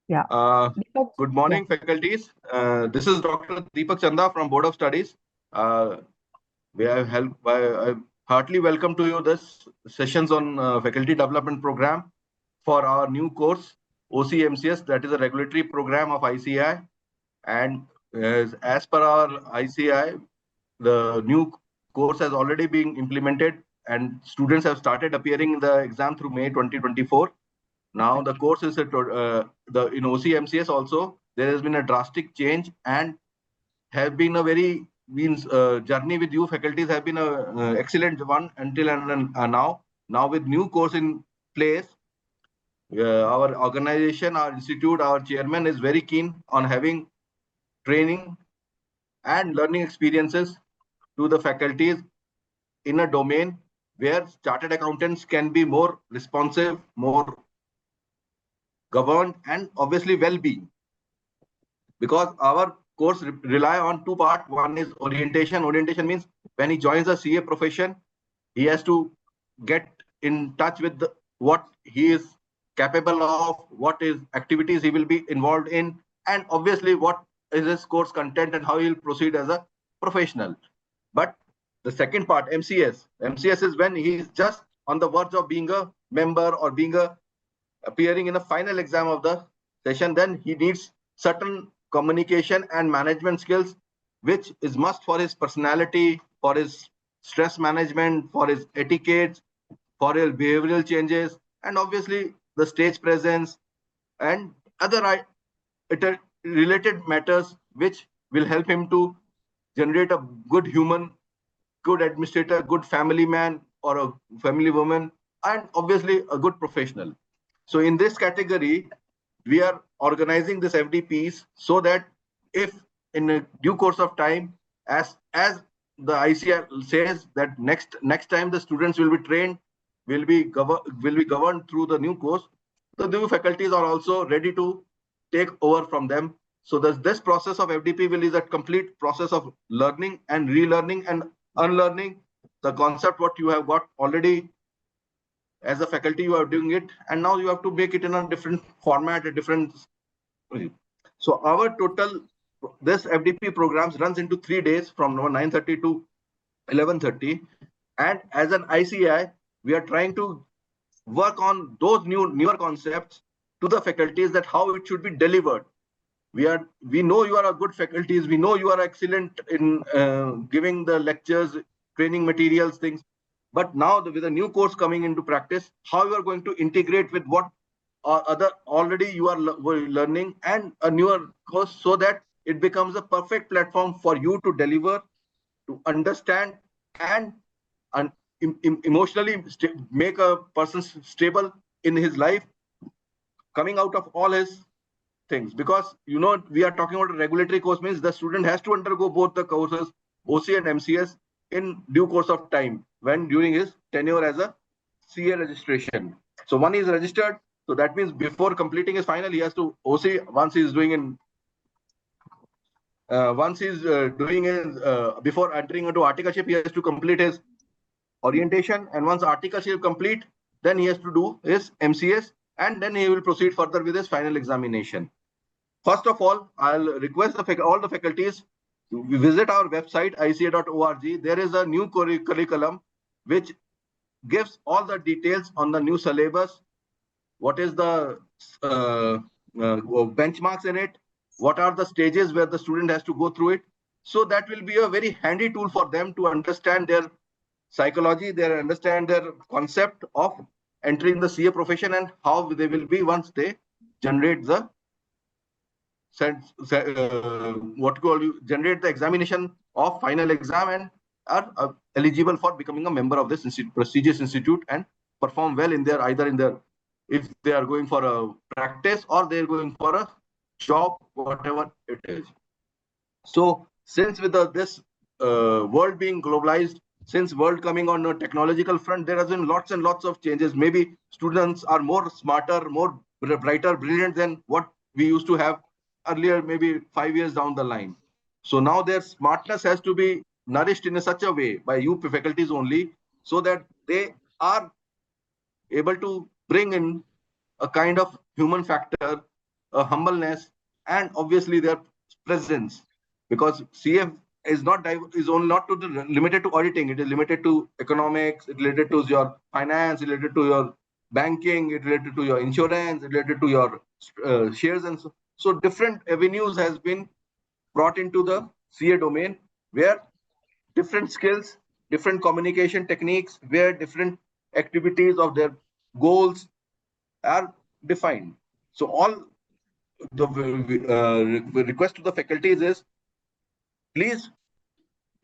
Yeah. Uh, Deepak, Good yeah. morning, faculties. This is Dr. Deepak Chanda from Board of Studies. Uh, we have I heartily welcome to you this sessions on faculty development program for our new course, OC-MCS, that is a regulatory program of ICI. And as per our ICI, the new course has already been implemented and students have started appearing in the exam through May 2024. Now the course is in OC-MCS also there has been a drastic change and have been a very journey with you faculties have been a excellent one until and now. Now with new course in place, our organization, our institute, our chairman is very keen on having training and learning experiences to the faculties in a domain where chartered accountants can be more responsive, more governed, and obviously well-being. Because our course rely on two parts. One is orientation. Orientation means when he joins the CA profession, he has to get in touch with what he is capable of, what is activities he will be involved in, and obviously what is his course content and how he will proceed as a professional. But the second part, MCS is when he is just on the verge of being a member or being a appearing in a final exam of the session. Then he needs certain communication and management skills, which is must for his personality, for his stress management, for his etiquette, for his behavioral changes, and obviously the stage presence and other related matters which will help him to generate a good human, good administrator, good family man or a family woman, and obviously a good professional. So in this category, we are organizing this FDPs so that if in a due course of time, as the ICR says that next time the students will be trained, will be governed through the new course, the new faculties are also ready to take over from them. So this process of FDP will is a complete process of learning and relearning and unlearning the concept what you have got already as a faculty. You are doing it, and now you have to make it in a different format, a different. So our total this FDP programs runs into 3 days from 9:30 to 11:30, and as an ICI, we are trying to work on those newer concepts to the faculties that how it should be delivered. We know you are a good faculties. We know you are excellent in giving the lectures, training materials, things. But now with a new course coming into practice, how you are going to integrate with what other already you are learning and a newer course so that it becomes a perfect platform for you to deliver, to understand, and emotionally make a person stable in his life, coming out of all his things. Because we are talking about a regulatory course, means the student has to undergo both the courses, OC and MCS, in due course of time when during his tenure as a CA registration. So one is registered, so that means before completing his final, he has to OC. Once he is doing in doing his before entering into articleship, he has to complete his orientation, and once articleship complete, then he has to do his MCS, and then he will proceed further with his final examination. First of all, I'll request all the faculties to visit our website ica.org. There is a new curriculum which gives all the details on the new syllabus, what is the benchmarks in it, what are the stages where the student has to go through it. So that will be a very handy tool for them to understand their psychology, they understand their concept of entering the CA profession and how they will be once they generate the generate the examination of final exam and are eligible for becoming a member of this prestigious institute and perform well in their either in their if they are going for a practice or they're going for a job, whatever it is. So since with this world being globalized, since world coming on a technological front, there has been lots and lots of changes. Maybe students are more smarter, more brighter, brilliant than what we used to have earlier, maybe 5 years down the line. So now their smartness has to be nourished in such a way by you faculties only, so that they are able to bring in a kind of human factor a humbleness, and obviously their presence, because CF is only not limited to auditing. It is limited to economics, it related to your finance, related to your banking, it related to your insurance, related to your shares, and so different avenues has been brought into the CA domain, where different skills, different communication techniques, where different activities of their goals are defined. So all the request to the faculties is, please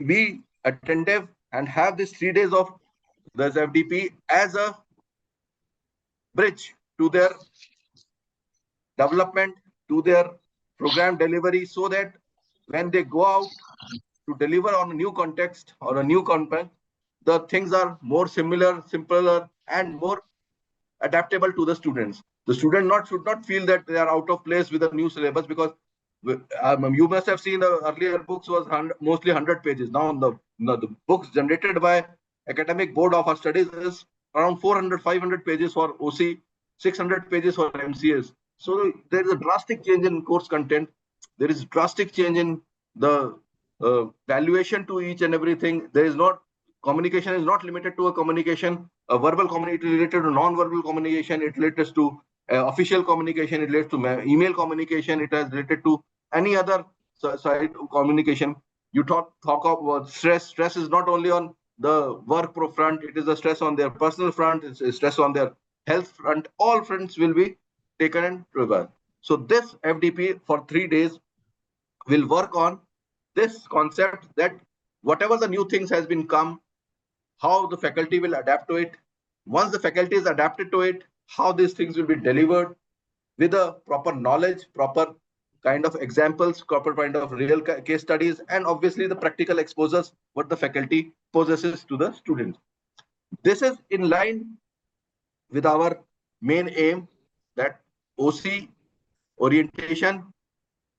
be attentive and have these 3 days of this FDP as a bridge to their development, to their program delivery, so that when they go out to deliver on a new context or a new content, the things are more similar, simpler, and more adaptable to the students. The student should not feel that they are out of place with the new syllabus, because you must have seen the earlier books was mostly 100 pages. Now the books generated by academic board of our studies is around 400, 500 pages for OC, 600 pages for MCS. So there is a drastic change in course content. There is drastic change in the valuation to each and everything. There is not communication is not limited to a communication, a verbal communication. It related to non-verbal communication. It relates to official communication. It relates to email communication. It has related to any other side communication. You talk about stress. Stress is not only on the work front. It is a stress on their personal front. It's a stress on their health front. All fronts will be taken and reversed. So this FDP for 3 days will work on this concept, that whatever the new things has been come, how the faculty will adapt to it. Once the faculty is adapted to it, how these things will be delivered with a proper knowledge, proper kind of examples, proper kind of real case studies, and obviously the practical exposures what the faculty possesses to the students. This is in line with our main aim, that OC orientation,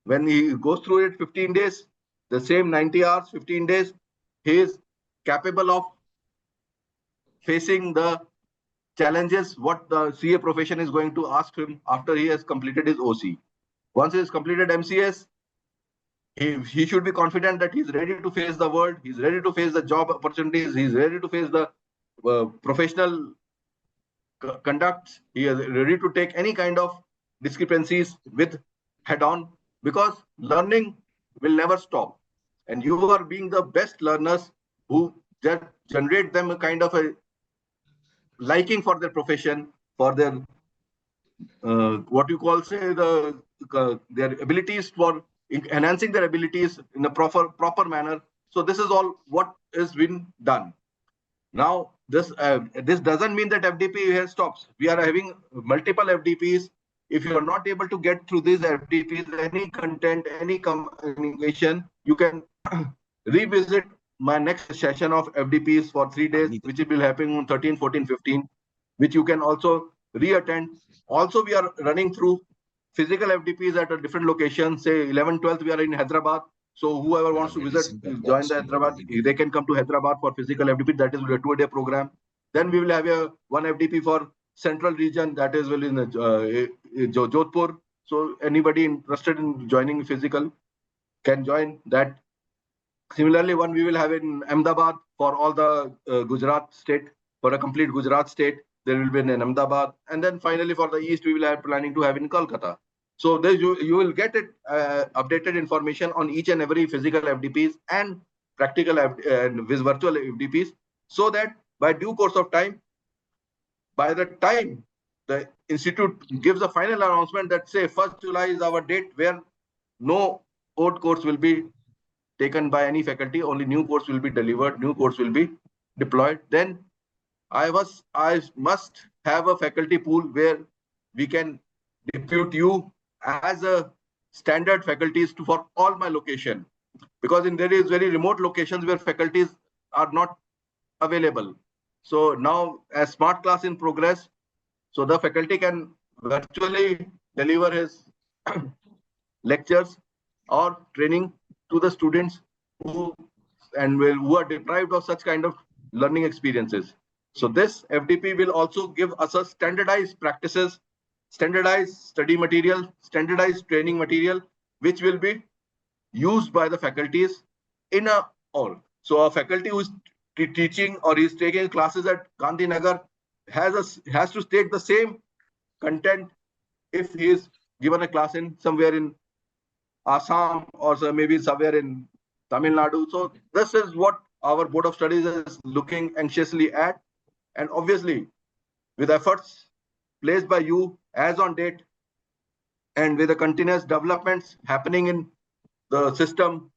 when he goes through it 15 days, the same 90 hours, 15 days, he is capable of facing the challenges what the CA profession is going to ask him after he has completed his OC. Once he has completed MCS, he should be confident that he's ready to face the world, he's ready to face the job opportunities, he's ready to face the professional conducts, he is ready to take any kind of discrepancies with head on, because learning will never stop. And you are being the best learners who generate them a kind of a liking for their profession, for their what you call say their abilities, for enhancing their abilities in a proper manner. So this is all what has been done. Now this doesn't mean that FDP here stops. We are having multiple FDPs. If you are not able to get through these FDPs, any content, any communication, you can revisit my next session of FDPs for 3 days, which will happen on 13, 14, 15, which you can also re-attend. Also, we are running through physical FDPs at a different location. Say 11, 12th, we are in Hyderabad. So whoever wants to visit, join the Hyderabad, they can come to Hyderabad for physical FDP. That is a 2-day program. Then we will have one FDP for central region, that is in Jodhpur. So anybody interested in joining physical can join that. Similarly, one we will have in Ahmedabad for all the Gujarat state, for a complete Gujarat state. There will be in Ahmedabad. And then finally for the East, we will have planning to have in Kolkata. So there you will get it updated information on each and every physical FDPs and practical and virtual FDPs, so that by due course of time, by the time the institute gives a final announcement that say 1st July is our date, where no old course will be taken by any faculty, only new course will be delivered, new course will be deployed, then I must have a faculty pool where we can depute you as a standard faculties for all my location, because there is very remote locations where faculties are not available. So now as smart class in progress, so the faculty can virtually deliver his lectures or training to the students who are deprived of such kind of learning experiences. So this FDP will also give us a standardized practices, standardized study material, standardized training material, which will be used by the faculties in a all. So a faculty who is teaching or is taking classes at Gandhinagar has to take the same content if he is given a class in somewhere in Assam or maybe somewhere in Tamil Nadu. So this is what our Board of Studies is looking anxiously at. And obviously, with efforts placed by you as on date and with the continuous developments happening in the system,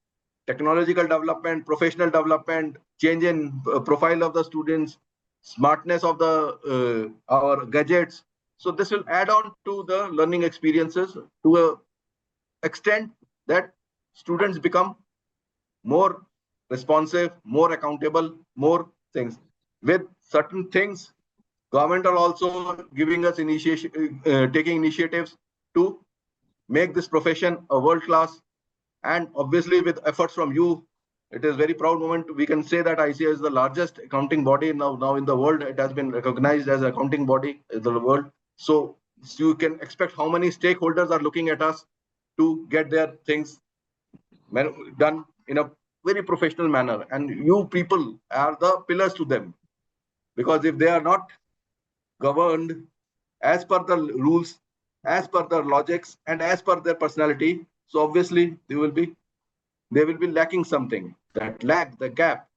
technological development, professional development, change in profile of the students, smartness of the our gadgets. So this will add on to the learning experiences to a extent that students become more responsive, more accountable, more things. With certain things, government are also giving us taking initiatives to make this profession a world class. And obviously, with efforts from you, it is very proud moment. We can say that ICA is the largest accounting body now in the world. It has been recognized as an accounting body in the world. So you can expect how many stakeholders are looking at us to get their things done in a very professional manner. And you people are the pillars to them. Because if they are not governed as per the rules, as per the logics, and as per their personality, so obviously they will be lacking something, that lag, the gap.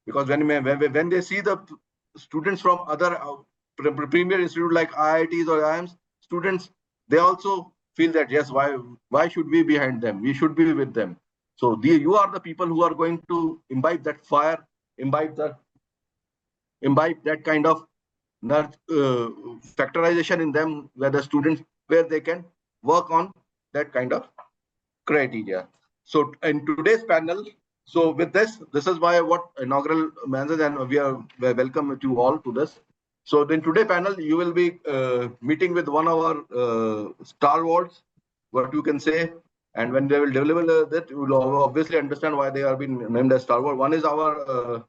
Because when they see the students from other premier institute like IITs or IIMs, students, they also feel that yes, why should we be behind them? We should be with them. So you are the people who are going to imbibe that fire, imbibe that kind of factorization in them, where the students, where they can work on that kind of criteria. So in today's panel, so with this is why what inaugural message, and we welcome you all to this. So in today's panel, you will be meeting with one of our stalwarts, what you can say, and when they will deliver that, you will obviously understand why they are being named as stalwart. One is our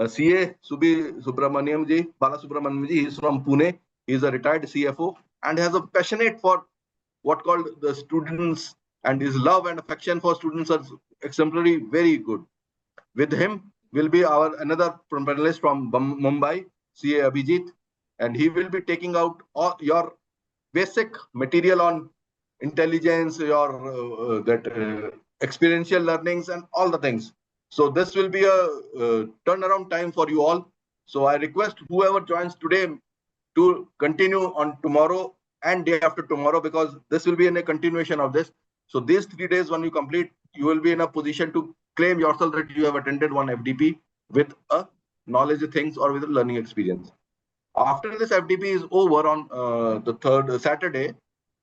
CA Subramaniam ji, Bala Subramaniam ji. He is from Pune. He is a retired CFO and has a passionate for what called the students, and his love and affection for students are exemplary, very good. With him will be our another panelist from Mumbai, CA Abhijit, and he will be taking out all your basic material on intelligence, your experiential learnings and all the things. So this will be a turnaround time for you all. So I request whoever joins today to continue on tomorrow and day after tomorrow, because this will be in a continuation of this. So these 3 days, when you complete, you will be in a position to claim yourself that you have attended one FDP with a knowledge of things or with a learning experience. After this FDP is over on the third Saturday,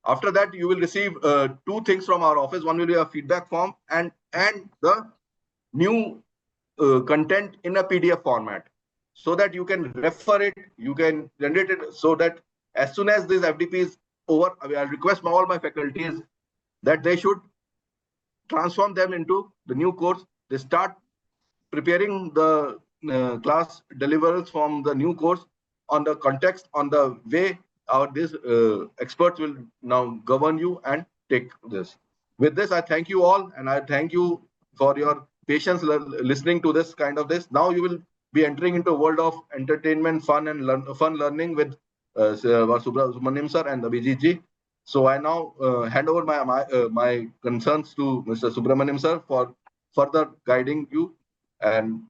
after that you will receive 2 things from our office. One will be a feedback form and the new content in a PDF format, so that you can refer it, you can generate it, so that as soon as this FDP is over, I'll request all my faculties that they should transform them into the new course. They start preparing the class deliverables from the new course on the context, on the way these experts will now govern you and take this. With this, I thank you all, and I thank you for your patience listening to this kind of this. Now you will be entering into a world of entertainment, fun, and fun learning with Subramaniam sir and Abhijit ji. So I now hand over my concerns to Mr. Subramaniam sir for further guiding you and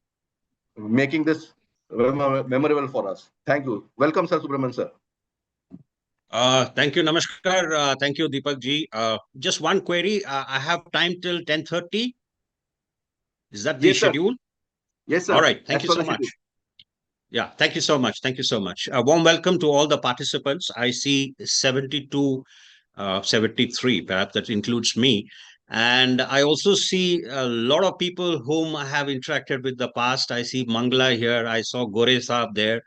making this memorable for us. Thank you. Welcome, Sir Subramanian sir. Thank you, Namaskar. Thank you, Deepak ji. Just one query. I have time till 10:30. Is that the schedule? Yes, sir. All right. Thank you so much. Yeah, thank you so much. Thank you so much. A warm welcome to all the participants. I see 72, 73, perhaps that includes me. And I also see a lot of people whom I have interacted with the past. I see Mangla here. I saw Gore Saab there.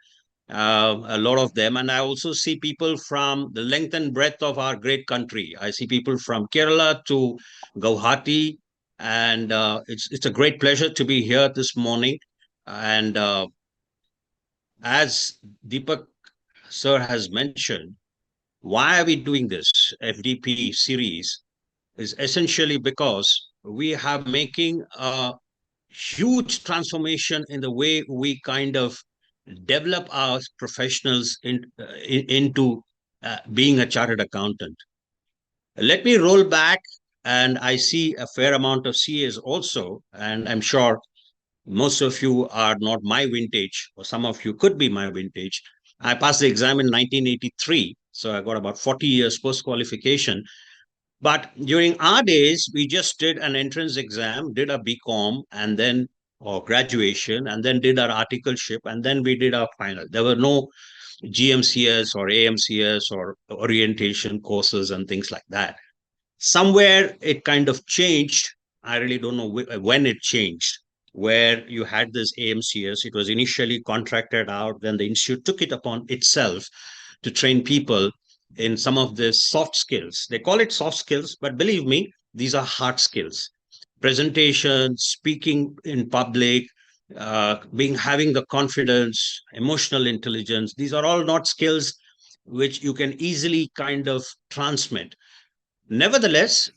A lot of them. And I also see people from the length and breadth of our great country. I see people from Kerala to Guwahati. And it's a great pleasure to be here this morning. And as Deepak sir has mentioned, Why are we doing this FDP series? Is essentially because we are making a huge transformation in the way we kind of develop our professionals into being a chartered accountant. Let me roll back, and I see a fair amount of CAs also, and I'm sure most of you are not my vintage, or some of you could be my vintage. I passed the exam in 1983, so I got about 40 years post qualification. But during our days, we just did an entrance exam, did a BCom, and then or graduation, and then did our articleship, and then we did our final. There were no GMCS or AMCS or orientation courses and things like that. Somewhere it kind of changed. I really don't know when it changed, where you had this AMCS. It was initially contracted out, then the institute took it upon itself to train people in some of the soft skills. They call it soft skills, but believe me, these are hard skills. Presentation, speaking in public, being having the confidence, emotional intelligence. These are all not skills which you can easily kind of transmit. Nevertheless,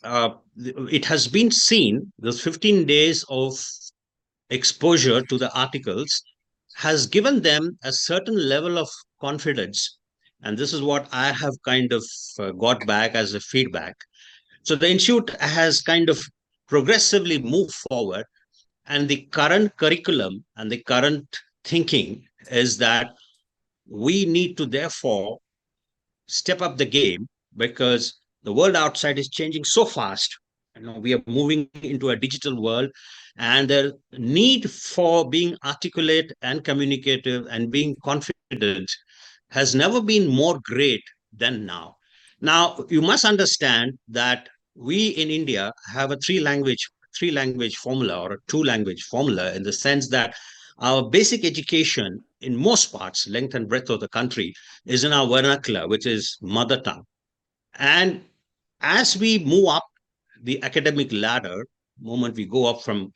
it has been seen those 15 days of exposure to the articles has given them a certain level of confidence. And this is what I have kind of got back as a feedback. So the institute has kind of progressively moved forward, and the current curriculum and the current thinking is that we need to therefore step up the game, because the world outside is changing so fast. We are moving into a digital world, and the need for being articulate and communicative and being confident has never been more great than now. Now, you must understand that we in India have a three language formula, or a two language formula, in the sense that our basic education in most parts, length and breadth of the country, is in our vernacular, which is mother tongue. And as we move up the academic ladder, moment we go up from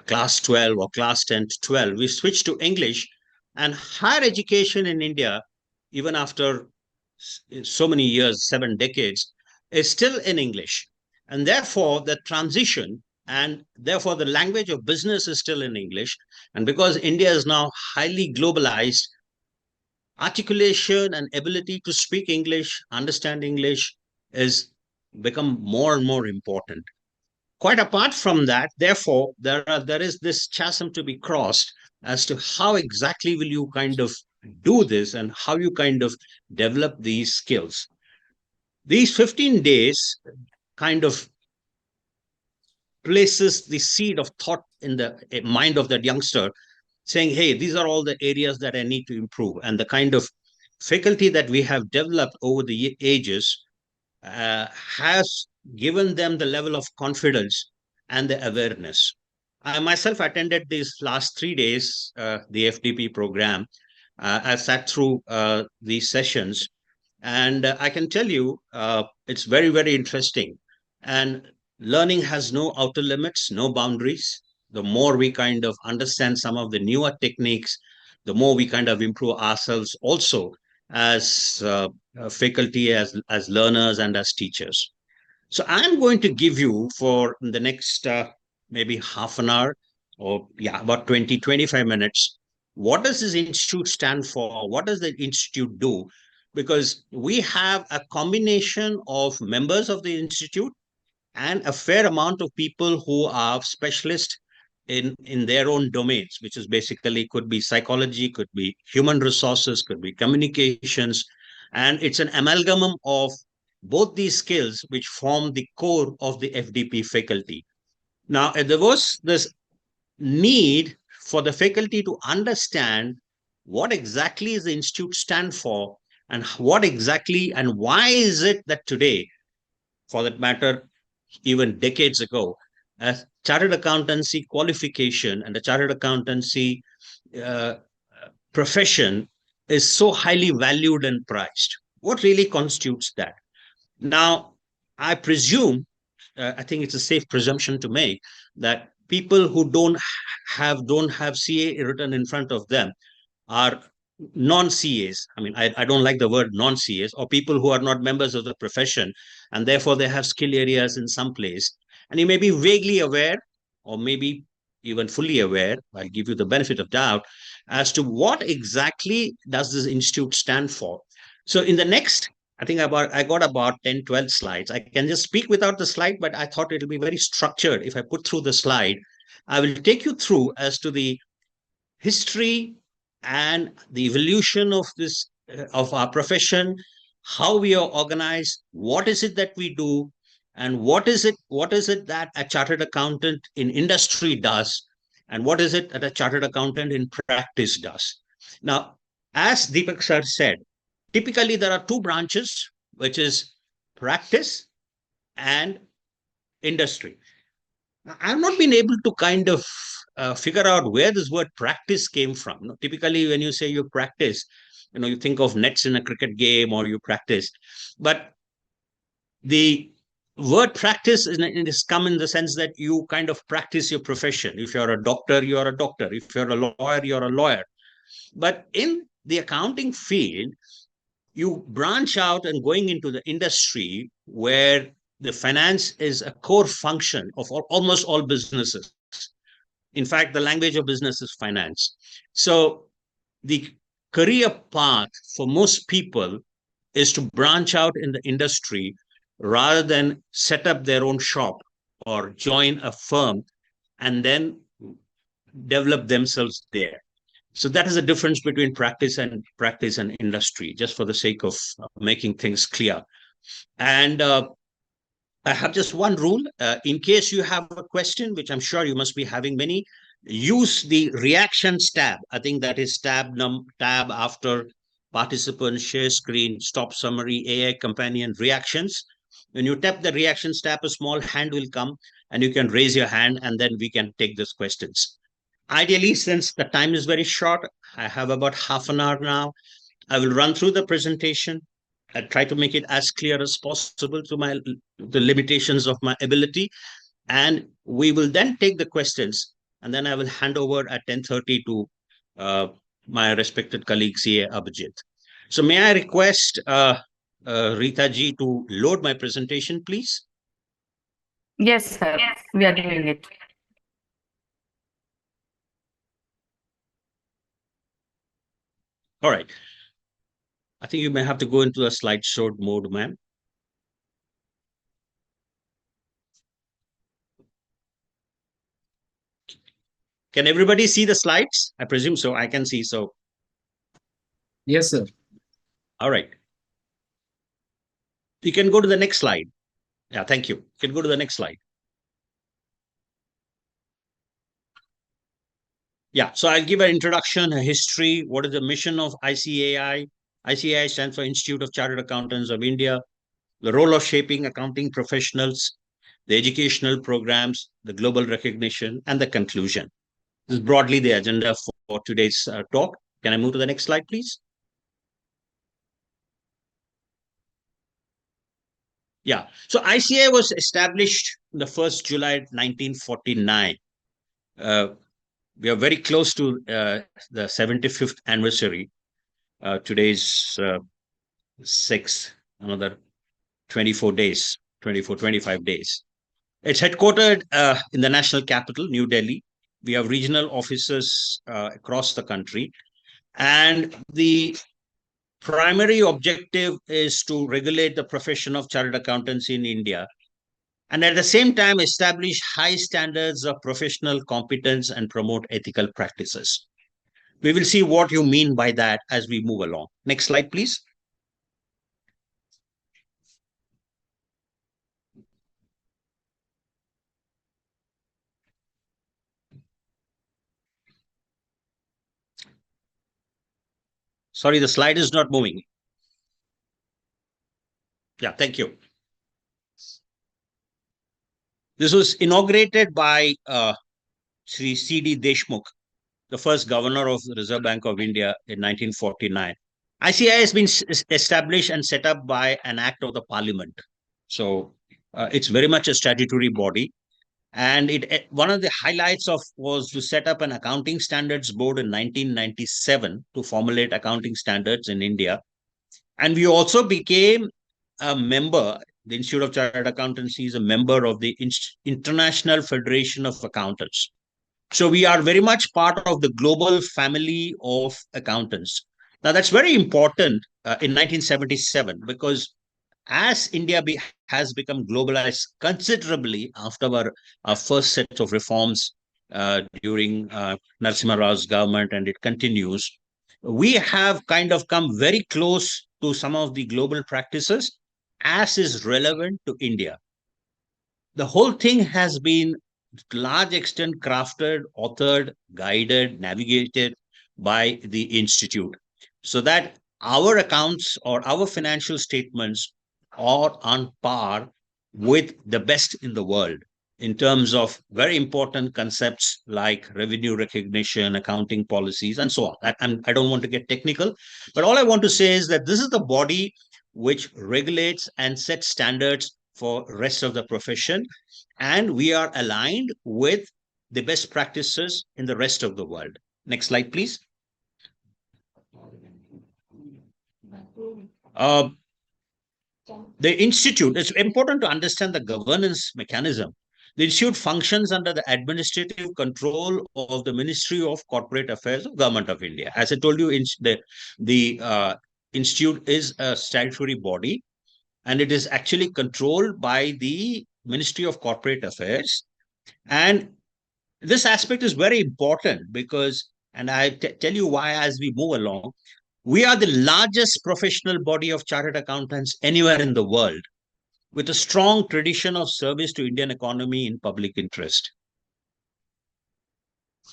class 12 or class 10 to 12, we switch to English. And higher education in India, even after so many years, 7 decades, is still in English. And therefore, the transition and therefore the language of business is still in English. And because India is now highly globalized, articulation and ability to speak English, understand English, is become more and more important. Quite apart from that, therefore, there is this chasm to be crossed as to how exactly will you kind of do this and how you kind of develop these skills. These 15 days kind of places the seed of thought in the mind of that youngster, saying, hey, these are all the areas that I need to improve. And the kind of faculty that we have developed over the ages has given them the level of confidence and the awareness. I myself attended these last 3 days, the FDP program. I sat through these sessions, and I can tell you, it's very, very interesting. And learning has no outer limits, no boundaries. The more we kind of understand some of the newer techniques, the more we kind of improve ourselves also as faculty, as learners, and as teachers. So I'm going to give you for the next maybe half an hour, or yeah, about 20-25 minutes. What does this institute stand for? What does the institute do? Because we have a combination of members of the institute and a fair amount of people who are specialists in their own domains, which is basically could be psychology, could be human resources, could be communications. And it's an amalgam of both these skills which form the core of the FDP faculty. Now, there was this need for the faculty to understand what exactly is the institute stand for, and what exactly and why is it that today, for that matter, even decades ago, a chartered accountancy qualification and a chartered accountancy uh, profession is so highly valued and prized. What really constitutes that? Now, I presume, I think it's a safe presumption to make that people who don't have CA written in front of them are non-CAs. I mean, I don't like the word non-CAs, or people who are not members of the profession, and therefore they have skill areas in some place. And you may be vaguely aware, or maybe even fully aware, I'll give you the benefit of doubt, as to what exactly does this institute stand for. So in the next, I got about 10, 12 slides. I can just speak without the slide, but I thought it'll be very structured if I put through the slide. I will take you through as to the history and the evolution of this of our profession, how we are organized, what is it that we do, and what is it that a chartered accountant in industry does, and what is it that a chartered accountant in practice does. Now, as Deepak sir said, typically there are two branches, which is practice and industry. I've not been able to kind of figure out where this word practice came from. You know, typically, when you say you practice, you think of nets in a cricket game or you practice. But the word practice is come in the sense that you kind of practice your profession. If you're a doctor, you're a doctor. If you're a lawyer, you're a lawyer. But in the accounting field, you branch out and going into the industry where the finance is a core function of almost all businesses. In fact, the language of business is finance. So the career path for most people is to branch out in the industry rather than set up their own shop or join a firm and then develop themselves there. So that is the difference between practice and industry, just for the sake of making things clear. And I have just one rule. In case you have a question, which I'm sure you must be having many, use the reactions tab. I think that is tab after participant, share screen, stop summary, AI companion, reactions. When you tap the reactions tab, a small hand will come and you can raise your hand and then we can take those questions. Ideally, since the time is very short, I have about half an hour now. I will run through the presentation. I try to make it as clear as possible to the limitations of my ability, and we will then take the questions, and then I will hand over at 10:30 to uh, my respected colleague CA Abhijit. So may I request Rita ji to load my presentation, please? Yes, sir. We are doing it. All right. I think you may have to go into a slideshow mode, ma'am. Can everybody see the slides? I presume so. I can see. So, Yes, sir. all right. You can go to the next slide. Yeah, thank you. You can go to the next slide. Yeah, so I'll give an introduction, a history. What is the mission of ICAI? ICAI stands for Institute of Chartered Accountants of India. The role of shaping accounting professionals, the educational programs, the global recognition, and the conclusion. This is broadly the agenda for today's talk. Can I move to the next slide, please? Yeah, so ICAI was established on the 1st July 1949. We are very close to the 75th anniversary. Today's 6, another 24 days, 24, 25 days. It's headquartered in the national capital, New Delhi. We have regional offices across the country. And the primary objective is to regulate the profession of chartered accountants in India. And at the same time, establish high standards of professional competence and promote ethical practices. We will see what you mean by that as we move along. Next slide, please. Sorry, the slide is not moving. Yeah, thank you. This was inaugurated by Sri C.D. Deshmukh, the first governor of the Reserve Bank of India in 1949. ICAI has been established and set up by an act of the parliament. So it's very much a statutory body. And one of the highlights of was to set up an accounting standards board in 1997 to formulate accounting standards in India. And we also became a member. The Institute of Chartered Accountancy is a member of the International Federation of Accountants. So we are very much part of the global family of accountants. Now that's very important in 1977, because as India has become globalized considerably after our first set of reforms during Narasimha Rao's government, and it continues, we have kind of come very close to some of the global practices as is relevant to India. The whole thing has been to large extent crafted, authored, guided, navigated by the institute, so that our accounts or our financial statements are on par with the best in the world in terms of very important concepts like revenue recognition, accounting policies, and so on. I don't want to get technical, but all I want to say is that this is the body which regulates and sets standards for rest of the profession, and we are aligned with the best practices in the rest of the world. Next slide, please. Uh, the institute, it's important to understand the governance mechanism. The institute functions under the administrative control of the Ministry of Corporate Affairs of Government of India. As I told you, the institute is a statutory body, and it is actually controlled by the Ministry of Corporate Affairs. And this aspect is very important because, and I tell you why as we move along, we are the largest professional body of chartered accountants anywhere in the world, with a strong tradition of service to Indian economy in public interest.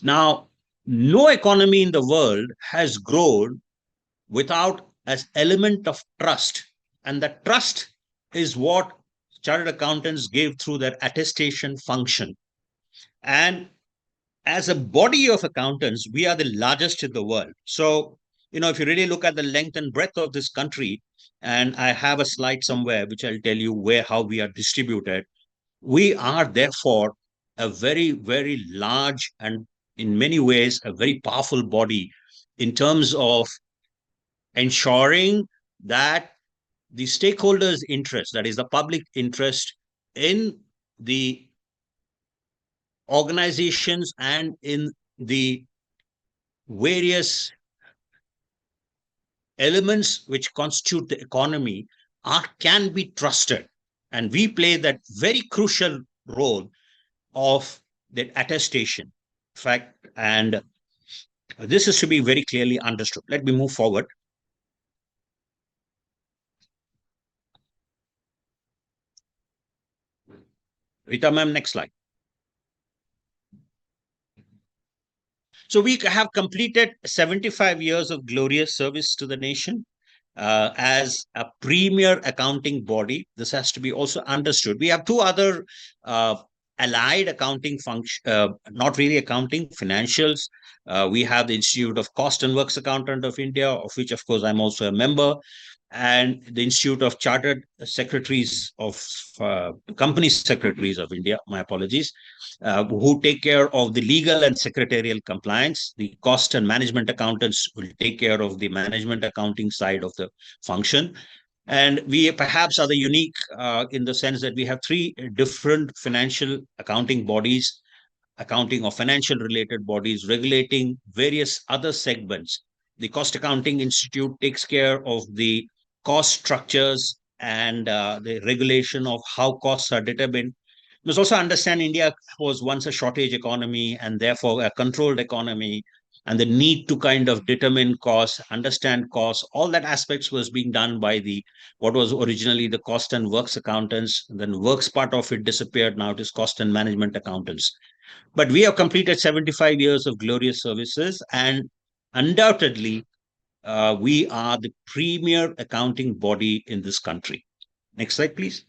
Now, no economy in the world has grown without an element of trust. And that trust is what chartered accountants give through their attestation function. And as a body of accountants, we are the largest in the world. So, if you really look at the length and breadth of this country, and I have a slide somewhere which I'll tell you how we are distributed, we are therefore a very, very large and in many ways a very powerful body in terms of ensuring that the stakeholders' interest, that is the public interest in the organizations and in the various elements which constitute the economy can be trusted. And we play that very crucial role of the attestation fact. And this is to be very clearly understood. Let me move forward. Rita ma'am, next slide. So we have completed 75 years of glorious service to the nation. As a premier accounting body, this has to be also understood. We have two other allied accounting function, not really accounting, financials. We have the Institute of Cost and Works Accountant of India, of which, of course, I'm also a member, and the Institute of Chartered Secretaries of Company Secretaries of India, my apologies, who take care of the legal and secretarial compliance. The cost and management accountants will take care of the management accounting side of the function. And we perhaps are the unique in the sense that we have three different financial accounting bodies, accounting or financial related bodies regulating various other segments. The Cost Accounting Institute takes care of the cost structures and the regulation of how costs are determined. You must also understand India was once a shortage economy and therefore a controlled economy, and the need to kind of determine costs, understand costs, all that aspects was being done by the what was originally the cost and works accountants. Then works part of it disappeared. Now it is cost and management accountants. But we have completed 75 years of glorious services, and undoubtedly, we are the premier accounting body in this country. Next slide, please.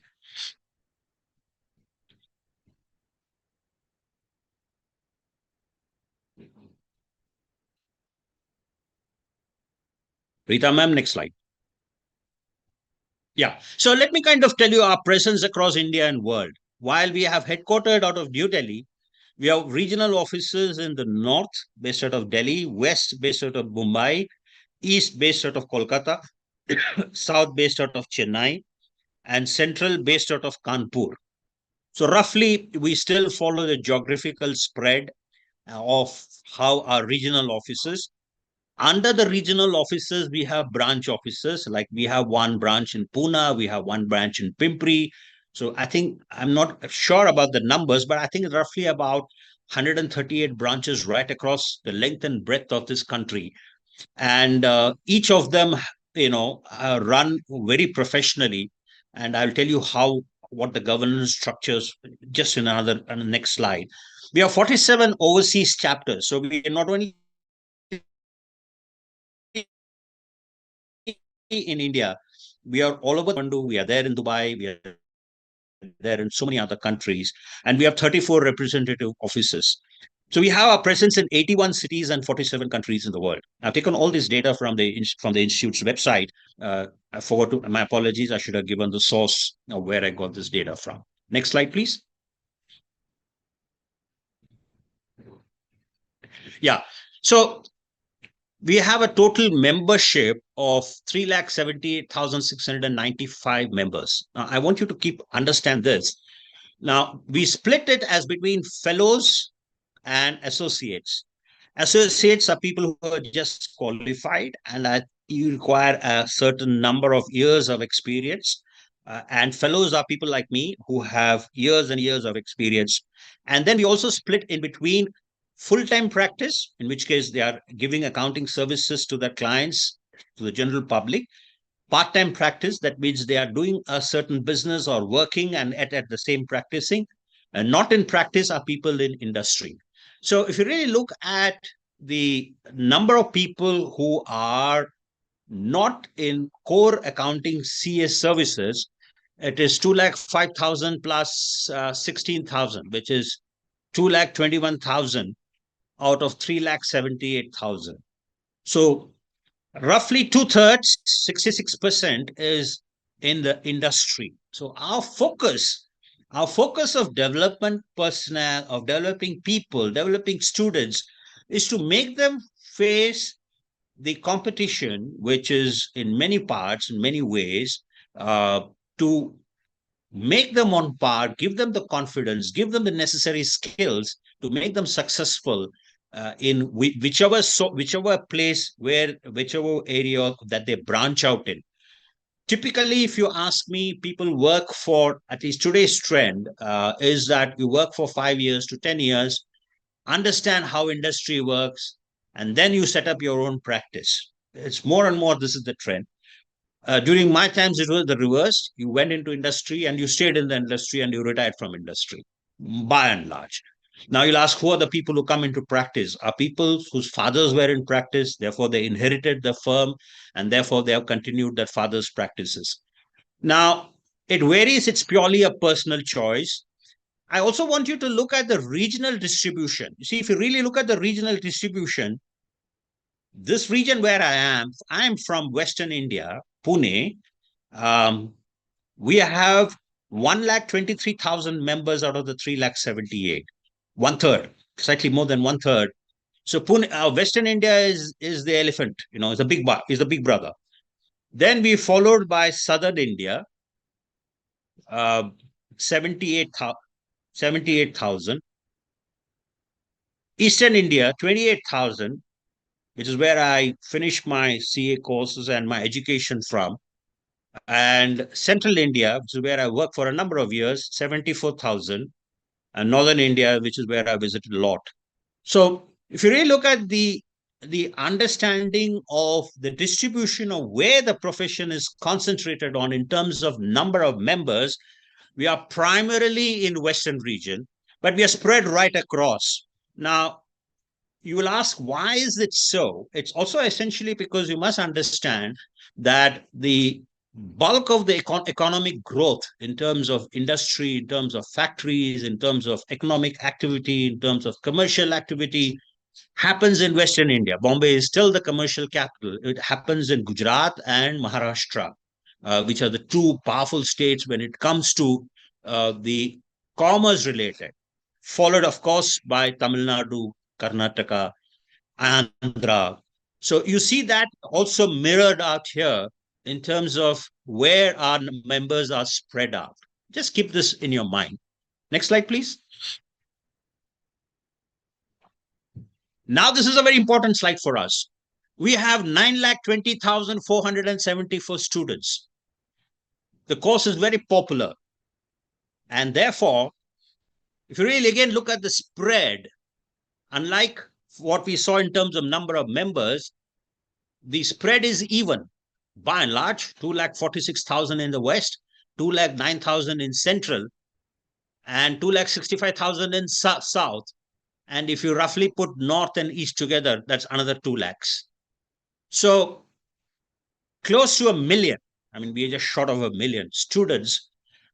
Rita ma'am, next slide. Yeah. So let me kind of tell you our presence across India and world. while we have headquartered out of New Delhi, we have regional offices in the north, based out of Delhi, west, based out of Mumbai, east, based out of Kolkata, south, based out of Chennai, and central, based out of Kanpur. So, roughly, we still follow the geographical spread of how our regional offices. Under the regional offices, we have branch offices, like we have one branch in Pune, we have one branch in Pimpri. So I think, I'm not sure about the numbers, but I think it's roughly about 138 branches right across the length and breadth of this country. And each of them, run very professionally. And I'll tell you what the governance structures just on the next slide. We have 47 overseas chapters. So we not only in India, we are all over Kathmandu, we are there in Dubai, we are there in so many other countries, and we have 34 representative offices. So we have our presence in 81 cities and 47 countries in the world. I've taken all this data from the institute's website. I forgot to. My apologies. I should have given the source of where I got this data from. Next slide, please. Yeah. So we have a total membership of 378,695 members. Now, I want you to understand this. Now, we split it as between fellows and associates. Associates are people who are just qualified, and you require a certain number of years of experience. And fellows are people like me who have years and years of experience. And then we also split in between full-time practice, in which case they are giving accounting services to their clients, to the general public. Part-time practice, that means they are doing a certain business or working and at the same practicing. And not in practice are people in industry. So if you really look at the number of people who are not in core accounting CS services, it is 205,000 plus 16,000, which is 221,000 out of 378,000. So roughly two-thirds, 66%, is in the industry. So our focus of development personnel, of developing people, developing students, is to make them face the competition, which is in many parts, in many ways, to make them on par, give them the confidence, give them the necessary skills to make them successful in whichever place, whichever area that they branch out in. Typically, if you ask me, people work for, at least today's trend is that you work for 5 years to 10 years, understand how industry works, and then you set up your own practice. It's more and more, this is the trend. During my times, it was the reverse. You went into industry and you stayed in the industry and you retired from industry, by and large. Now you'll ask, who are the people who come into practice? Are people whose fathers were in practice, therefore they inherited the firm, and therefore they have continued their father's practices. Now, it varies. It's purely a personal choice. I also want you to look at the regional distribution. You see, if you really look at the regional distribution, this region where I am from Western India, Pune. We have 123,000 members out of the 378, one third, slightly more than one third. So Pune, Western India is the elephant, is the big brother. Then we followed by Southern India, 78,000. Eastern India, 28,000, which is where I finished my CA courses and my education from. And Central India, which is where I worked for a number of years, 74,000. And Northern India, which is where I visited a lot. So if you really look at the understanding of the distribution of where the profession is concentrated on in terms of number of members, we are primarily in Western region, but we are spread right across. Now, you will ask, why is it so? It's also essentially because you must understand that the bulk of the economic growth in terms of industry, in terms of factories, in terms of economic activity, in terms of commercial activity, happens in Western India. Bombay is still the commercial capital. It happens in Gujarat and Maharashtra, which are the two powerful states when it comes to the commerce related, followed, of course, by Tamil Nadu, Karnataka, Andhra. So you see that also mirrored out here in terms of where our members are spread out. Just keep this in your mind. Next slide, please. Now, this is a very important slide for us. We have 9,20,474 students. The course is very popular. And therefore, if you really again look at the spread, unlike what we saw in terms of number of members, the spread is even. By and large, 2,46,000 in the West, 2,09,000 in Central, and 2,65,000 in South. And if you roughly put North and East together, that's another 2 lakhs. So close to 1 million, I mean, we are just short of 1 million students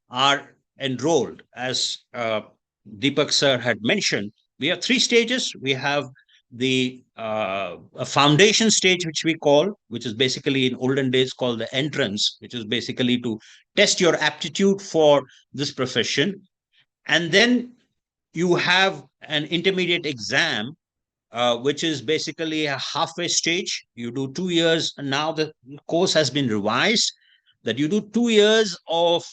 are enrolled. As Deepak sir had mentioned, we have 3 stages. We have the a foundation stage, which we call, which is basically in olden days called the entrance, which is basically to test your aptitude for this profession. And then you have an intermediate exam, which is basically a halfway stage. You do 2 years. Now the course has been revised that you do 2 years of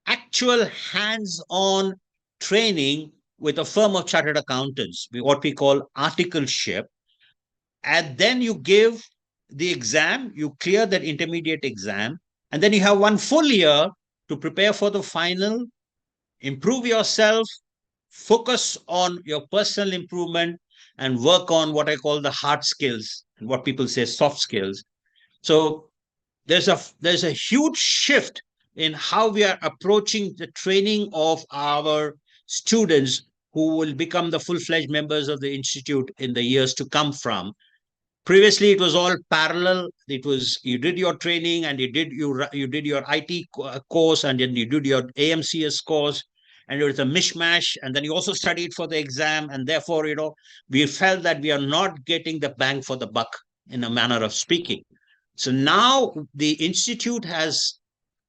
actual hands-on training with a firm of chartered accountants, what we call articleship. And then you give the exam, you clear that intermediate exam, and then you have 1 full year to prepare for the final, improve yourself, focus on your personal improvement, and work on what I call the hard skills and what people say soft skills. So there's a huge shift in how we are approaching the training of our students who will become the full-fledged members of the institute in the years to come from. Previously, it was all parallel. It was you did your training and you did your IT course and then you did your AMCS course, and it was a mishmash. And then you also studied for the exam, and therefore, we felt that we are not getting the bang for the buck, in a manner of speaking. So now the institute has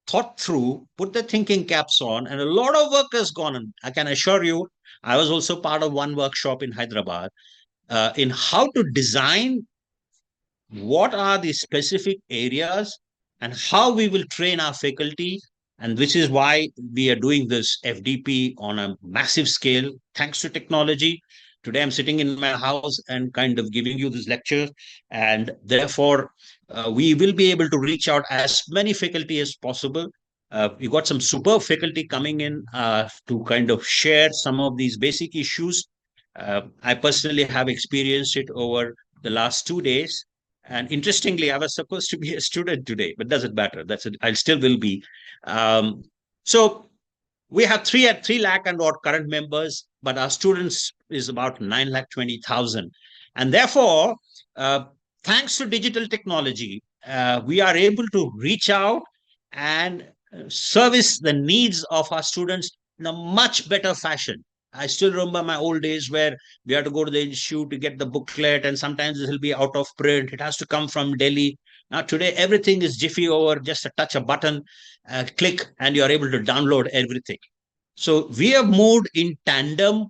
thought through, put the thinking caps on, and a lot of work has gone on. I can assure you, I was also part of one workshop in Hyderabad in how to design what are the specific areas and how we will train our faculty. And which is why we are doing this FDP on a massive scale, thanks to technology. Today, I'm sitting in my house and kind of giving you this lecture. And therefore, we will be able to reach out as many faculty as possible. We got some superb faculty coming in to kind of share some of these basic issues. I personally have experienced it over the last 2 days. And interestingly, I was supposed to be a student today, but doesn't matter. That's it. I still will be. So we have 3 lakh and odd current members, but our students is about 9,20,000. And therefore, thanks to digital technology, we are able to reach out and service the needs of our students in a much better fashion. I still remember my old days where we had to go to the institute to get the booklet, and sometimes this will be out of print. It has to come from Delhi. Now, today, everything is jiffy over, just a touch a button, click, and you're able to download everything. So we have moved in tandem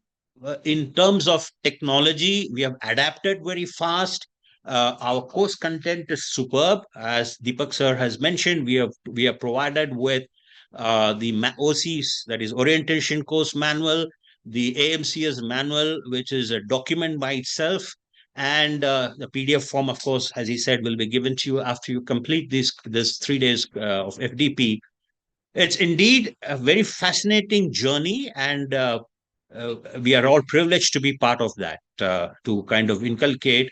in terms of technology. We have adapted very fast. Our course content is superb. As Deepak sir has mentioned, we are provided with the OCs, that is Orientation Course Manual, the AMCS manual, which is a document by itself, and the PDF form, of course, as he said, will be given to you after you complete this 3 days of FDP. It's indeed a very fascinating journey, and we are all privileged to be part of that, to kind of inculcate,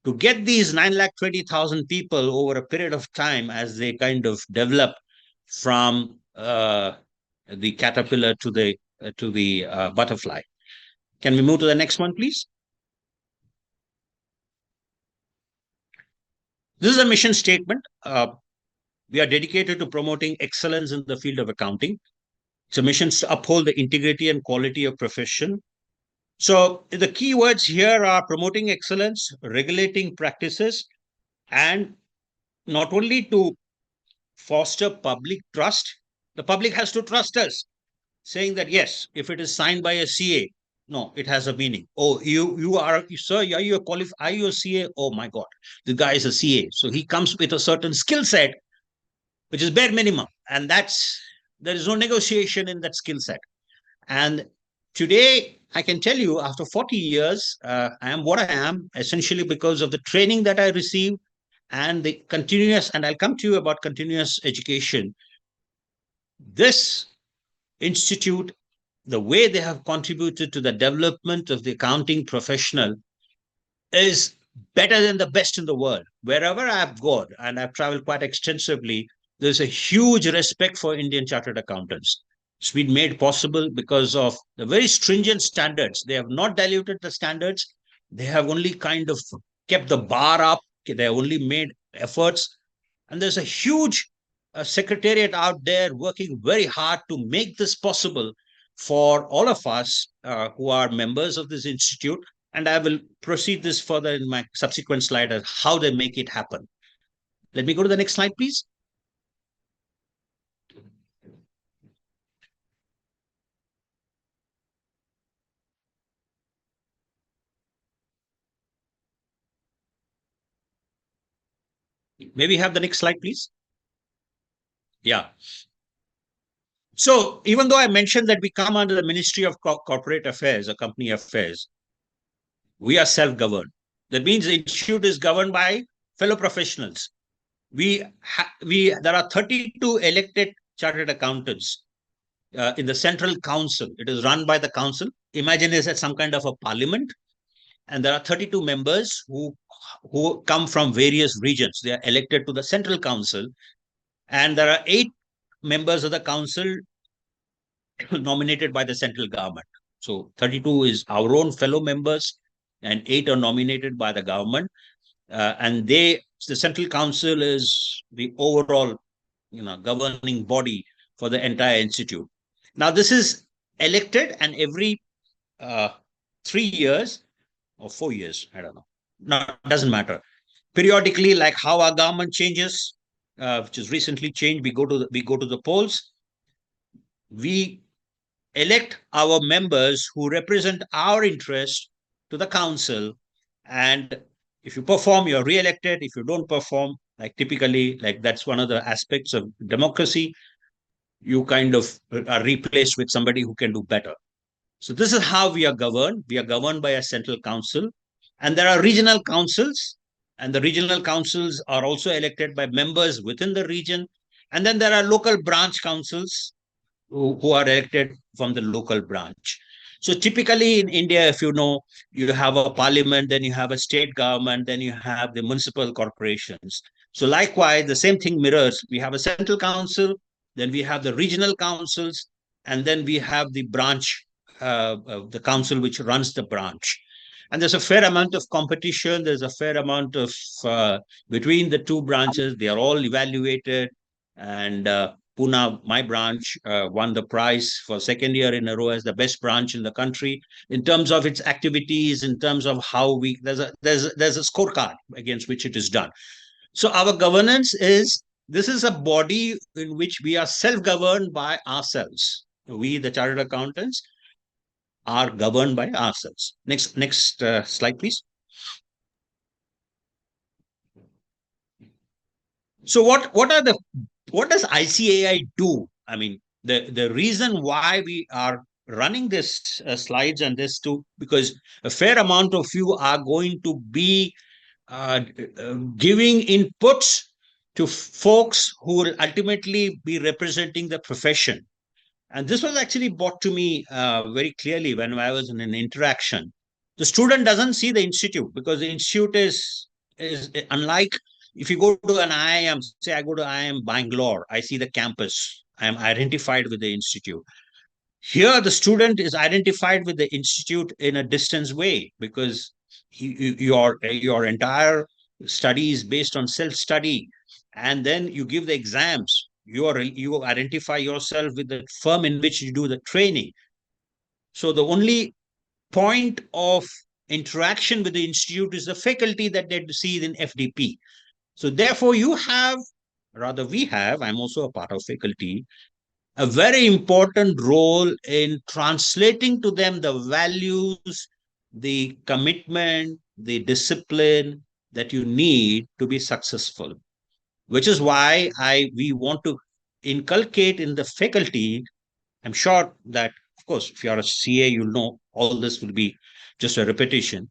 to get these 9,20,000 people over a period of time as they kind of develop from the caterpillar to the butterfly. Can we move to the next one, please? This is a mission statement. We are dedicated to promoting excellence in the field of accounting. It's a mission to uphold the integrity and quality of profession. So the key words here are promoting excellence, regulating practices, and not only to foster public trust, the public has to trust us. saying that, yes, if it is signed by a CA, no, it has a meaning. Oh, you are, sir, are you are you a CA? Oh my God, the guy is a CA. So he comes with a certain skill set, which is bare minimum. And there is no negotiation in that skill set. And today, I can tell you, after 40 years, I am what I am, essentially because of the training that I received and the continuous, and I'll come to you about continuous education. This institute, the way they have contributed to the development of the accounting professional is better than the best in the world. Wherever I've gone, and I've traveled quite extensively, there's a huge respect for Indian chartered accountants. It's been made possible because of the very stringent standards. They have not diluted the standards. They have only kind of kept the bar up. They have only made efforts. And there's a huge secretariat out there working very hard to make this possible for all of us who are members of this institute. And I will proceed this further in my subsequent slide as how they make it happen. Let me go to the next slide, please. Maybe have the next slide, please. Yeah. So even though I mentioned that we come under the Ministry of Corporate Affairs or Company Affairs, we are self-governed. That means the institute is governed by fellow professionals. There are 32 elected chartered accountants in the Central Council. It is run by the council. Imagine this as some kind of a parliament. And there are 32 members who come from various regions. They are elected to the Central Council. And there are 8 members of the council nominated by the central government. So 32 is our own fellow members, and 8 are nominated by the government. And the Central Council is the overall, governing body for the entire institute. Now, this is elected, and every 3 years or 4 years, I don't know. No, it doesn't matter. Periodically, like how our government changes, which is recently changed, we go to the polls. We elect our members who represent our interest to the council, and if you perform, you're re-elected. If you don't perform, like typically, like that's one of the aspects of democracy, you kind of are replaced with somebody who can do better. So this is how we are governed. We are governed by a central council, and there are regional councils, and the regional councils are also elected by members within the region. And then there are local branch councils who are elected from the local branch. So typically in India, if you know, you have a parliament, then you have a state government, then you have the municipal corporations. So likewise, the same thing mirrors. We have a central council, then we have the regional councils, and then we have the branch, the council which runs the branch. And there's a fair amount of competition. There's a fair amount of between the two branches. They are all evaluated, and Pune, my branch, won the prize for second year in a row as the best branch in the country in terms of its activities, in terms of how there's a scorecard against which it is done. So our governance this is a body in which we are self-governed by ourselves. We, the chartered accountants, are governed by ourselves. Next slide, please. So what does ICAI do? I mean, the reason why we are running this slides and this too, because a fair amount of you are going to be giving inputs to folks who will ultimately be representing the profession. And this was actually brought to me very clearly when I was in an interaction. The student doesn't see the institute, because the institute is unlike if you go to an IIM, say I go to IIM Bangalore, I see the campus. I am identified with the institute. Here, the student is identified with the institute in a distance way, because your entire study is based on self-study, and then you give the exams. You identify yourself with the firm in which you do the training. So the only point of interaction with the institute is the faculty that they see in FDP. So therefore, we have, I'm also a part of faculty, a very important role in translating to them the values, the commitment, the discipline that you need to be successful, which is why we want to inculcate in the faculty. I'm sure that, of course, if you're a CA, you'll know all this will be just a repetition.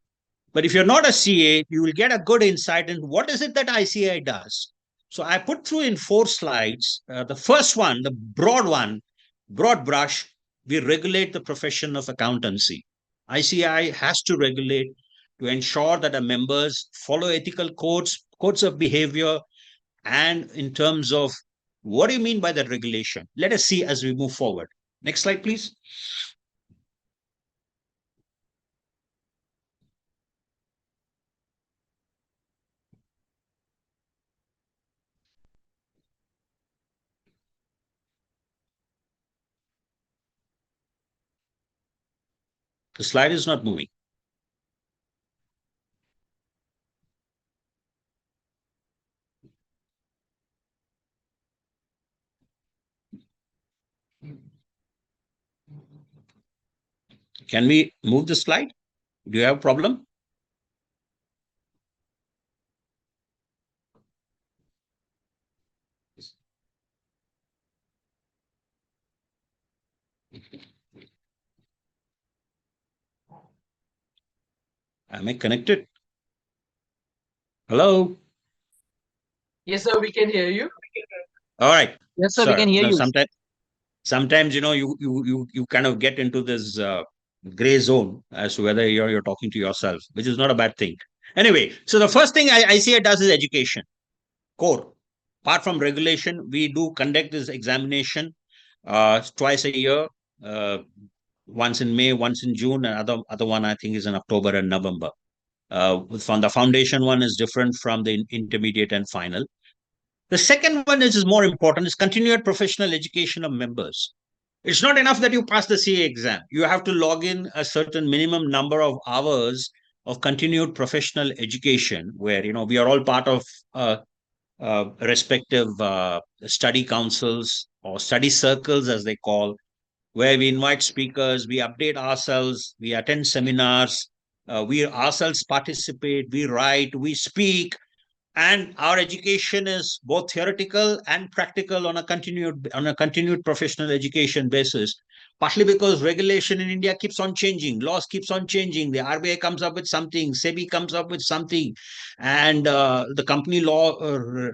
But if you're not a CA, you will get a good insight into what is it that ICI does. So I put through in 4 slides. The first one, the broad one, broad brush, we regulate the profession of accountancy. ICI has to regulate to ensure that our members follow ethical codes of behavior, and in terms of what do you mean by that regulation? Let us see as we move forward. Next slide, please. The slide is not moving. Can we move the slide? Do you have a problem? Am I connected? Hello? Yes, sir, we can hear you. All right. Yes, sir, we can hear you. Sometimes you kind of get into this gray zone as to whether you're talking to yourself, which is not a bad thing. Anyway, so the first thing I see it does is education, core. Apart from regulation, we do conduct this examination twice a year, once in May, once in June, and other one I think is in October and November. From the foundation one is different from the intermediate and final. The second one is more important, is continued professional education of members. It's not enough that you pass the CA exam. You have to log in a certain minimum number of hours of continued professional education, where we are all part of respective study councils or study circles, as they call, where we invite speakers, we update ourselves, we attend seminars, we ourselves participate, we write, we speak, and our education is both theoretical and practical on a continued professional education basis, partly because regulation in India keeps on changing, laws keeps on changing, the RBI comes up with something, SEBI comes up with something, and the company law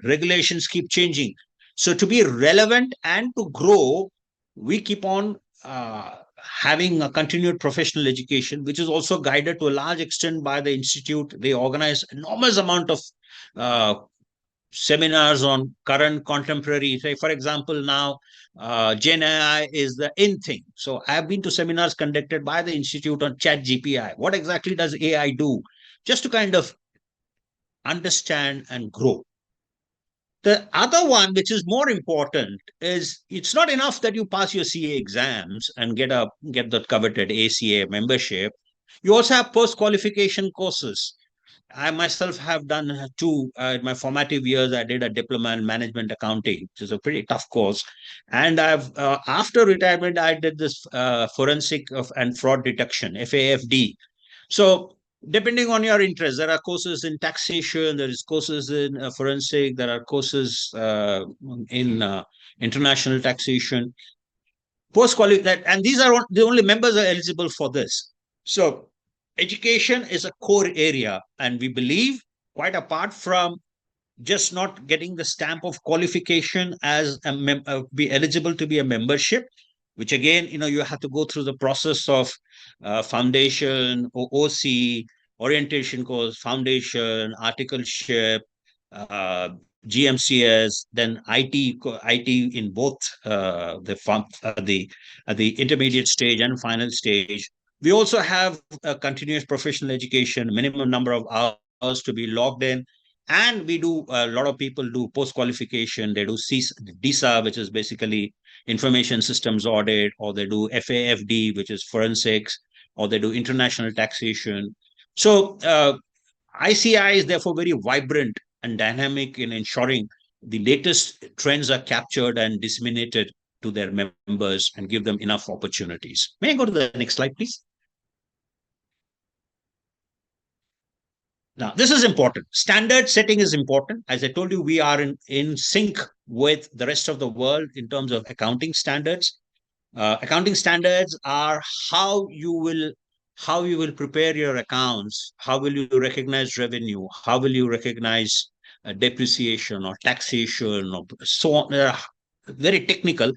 regulations keep changing. So to be relevant and to grow, we keep on having a continued professional education, which is also guided to a large extent by the institute. They organize enormous amount of uh, seminars on current contemporary. Say, for example, now Gen AI is the in thing. So I have been to seminars conducted by the institute on Chat GPI. What exactly does AI do? Just to kind of understand and grow. The other one, which is more important, is it's not enough that you pass your CA exams and get the coveted ACA membership. You also have post qualification courses. I myself have done 2 in my formative years. I did a diploma in management accounting, which is a pretty tough course. And I've after retirement, I did this forensic and fraud detection, FAFD. So depending on your interest, there are courses in taxation, there is courses in forensic, there are courses in international taxation, post qualified, and these are the only members are eligible for this. So education is a core area, and we believe, quite apart from just not getting the stamp of qualification as be eligible to be a membership, which again, you have to go through the process of foundation, OOC, orientation course, foundation, articleship, uh, GMCS, then IT in both the intermediate stage and final stage. We also have a continuous professional education, minimum number of hours to be logged in, and we do a lot of people do post qualification. They do DISA, which is basically information systems audit, or they do FAFD, which is forensics, or they do international taxation. So ICI is therefore very vibrant and dynamic in ensuring the latest trends are captured and disseminated to their members and give them enough opportunities. May I go to the next slide, please? Now, this is important. Standard setting is important. As I told you, we are in sync with the rest of the world in terms of accounting standards. Accounting standards are how you will prepare your accounts, how will you recognize revenue, how will you recognize depreciation or taxation or so on. Very technical,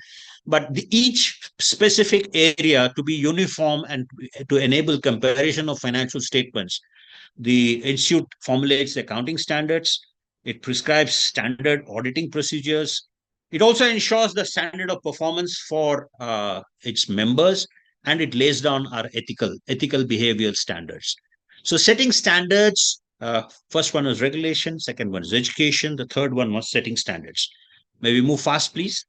but each specific area to be uniform and to enable comparison of financial statements. The institute formulates accounting standards. It prescribes standard auditing procedures. It also ensures the standard of performance for its members, and it lays down our ethical behavioral standards. So setting standards, first one was regulation, second one is education, the third one was setting standards. May we move fast, please?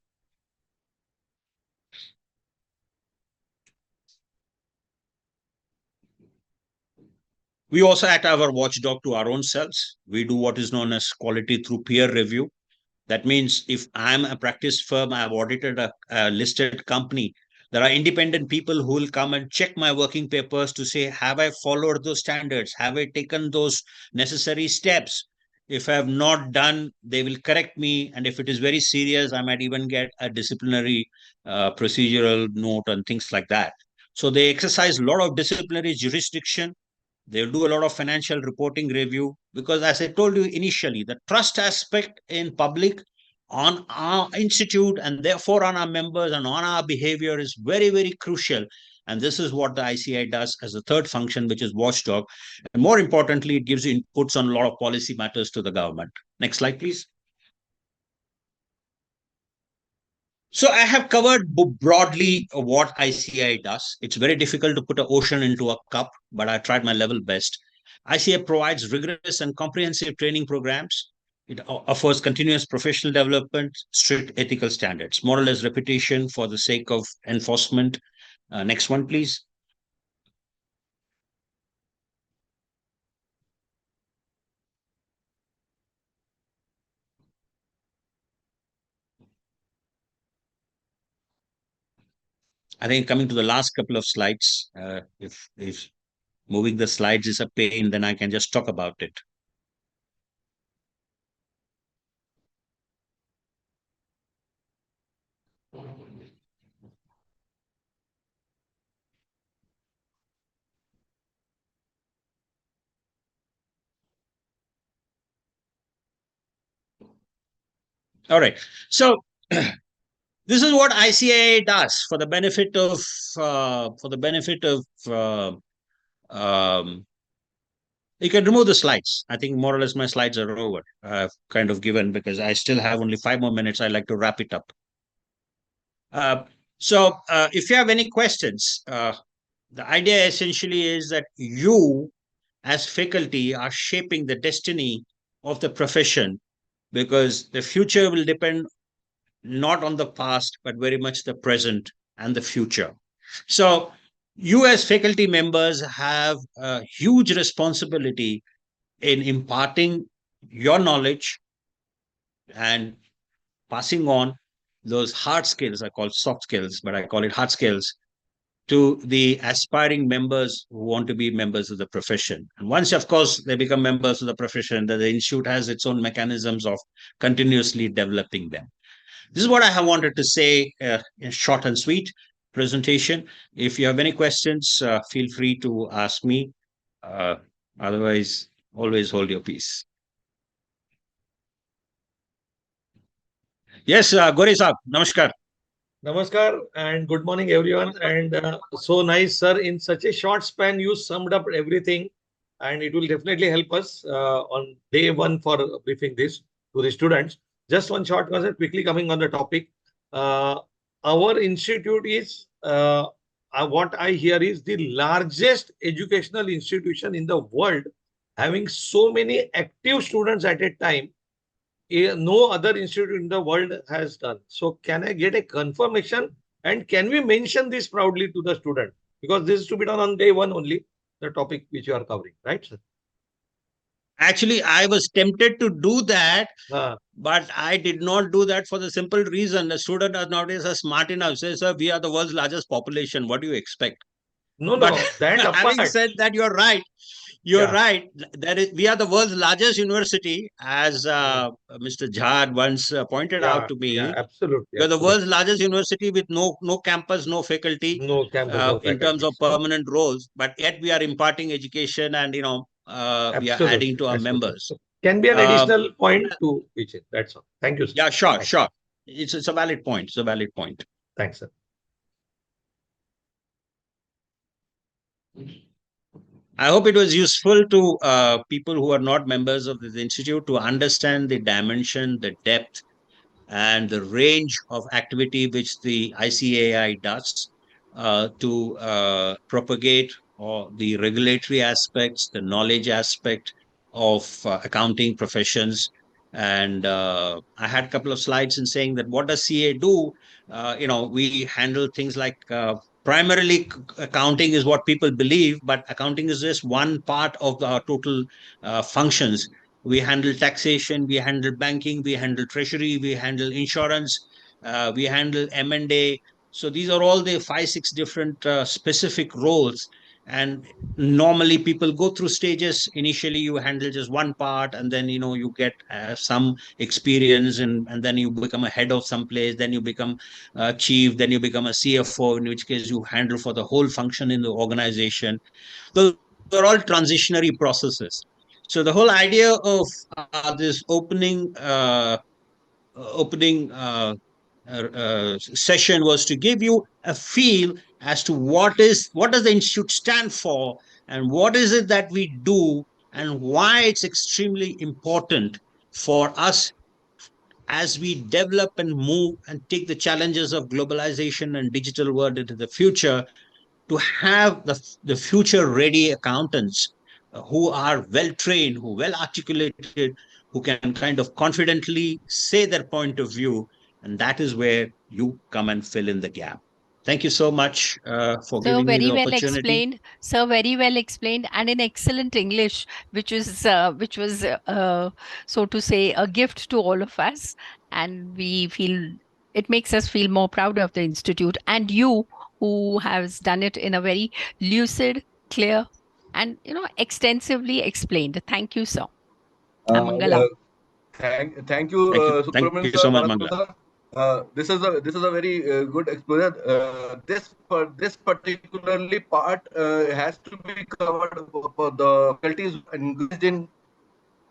We also act as our watchdog to our own selves. We do what is known as quality through peer review. That means if I'm a practice firm, I've audited a listed company, there are independent people who will come and check my working papers to say, have I followed those standards? Have I taken those necessary steps? If I have not done, they will correct me. And if it is very serious, I might even get a disciplinary procedural note and things like that. So they exercise a lot of disciplinary jurisdiction. They'll do a lot of financial reporting review because, as I told you initially, the trust aspect in public on our institute and therefore on our members and on our behavior is very, very crucial. And this is what the ICI does as a third function, which is watchdog. And more importantly, it gives inputs on a lot of policy matters to the government. Next slide, please. So I have covered broadly what ICI does. It's very difficult to put an ocean into a cup, but I tried my level best. ICI provides rigorous and comprehensive training programs. It offers continuous professional development, strict ethical standards, more or less reputation for the sake of enforcement. Next one, please. I think coming to the last couple of slides, if moving the slides is a pain, then I can just talk about it. All right. So this is what ICAI does for the benefit of you can remove the slides. I think more or less my slides are over. I've kind of given because I still have only 5 more minutes. I'd like to wrap it up. If you have any questions, the idea essentially is that you as faculty are shaping the destiny of the profession because the future will depend not on the past, but very much the present and the future. So you as faculty members have a huge responsibility in imparting your knowledge and passing on those hard skills. I call soft skills, but I call it hard skills to the aspiring members who want to be members of the profession. And once, of course, they become members of the profession, the institute has its own mechanisms of continuously developing them. This is what I have wanted to say in short and sweet presentation. If you have any questions, feel free to ask me. Otherwise, always hold your peace. Yes, Gori Saab, namaskar. Namaskar and good morning, everyone. And so nice, sir. In such a short span, you summed up everything, and it will definitely help us on day one for briefing this to the students. Just one short concept quickly coming on the topic. Our institute is, what I hear is the largest educational institution in the world, having so many active students at a time. No other institute in the world has done. So can I get a confirmation and can we mention this proudly to the student? Because this is to be done on day one only, the topic which you are covering, right, sir? Actually, I was tempted to do that, Ah, but I did not do that for the simple reason the student are nowadays are smart enough. Says, sir, we are the world's largest population. What do you expect? no, But no, that having apart. said that, you're right. You're Yeah. right. We are the world's largest university, as Mr. Jha once pointed out to Yeah, me. absolutely, We are the world's absolutely. largest university with no campus, no faculty No campus, no in terms of faculties. permanent roles, but yet we are imparting education and we are adding Absolutely, to our absolutely. members. So can be an Um, additional point to each. That's all. Thank you, sir. yeah, sure, Thanks. sure. It's a valid point. It's a valid point. Thanks, sir. I hope it was useful to people who are not members of this institute to understand the dimension, the depth, and the range of activity which the ICAI does to propagate or the regulatory aspects, the knowledge aspect of accounting professions. And I had a couple of slides in saying that what does CA do? We handle things like primarily accounting is what people believe, but accounting is just one part of the total functions. We handle taxation, we handle banking, we handle treasury, we handle insurance, we handle M&A. So these are all the 5 6 different specific roles. And normally people go through stages. Initially you handle just one part, and then you get some experience, and then you become a head of some place, then you become chief, then you become a CFO, in which case you handle for the whole function in the organization. Those are all transitionary processes. So the whole idea of this opening session was to give you a feel as to what does the institute stand for, and what is it that we do, and why it's extremely important for us as we develop and move and take the challenges of globalization and digital world into the future, to have the future ready accountants who are well trained, who well articulated, who can kind of confidently say their point of view. And that is where you come and fill in the gap. Thank you so much for So giving me the very well opportunity. explained. So very well explained, and in excellent English, which was so to say a gift to all of us, and we feel it makes us feel more proud of the institute and you, who has done it in a very lucid, clear, and extensively explained. Thank you, sir. Amangalam. Thank you, Thank Subramanian you sir, so much, Balasubramanian Mangala. sir. This is a very good exposure. This particularly part has to be covered for the faculties engaged in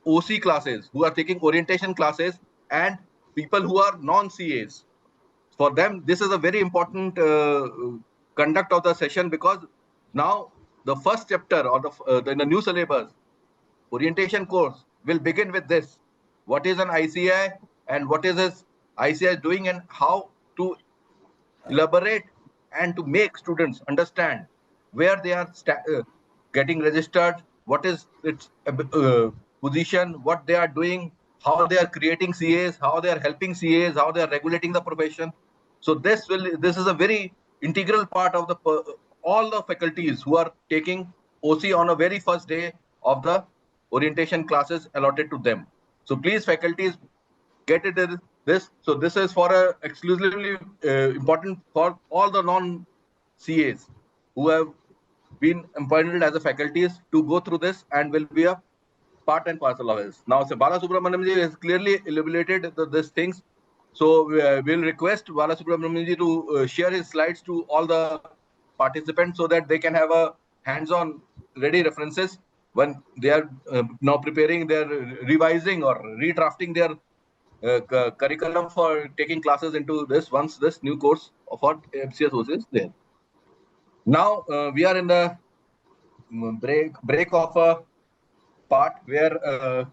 OC classes, who are taking orientation classes, and people who are non-CAs. For them, this is a very important conduct of the session, because now the first chapter or in the new syllabus orientation course will begin with this: what is an ICI, and what is this ICI doing, and how to elaborate and to make students understand where they are getting registered, what is its position, what they are doing, how they are creating CAs, how they are helping CAs, how they are regulating the profession. So this is a very integral part of the all the faculties who are taking OC on a very first day of the orientation classes allotted to them. So please, faculties, get it in this. So this is for exclusively important for all the non-CAs who have been appointed as a faculties to go through this, and will be a part and parcel of this. Now, so Bala Subramaniam ji has clearly elaborated these things. So we'll request Bala Subramaniam ji to share his slides to all the participants, so that they can have a hands-on ready references when they are now preparing their revising or redrafting their curriculum for taking classes into this, once this new course for MCS is there. Now we are in the break of a part where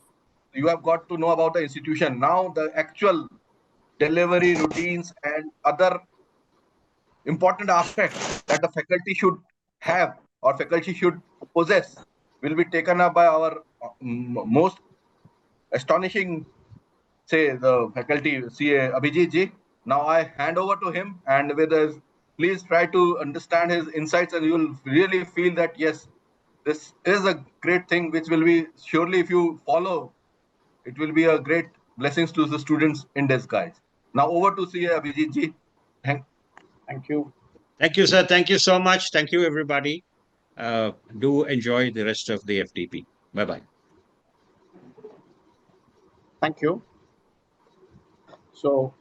you have got to know about the institution. Now the actual delivery routines and other important aspects that the faculty should have or faculty should possess will be taken up by our most astonishing, say, the faculty, CA Abhijit ji. Now I hand over to him, and with us, please try to understand his insights, and you will really feel that yes, this is a great thing, which will be surely, if you follow, it will be a great blessings to the students in disguise. Now over to CA Abhijit ji. Thank you. Thank you, sir. Thank you so much. Thank you, everybody. Do enjoy the rest of the FTP. Bye-bye. Thank you. So,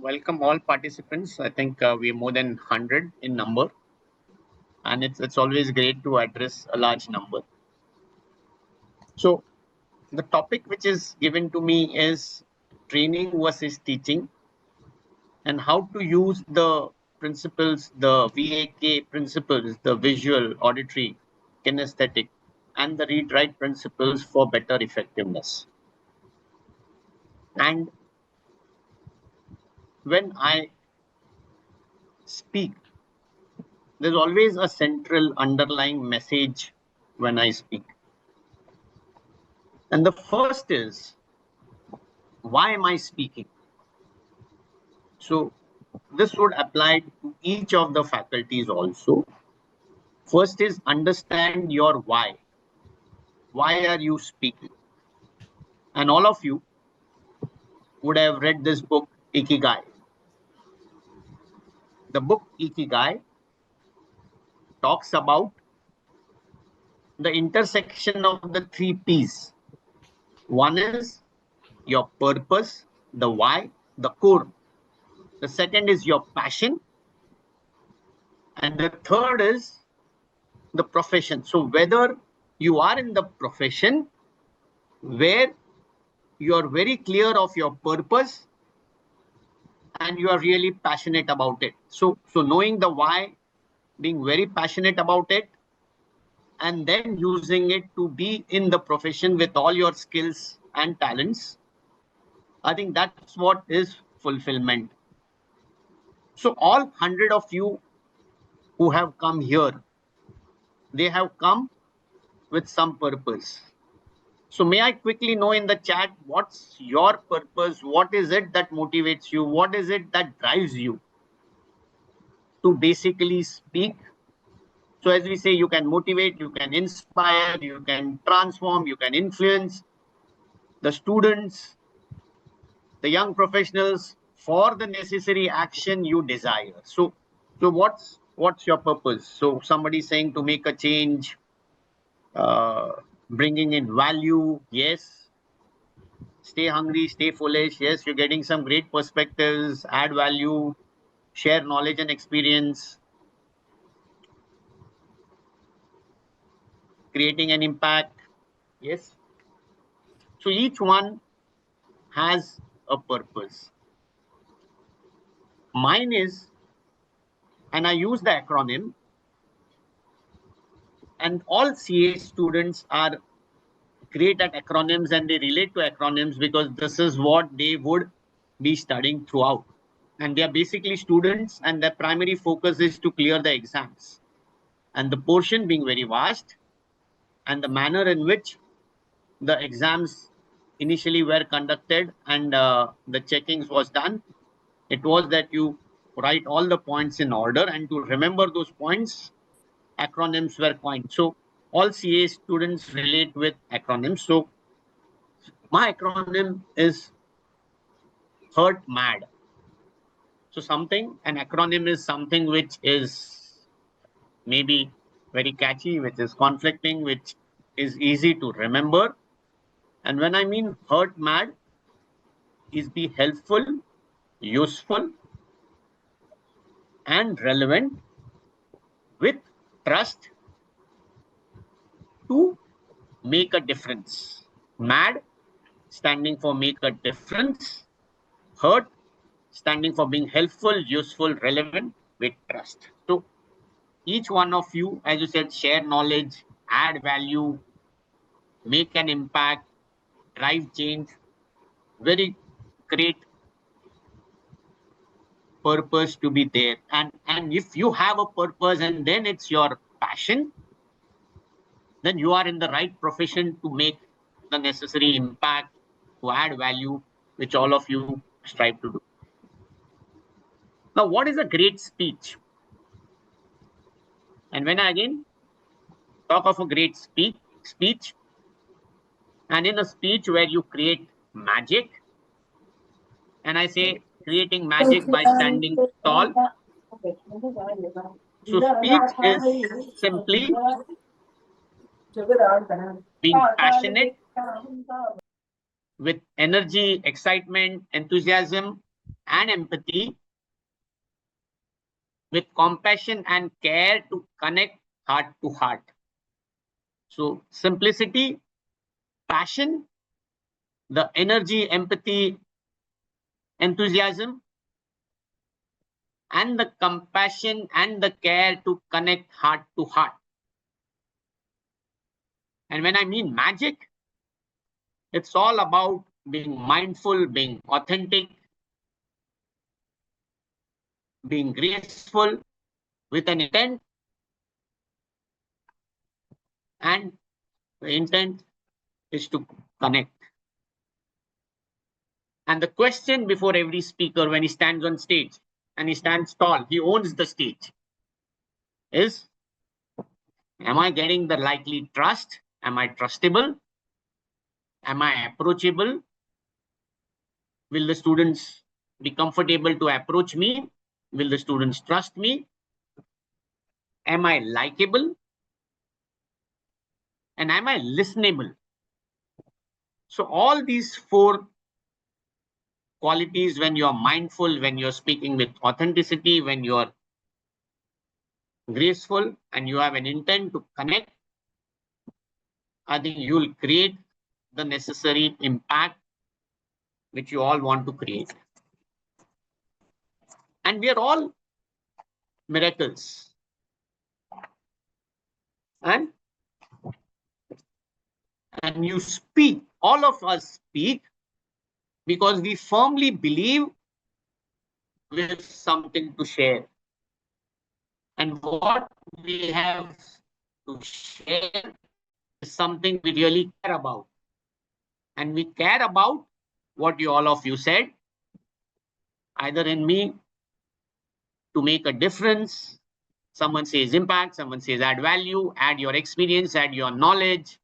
welcome all participants. I think we're more than 100 in number, and it's always great to address a large number. So, the topic which is given to me is training versus teaching, and how to use the principles, the VAK principles, the visual, auditory, kinesthetic, and the read-write principles for better effectiveness. And when I speak, there's always a central underlying message when I speak. And the first is, why am I speaking? So this would apply to each of the faculties also. First is understand your why. Why are you speaking? And all of you would have read this book, Ikigai. The book Ikigai talks about the intersection of the 3 P's. One is your purpose, the why, the core. The second is your passion. And the third is the profession. So whether you are in the profession where you are very clear of your purpose and you are really passionate about it. So knowing the why, being very passionate about it, and then using it to be in the profession with all your skills and talents, I think that's what is fulfillment. So all 100 of you who have come here, they have come with some purpose. So may I quickly know in the chat, what's your purpose? What is it that motivates you? What is it that drives you to basically speak? So as we say, you can motivate, you can inspire, you can transform, you can influence the students, the young professionals for the necessary action you desire. So what's your purpose? So somebody saying to make a change, bringing in value, yes. Stay hungry, stay foolish, yes, you're getting some great perspectives, add value, share knowledge and experience, creating an impact, yes. So each one has a purpose. Mine is, and I use the acronym, and all CA students are great at acronyms and they relate to acronyms because this is what they would be studying throughout. And they are basically students and their primary focus is to clear the exams. And the portion being very vast and the manner in which the exams initially were conducted and the checkings was done, it was that you write all the points in order, and to remember those points, acronyms were coined. So all CA students relate with acronyms. So my acronym is Hurt Mad. So an acronym is something which is maybe very catchy, which is conflicting, which is easy to remember. And when I mean Hurt Mad, is be helpful, useful, and relevant with trust to make a difference. MAD standing for make a difference. Hurt standing for being helpful, useful, relevant with trust. So each one of you, as you said, share knowledge, add value, make an impact, drive change. Very great purpose to be there. And if you have a purpose and then it's your passion, then you are in the right profession to make the necessary impact, to add value, which all of you strive to do. Now, what is a great speech? And when I again talk of a great speech, and in a speech where you create magic, and I say creating magic by standing tall. So speech is simply being passionate with energy, excitement, enthusiasm, and empathy, with compassion and care to connect heart to heart. So simplicity, passion, the energy, empathy, enthusiasm, and the compassion and the care to connect heart to heart. And when I mean magic, it's all about being mindful, being authentic, being graceful with an intent, and the intent is to connect. And the question before every speaker when he stands on stage, and he stands tall, he owns the stage, is, am I getting the likely trust? Am I trustable? Am I approachable? Will the students be comfortable to approach me? Will the students trust me? Am I likable? And am I listenable? So all these four qualities, when you're mindful, when you're speaking with authenticity, when you're graceful, and you have an intent to connect, I think you'll create the necessary impact which you all want to create. And we are all miracles. And you speak, all of us speak, because we firmly believe we have something to share. And what we have to share is something we really care about. And we care about what all of you said, either in me to make a difference. Someone says impact, someone says add value, add your experience, add your knowledge.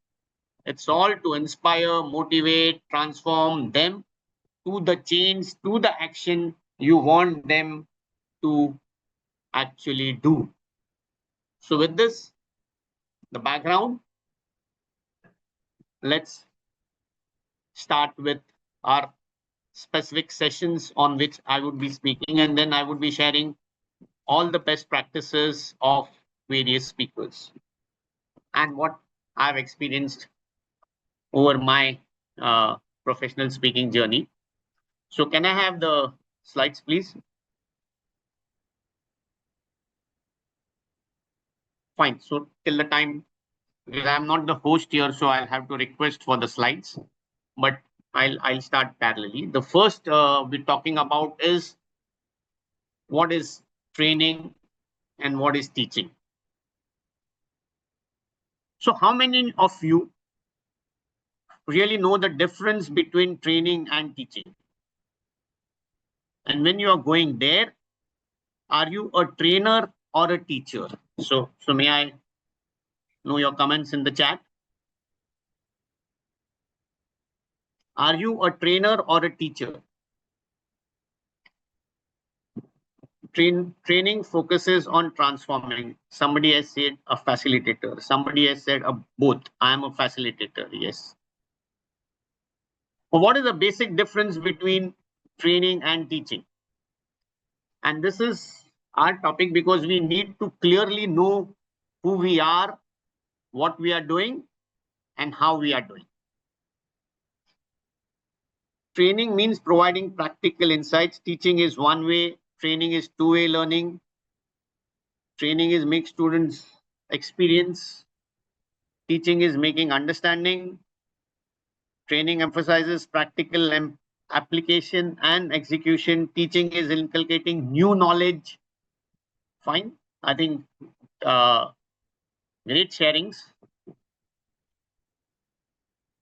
It's all to inspire, motivate, transform them to the change, to the action you want them to actually do. So with this, the background, let's start with our specific sessions on which I would be speaking, and then I would be sharing all the best practices of various speakers and what I've experienced over my professional speaking journey. So can I have the slides, please? Fine. So till the time, because I'm not the host here, so I'll have to request for the slides, but I'll start parallelly. The first we're talking about is what is training and what is teaching. So how many of you really know the difference between training and teaching? And when you are going there, are you a trainer or a teacher? So may I know your comments in the chat? Are you a trainer or a teacher? Training focuses on transforming. Somebody has said a facilitator. Somebody has said both. I am a facilitator. Yes. But what is the basic difference between training and teaching? And this is our topic because we need to clearly know who we are, what we are doing, and how we are doing. Training means providing practical insights. Teaching is one way. Training is two-way learning. Training is make students experience. Teaching is making understanding. Training emphasizes practical application and execution. Teaching is inculcating new knowledge. Fine. I think great sharings.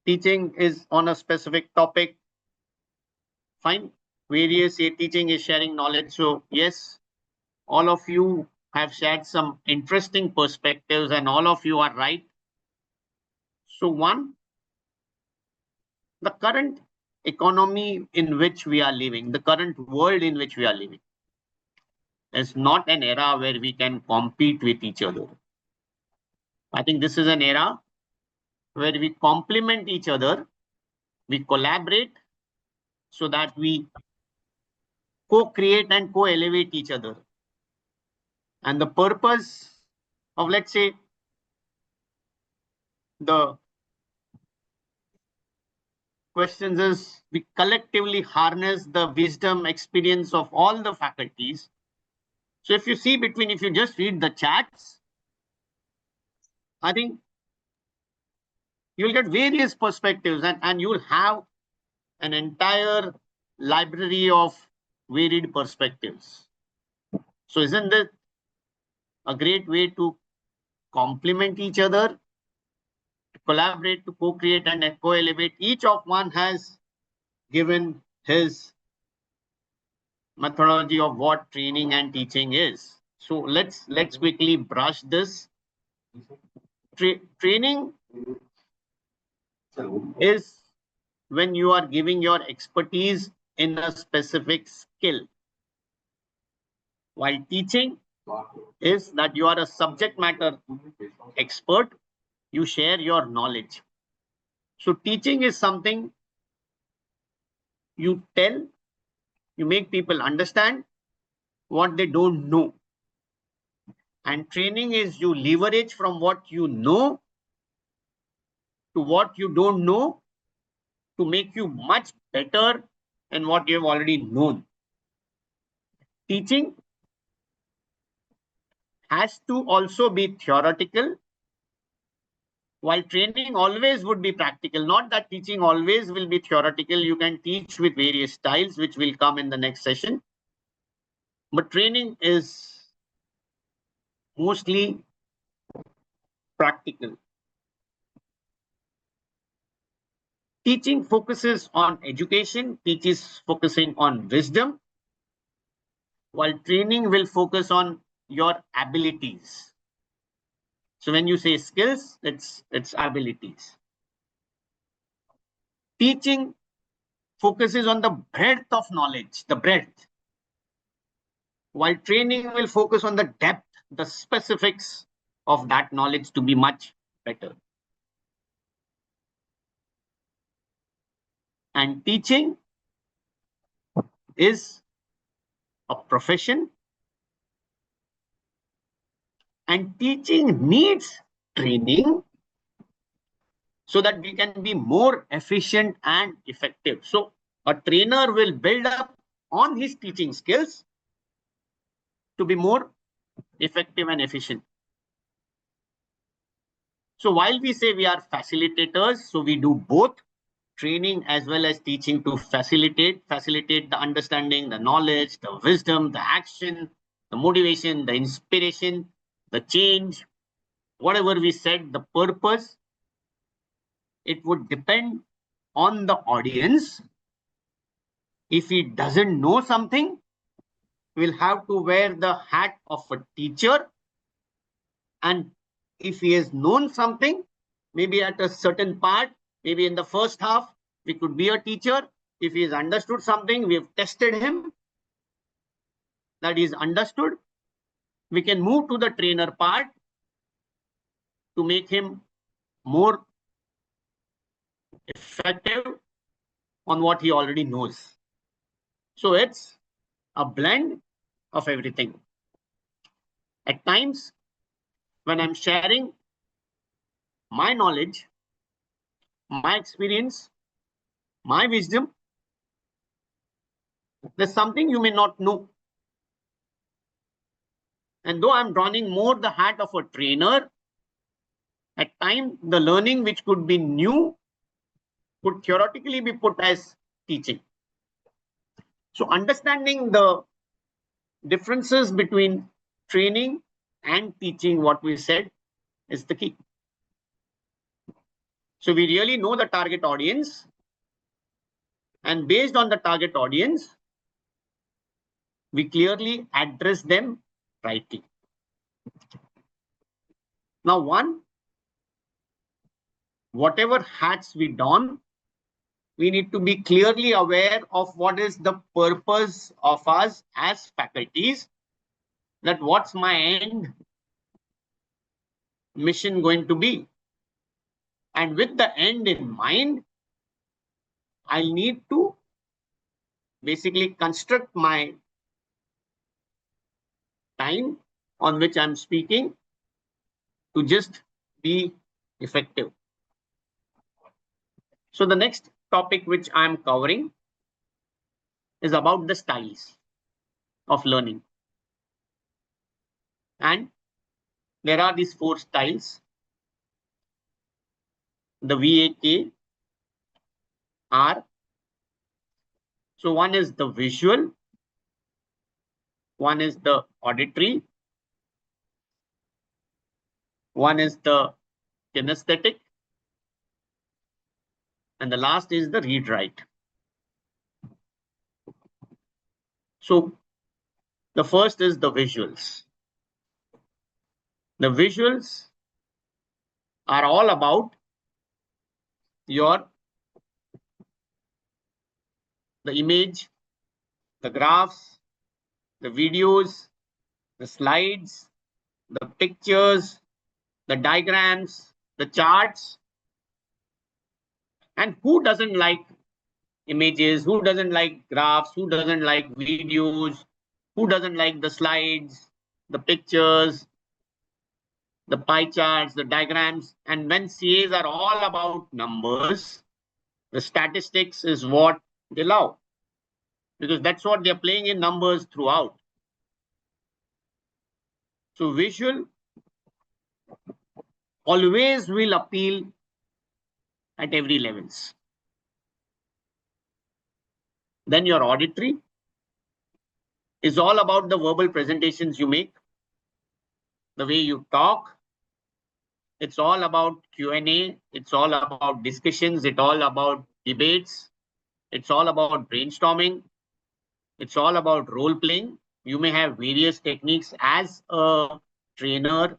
Teaching is on a specific topic. Fine. Various teaching is sharing knowledge. So yes, all of you have shared some interesting perspectives, and all of you are right. So one, the current economy in which we are living, the current world in which we are living, is not an era where we can compete with each other. I think this is an era where we complement each other, we collaborate so that we co-create and co-elevate each other. And the purpose of, let's say, the questions is we collectively harness the wisdom, experience of all the faculties. So if you see if you just read the chats, I think you'll get various perspectives and you'll have an entire library of varied perspectives. So isn't that a great way to complement each other, to collaborate, to co-create and co-elevate? Each of one has given his methodology of what training and teaching is. So let's quickly brush this. Training is when you are giving your expertise in a specific skill, while teaching is that you are a subject matter expert, you share your knowledge. So teaching is something you tell, you make people understand what they don't know. And training is you leverage from what you know to what you don't know to make you much better in what you have already known. Teaching has to also be theoretical, while training always would be practical. Not that teaching always will be theoretical. You can teach with various styles, which will come in the next session. But training is mostly practical. Teaching focuses on education, teaches focusing on wisdom, while training will focus on your abilities. So when you say skills, it's abilities. Teaching focuses on the breadth of knowledge, the breadth, while training will focus on the depth, the specifics of that knowledge to be much better. And teaching is a profession, and teaching needs training so that we can be more efficient and effective. So a trainer will build up on his teaching skills to be more effective and efficient. So while we say we are facilitators, so we do both training as well as teaching to facilitate the understanding, the knowledge, the wisdom, the action, the motivation, the inspiration, the change, whatever we said, the purpose. It would depend on the audience. If he doesn't know something, we'll have to wear the hat of a teacher. And if he has known something, maybe at a certain part, maybe in the first half, we could be a teacher. If he has understood something, we have tested him, that is understood. We can move to the trainer part to make him more effective on what he already knows. So it's a blend of everything. At times, when I'm sharing my knowledge, my experience, my wisdom, there's something you may not know. And though I'm donning more the hat of a trainer, at times the learning which could be new could theoretically be put as teaching. So understanding the differences between training and teaching, what we said, is the key. So we really know the target audience, and based on the target audience, we clearly address them rightly. Now, whatever hats we don, we need to be clearly aware of what is the purpose of us as faculties, that what's my end mission going to be. And with the end in mind, I need to basically construct my time on which I'm speaking to just be effective. So the next topic which I'm covering is about the styles of learning. And there are these 4 styles. The VAK are, so one is the visual, one is the auditory, one is the kinesthetic, and the last is the read write. So the first is the visuals. The visuals are all about the image, the graphs, the videos, the slides, the pictures, the diagrams, the charts. And who doesn't like images? Who doesn't like graphs? Who doesn't like videos? Who doesn't like the slides, the pictures, the pie charts, the diagrams? And when CAs are all about numbers, the statistics is what they love, because that's what they're playing in numbers throughout. So visual always will appeal at every levels. Then your auditory is all about the verbal presentations you make, the way you talk. It's all about Q&A. It's all about discussions. It's all about debates. It's all about brainstorming. It's all about role playing. You may have various techniques as a trainer.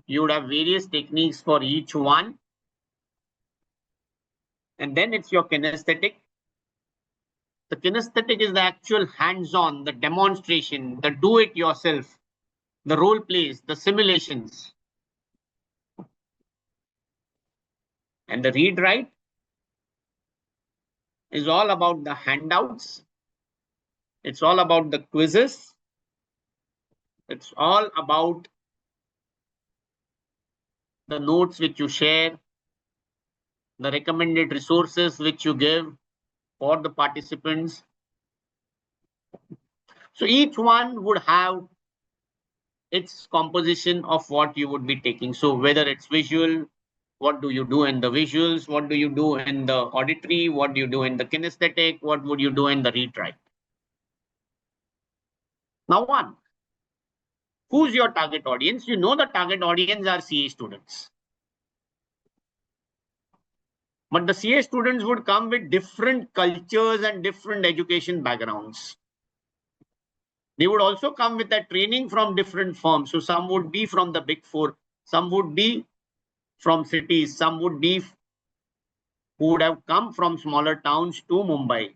You would have various techniques for each one. And then it's your kinesthetic. The kinesthetic is the actual hands-on, the demonstration, the do-it-yourself, the role plays, the simulations. And the read-write is all about the handouts. It's all about the quizzes. It's all about the notes which you share, the recommended resources which you give for the participants. So each one would have its composition of what you would be taking. So whether it's visual, what do you do in the visuals? What do you do in the auditory? What do you do in the kinesthetic? What would you do in the read-write? Now, who's your target audience? You know the target audience are CA students. But the CA students would come with different cultures and different education backgrounds. They would also come with a training from different firms. So some would be from the Big Four, some would be from cities, some would be who would have come from smaller towns to Mumbai.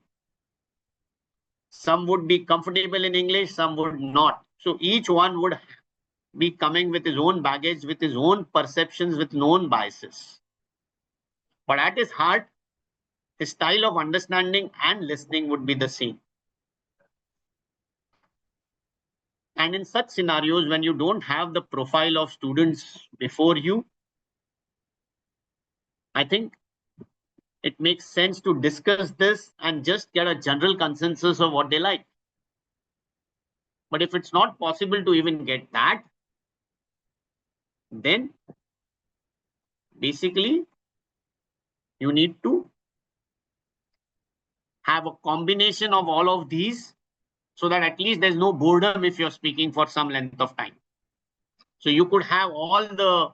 Some would be comfortable in English, some would not. So each one would be coming with his own baggage, with his own perceptions, with known biases. But at his heart, his style of understanding and listening would be the same. And in such scenarios, when you don't have the profile of students before you, I think it makes sense to discuss this and just get a general consensus of what they like. But if it's not possible to even get that, then basically you need to have a combination of all of these so that at least there's no boredom if you're speaking for some length of time. So you could have all the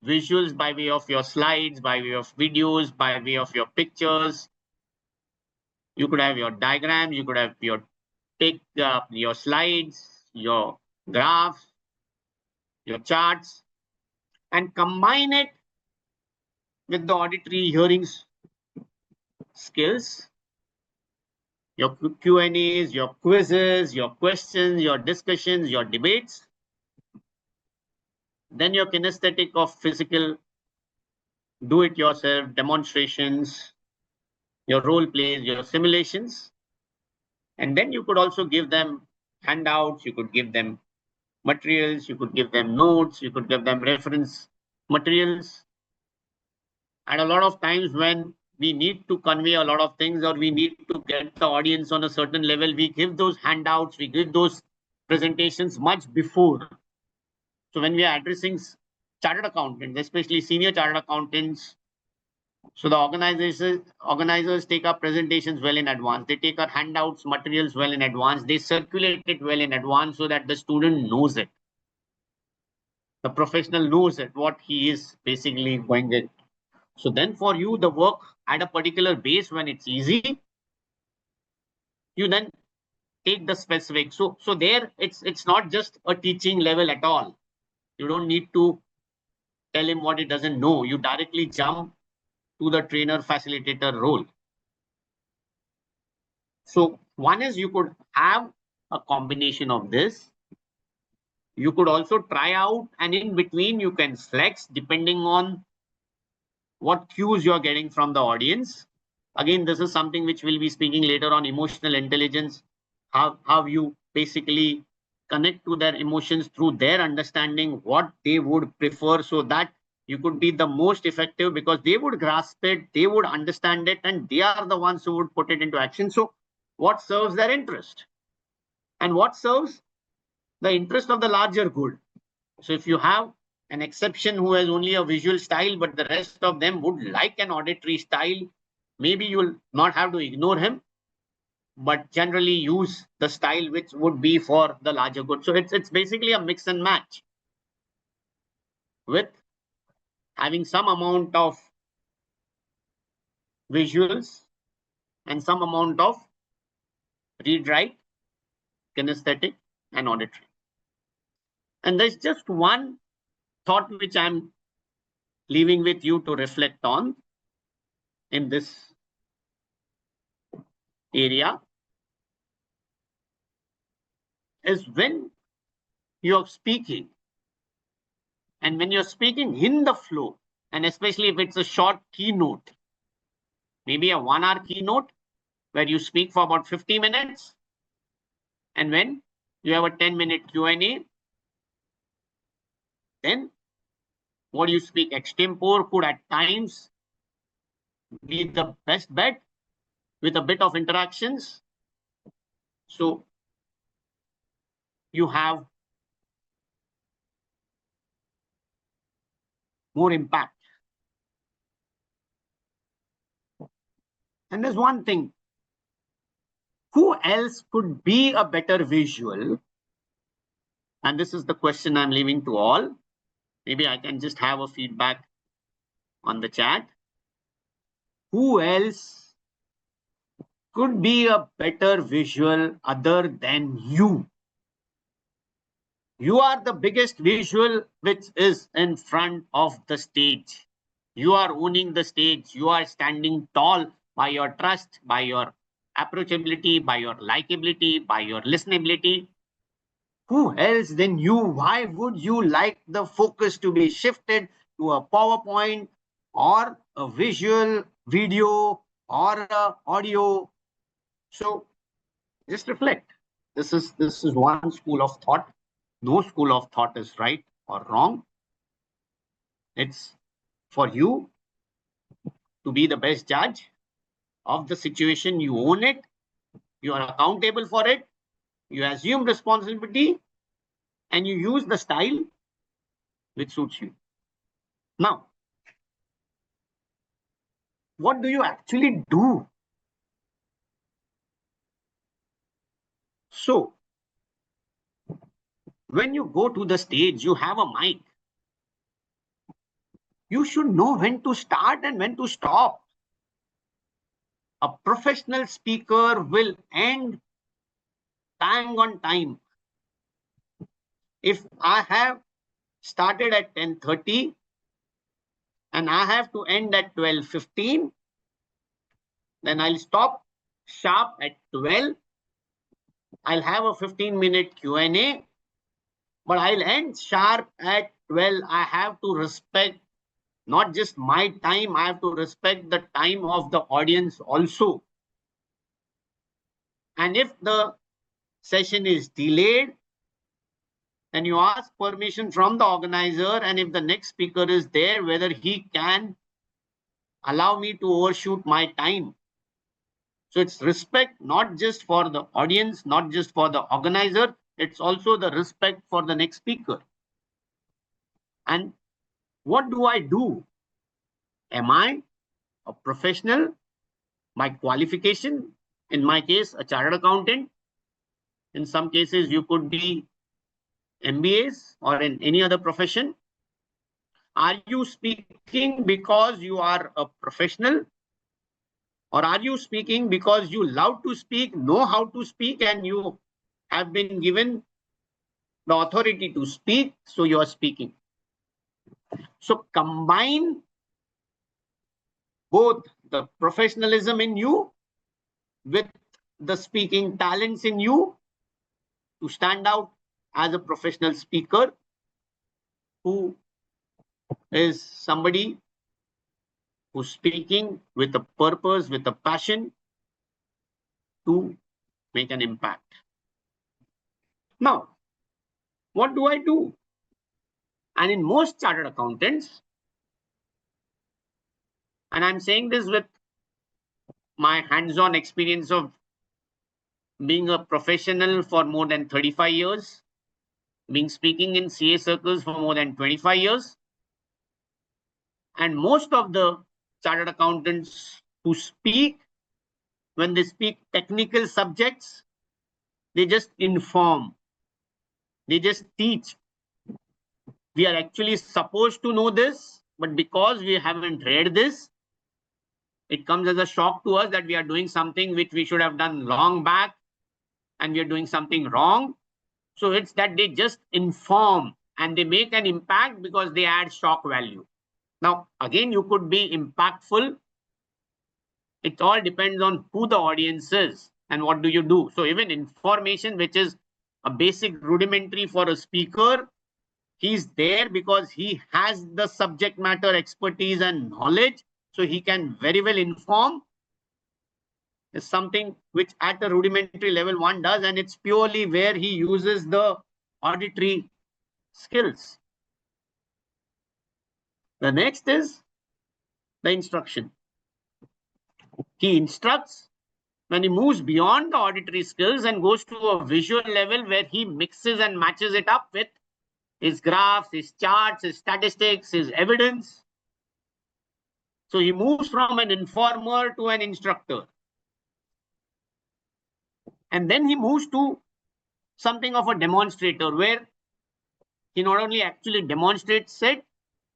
visuals by way of your slides, by way of videos, by way of your pictures. You could have your diagrams, you could have your your slides, your graphs, your charts. and combine it with the auditory hearings skills, your Q&As, your quizzes, your questions, your discussions, your debates, then your kinesthetic of physical do-it-yourself demonstrations, your role plays, your simulations. And then you could also give them handouts, you could give them materials, you could give them notes, you could give them reference materials. And a lot of times when we need to convey a lot of things or we need to get the audience on a certain level, we give those handouts, we give those presentations much before. So when we are addressing chartered accountants, especially senior chartered accountants, so the organizers take our presentations well in advance. They take our handouts, materials well in advance. They circulate it well in advance so that the student knows it. The professional knows it, what he is basically going with. So then for you, the work at a particular base, when it's easy, you then take the specific. So there it's not just a teaching level at all. You don't need to tell him what he doesn't know. You directly jump to the trainer facilitator role. So one is you could have a combination of this. You could also try out, and in between you can flex depending on what cues you're getting from the audience. Again, this is something which we'll be speaking later on, emotional intelligence, how you basically connect to their emotions through their understanding what they would prefer, so that you could be the most effective, because they would grasp it, they would understand it, and they are the ones who would put it into action. So what serves their interest and what serves the interest of the larger good. So if you have an exception who has only a visual style, but the rest of them would like an auditory style, maybe you will not have to ignore him, but generally use the style which would be for the larger good. So it's basically a mix and match with having some amount of visuals and some amount of read, write, kinesthetic, and auditory. And there's just one thought which I'm leaving with you to reflect on in this area, is when you're speaking, and when you're speaking in the flow, and especially if it's a short keynote, maybe a 1 hour keynote where you speak for about 50 minutes, and when you have a 10-minute Q&A, then what you speak extempore could at times be the best bet with a bit of interactions. So you have more impact. And there's one thing, who else could be a better visual? And this is the question I'm leaving to all. Maybe I can just have a feedback on the chat. Who else could be a better visual other than you? You are the biggest visual which is in front of the stage. You are owning the stage. You are standing tall by your trust, by your approachability, by your likability, by your listenability. Who else than you? Why would you like the focus to be shifted to a PowerPoint or a visual video or a audio? So just reflect. This is one school of thought. No school of thought is right or wrong. It's for you to be the best judge of the situation. You own it. You are accountable for it. You assume responsibility, and you use the style which suits you. Now, what do you actually do? So, when you go to the stage, you have a mic. You should know when to start and when to stop. A professional speaker will end bang on time. If I have started at 10:30, and I have to end at 12:15, then I'll stop sharp at 12. I'll have a 15-minute Q&A, but I'll end sharp at 12. I have to respect not just my time, I have to respect the time of the audience also. And if the session is delayed, then you ask permission from the organizer, and if the next speaker is there, whether he can allow me to overshoot my time. So it's respect not just for the audience, not just for the organizer, it's also the respect for the next speaker. And what do I do? Am I a professional? My qualification, in my case, a chartered accountant. In some cases, you could be MBAs or in any other profession. Are you speaking because you are a professional? Or are you speaking because you love to speak, know how to speak, and you have been given the authority to speak, so you are speaking? So combine both the professionalism in you with the speaking talents in you to stand out as a professional speaker who is somebody who's speaking with a purpose, with a passion to make an impact. Now, what do I do? And in most chartered accountants, and I'm saying this with my hands-on experience of being a professional for more than 35 years, being speaking in CA circles for more than 25 years, and most of the chartered accountants who speak, when they speak technical subjects, they just inform, they just teach. We are actually supposed to know this, but because we haven't read this, it comes as a shock to us that we are doing something which we should have done long back, and we are doing something wrong. So it's that they just inform and they make an impact because they add shock value. Now, again, you could be impactful. It all depends on who the audience is and what do you do. So even information, which is a basic rudimentary for a speaker, he's there because he has the subject matter expertise and knowledge, so he can very well inform. Is something which at a rudimentary level one does, and it's purely where he uses the auditory skills. The next is the instruction. He instructs when he moves beyond the auditory skills and goes to a visual level where he mixes and matches it up with his graphs, his charts, his statistics, his evidence. So he moves from an informer to an instructor. And then he moves to something of a demonstrator, where he not only actually demonstrates it,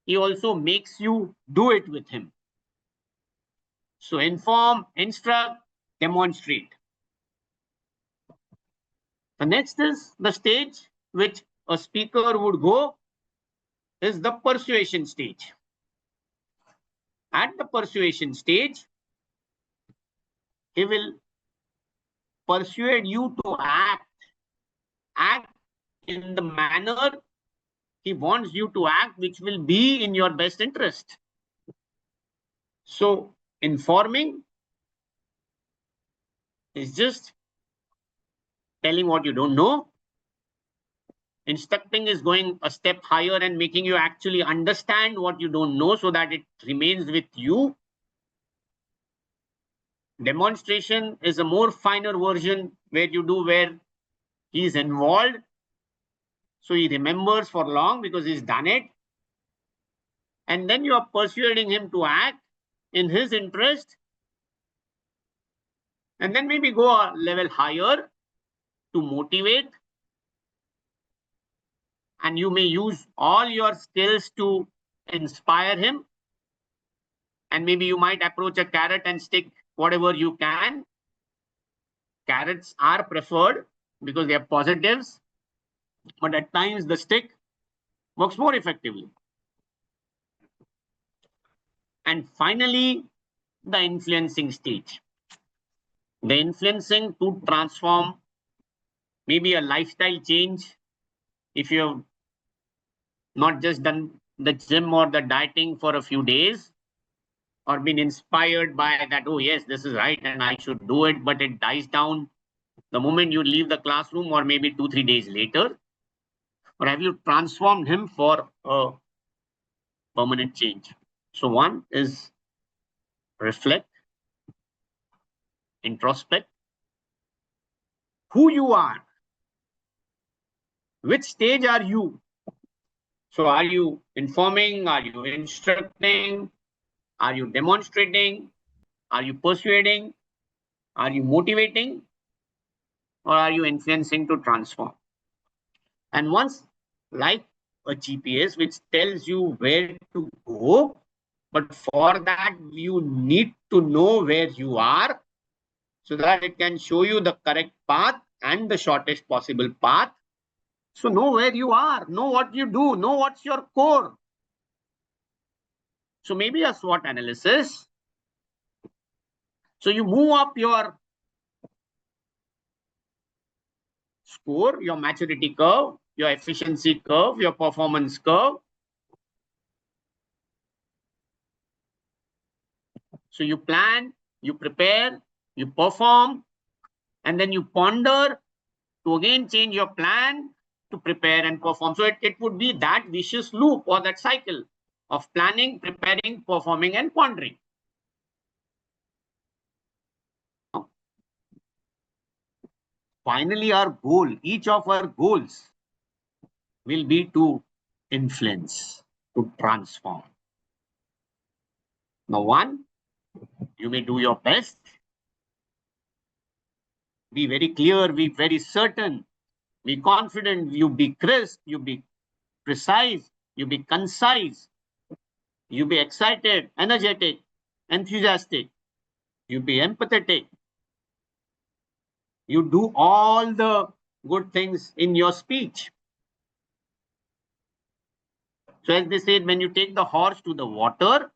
he also makes you do it with him. So inform, instruct, demonstrate. The next is the stage which a speaker would go, is the persuasion stage. At the persuasion stage, he will persuade you to act in the manner he wants you to act, which will be in your best interest. So informing is just telling what you don't know. Instructing is going a step higher and making you actually understand what you don't know so that it remains with you. Demonstration is a more finer version where he is involved. So he remembers for long because he's done it. And then you are persuading him to act in his interest. And then maybe go a level higher to motivate. And you may use all your skills to inspire him. And maybe you might approach a carrot and stick whatever you can. Carrots are preferred because they have positives. But at times the stick works more effectively. And finally, the influencing stage. The influencing to transform maybe a lifestyle change. If you have not just done the gym or the dieting for a few days, or been inspired by that, oh yes, this is right and I should do it, but it dies down the moment you leave the classroom or maybe 2-3 days later? Or have you transformed him for a permanent change? So one is reflect, introspect, who you are, which stage are you? So are you informing, are you instructing, are you demonstrating, are you persuading, are you motivating, or are you influencing to transform? And once, like a GPS which tells you where to go, but for that you need to know where you are so that it can show you the correct path and the shortest possible path. So know where you are, know what you do, know what's your core. So maybe a SWOT analysis. So you move up your score, your maturity curve, your efficiency curve, your performance curve. So you plan, you prepare, you perform, and then you ponder to again change your plan to prepare and perform. So it would be that vicious loop or that cycle of planning, preparing, performing, and pondering. Finally, our goal, each of our goals will be to influence, to transform. Now, one, you may do your best. Be very clear, be very certain, be confident, you be crisp, you be precise, you be concise, you be excited, energetic, enthusiastic, you be empathetic, you do all the good things in your speech. So as they said, when you take the horse to the water,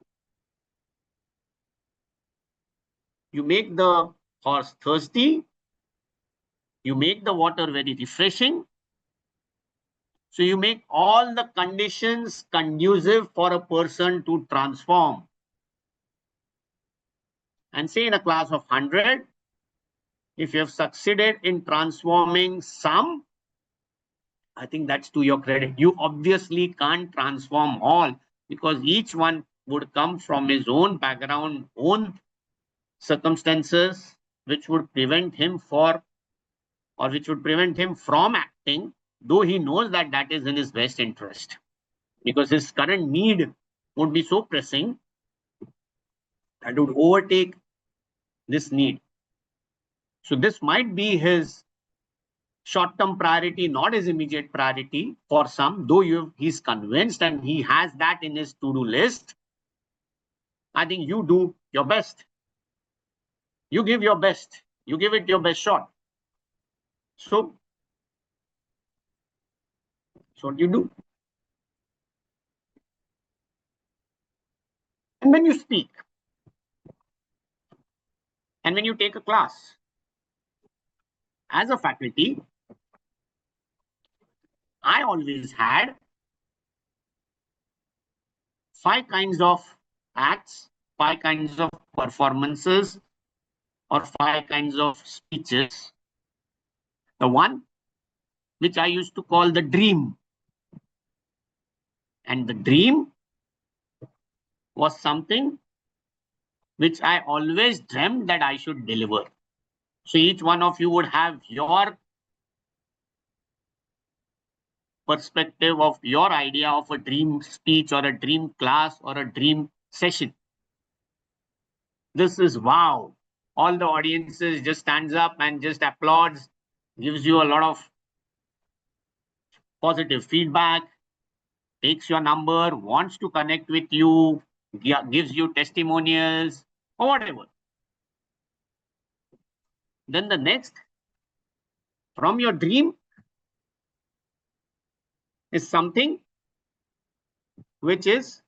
you make the horse thirsty, you make the water very refreshing. So you make all the conditions conducive for a person to transform. And say in a class of 100, if you have succeeded in transforming some, I think that's to your credit. You obviously can't transform all because each one would come from his own background, own circumstances, which would prevent him from acting, though he knows that that is in his best interest, because his current need would be so pressing that would overtake this need. So this might be his short-term priority, not his immediate priority for some, though he's convinced and he has that in his to-do list. I think you do your best. You give your best. You give it your best shot. So that's what you do. And when you speak, and when you take a class, as a faculty, I always had 5 kinds of acts, 5 kinds of performances, or 5 kinds of speeches. The one which I used to call the dream. And the dream was something which I always dreamt that I should deliver. So each one of you would have your perspective of your idea of a dream speech or a dream class or a dream session. This is wow. All the audiences just stands up and just applauds, gives you a lot of positive feedback, takes your number, wants to connect with you, gives you testimonials or whatever. Then the next, from your dream, is something which is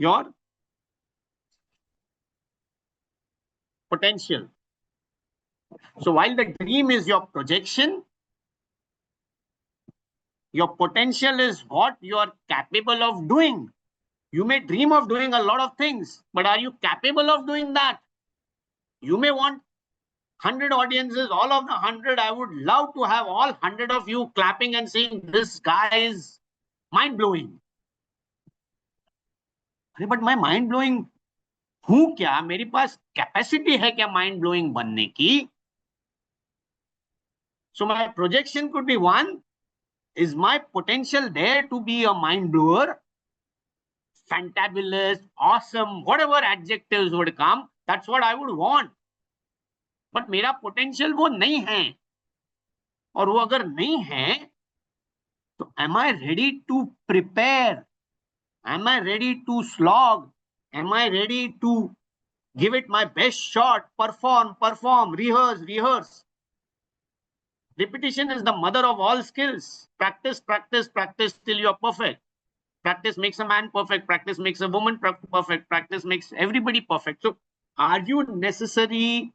your potential. So while the dream is your projection, your potential is what you are capable of doing. You may dream of doing a lot of things, but are you capable of doing that? You may want 100 audiences, all of the 100, I would love to have all 100 of you clapping and saying, this guy is mind-blowing. But my mind-blowing हूं क्या? मेरे पास capacity है क्या mind blowing बनने की? So my projection could be one. Is my potential there to be a mind blower? Fantabulous, awesome, whatever adjectives would come, that's what I would want. But मेरा potential वो नहीं है. और वो अगर नहीं है, तो am I ready to prepare? Am I ready to slog? Am I ready to give it my best shot? Perform, rehearse. Repetition is the mother of all skills. Practice till you're perfect. Practice makes a man perfect. Practice makes a woman perfect. Practice makes everybody perfect. So are you necessarily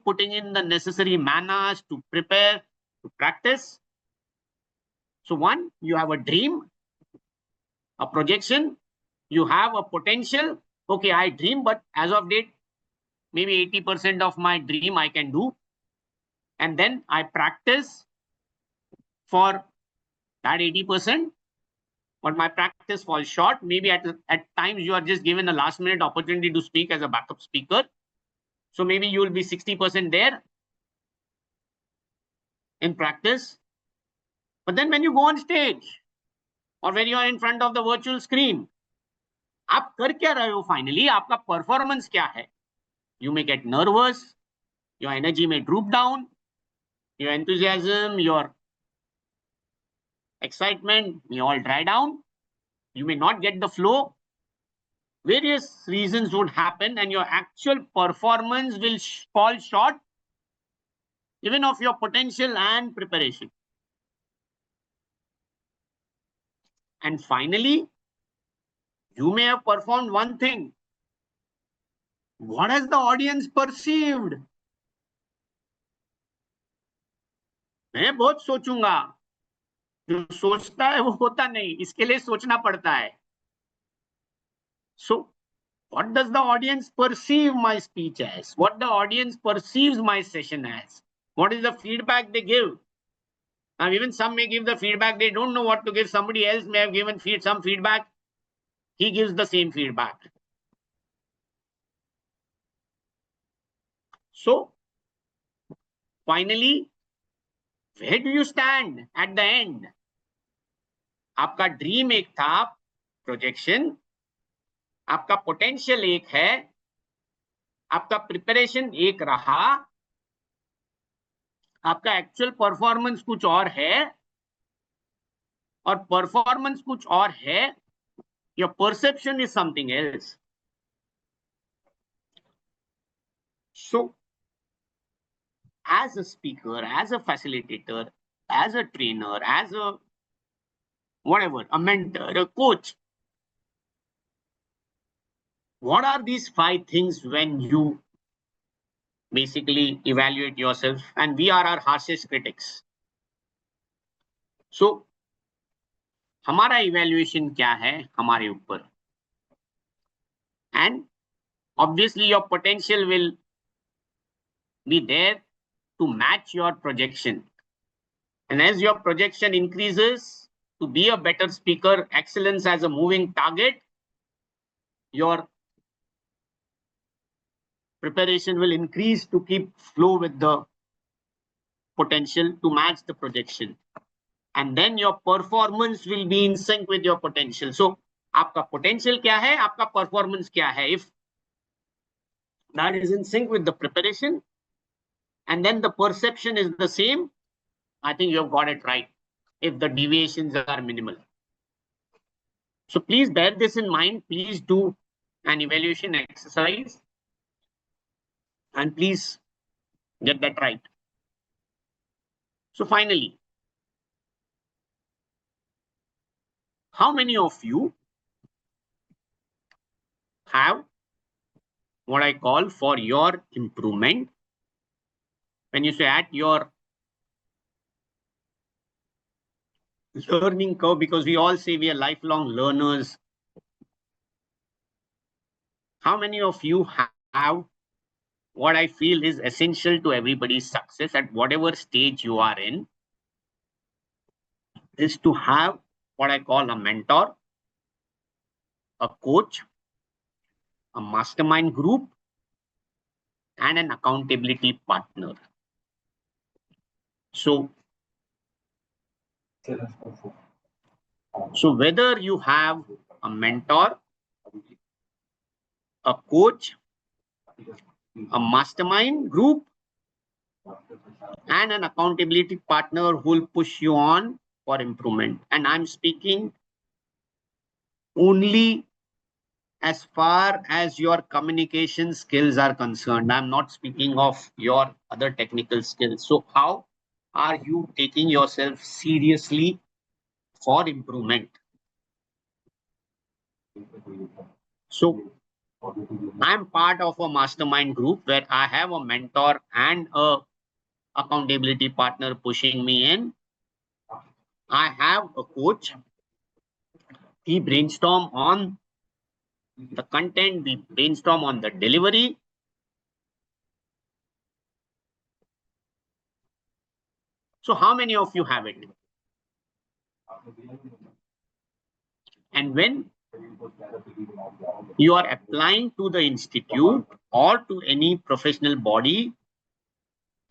putting in the necessary manas to prepare, to practice? So one, you have a dream, a projection, you have a potential. Okay, I dream, but as of date, maybe 80% of my dream I can do. And then I practice for that 80%, but my practice falls short. Maybe at times you are just given a last minute opportunity to speak as a backup speaker. So maybe you will be 60% there in practice. But then when you go on stage or when you are in front of the virtual screen, आप कर क्या रहे हो finally? आपका performance क्या है? You may get nervous, your energy may droop down, your enthusiasm, your excitement may all dry down. You may not get the flow. Various reasons would happen and your actual performance will fall short even of your potential and preparation. And finally, you may have performed one thing. What has the audience perceived? मैं बहुत सोचूंगा. जो सोचता है वो होता नहीं. इसके लिए सोचना पड़ता है. So, what does the audience perceive my speech as? What the audience perceives my session as? What is the feedback they give? Now, even some may give the feedback. They don't know what to give. Somebody else may have given some feedback. He gives the same feedback. So, finally, where do you stand at the end? आपका dream एक था, projection. आपका potential एक है. आपका preparation एक रहा. आपका एक्चुअल परफॉर्मेंस कुछ और है. और परफॉर्मेंस कुछ और है. Your perception is something else. So, as a speaker, as a facilitator, as a trainer, as a whatever, a mentor, a coach, what are these 5 things when you basically evaluate yourself? And we are our harshest critics. So, हमारा evaluation क्या है हमारे ऊपर? And obviously your potential will be there to match your projection. And as your projection increases to be a better speaker, excellence as a moving target, your preparation will increase to keep flow with the potential to match the projection. And then your performance will be in sync with your potential. So, आपका potential क्या है? आपका performance क्या है? If that is in sync with the preparation, and then the perception is the same, I think you have got it right. If the deviations are minimal. So please bear this in mind. Please do an evaluation exercise. And please get that right. So finally, how many of you have what I call for your improvement. When you say at your learning curve, because we all say we are lifelong learners. How many of you have what I feel is essential to everybody's success at whatever stage you are in, is to have what I call a mentor, a coach, a mastermind group, and an accountability partner. So whether you have a mentor, a coach, a mastermind group, and an accountability partner who will push you on for improvement. And I'm speaking only as far as your communication skills are concerned. I'm not speaking of your other technical skills. So how are you taking yourself seriously for improvement? So I'm part of a mastermind group where I have a mentor and a accountability partner pushing me in. I have a coach. We brainstorm on the content, we brainstorm on the delivery. So how many of you have it? And when you are applying to the institute or to any professional body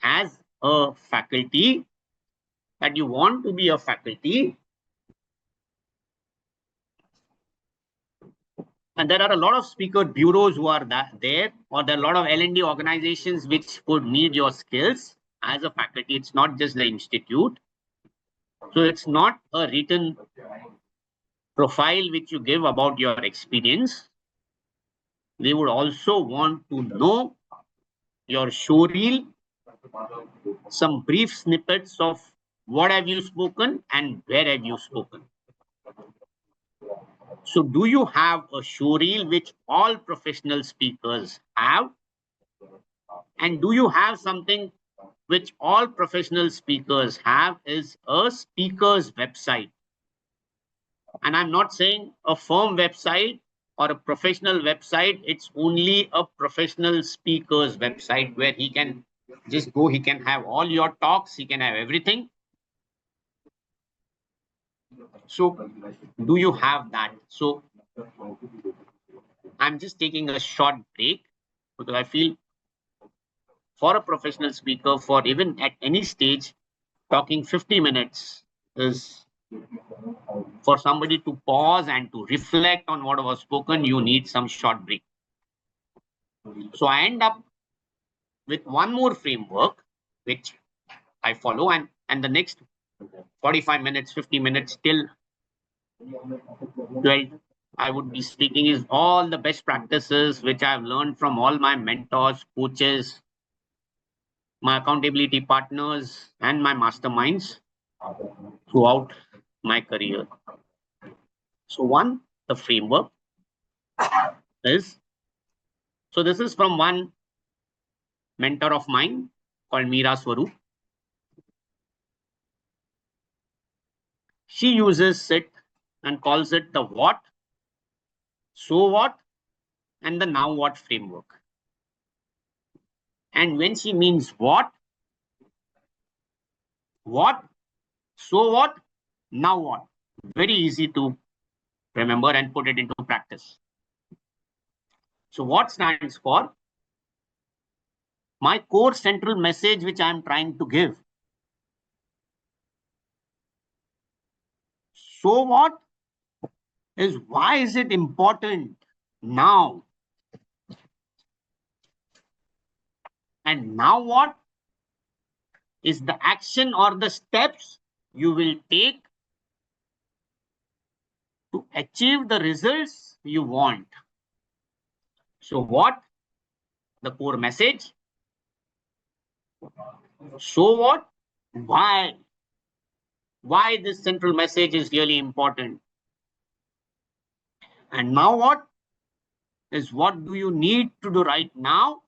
as a faculty, that you want to be a faculty, and there are a lot of speaker bureaus who are there, or there are a lot of L&D organizations which could need your skills as a faculty. It's not just the institute. So it's not a written profile which you give about your experience. They would also want to know your show reel, some brief snippets of what have you spoken and where have you spoken. So do you have a show reel which all professional speakers have? And do you have something which all professional speakers have, is a speaker's website? And I'm not saying a firm website or a professional website. It's only a professional speaker's website where he can just go, he can have all your talks, he can have everything. So do you have that? So I'm just taking a short break because I feel for a professional speaker, for even at any stage, talking 50 minutes is for somebody to pause and to reflect on what was spoken. You need some short break. So I end up with one more framework which I follow, and the next 45 minutes, 50 minutes till 12, I would be speaking is all the best practices which I've learned from all my mentors, coaches, my accountability partners, and my masterminds throughout my career. So one, the framework is, so this is from one mentor of mine called Meera Swaroop. She uses it and calls it the what, so what, and the now what framework. And when she means what, so what, now what, very easy to remember and put it into practice. So what stands for my core central message which I'm trying to give. So what is why is it important now? And now what is the action or the steps you will take to achieve the results you want. So what? The core message. So what? Why? Why this central message is really important. And now what is what do you need to do right now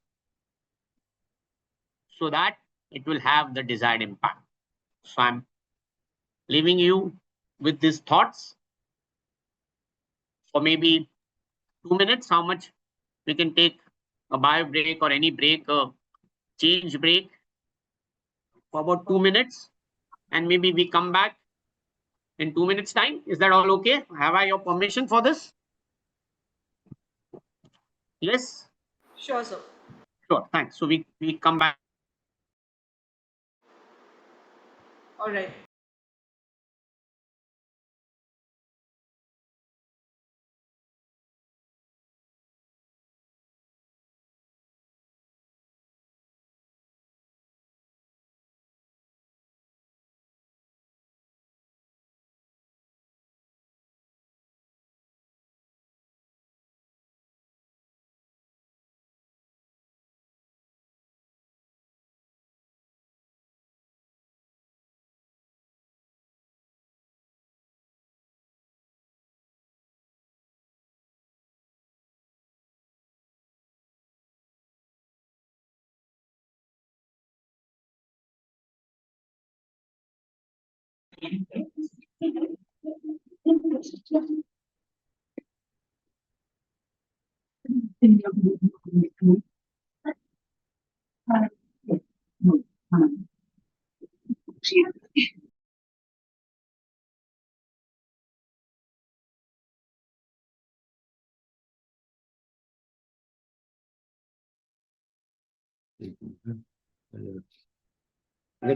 so that it will have the desired impact. So I'm leaving you with these thoughts for maybe 2 minutes. How much we can take a bio break or any break, a change break for about 2 minutes, and maybe we come back in 2 minutes time. Is that all okay? Have I your permission for this? Yes. Sure, sir. Sure, thanks. So we come back. All right.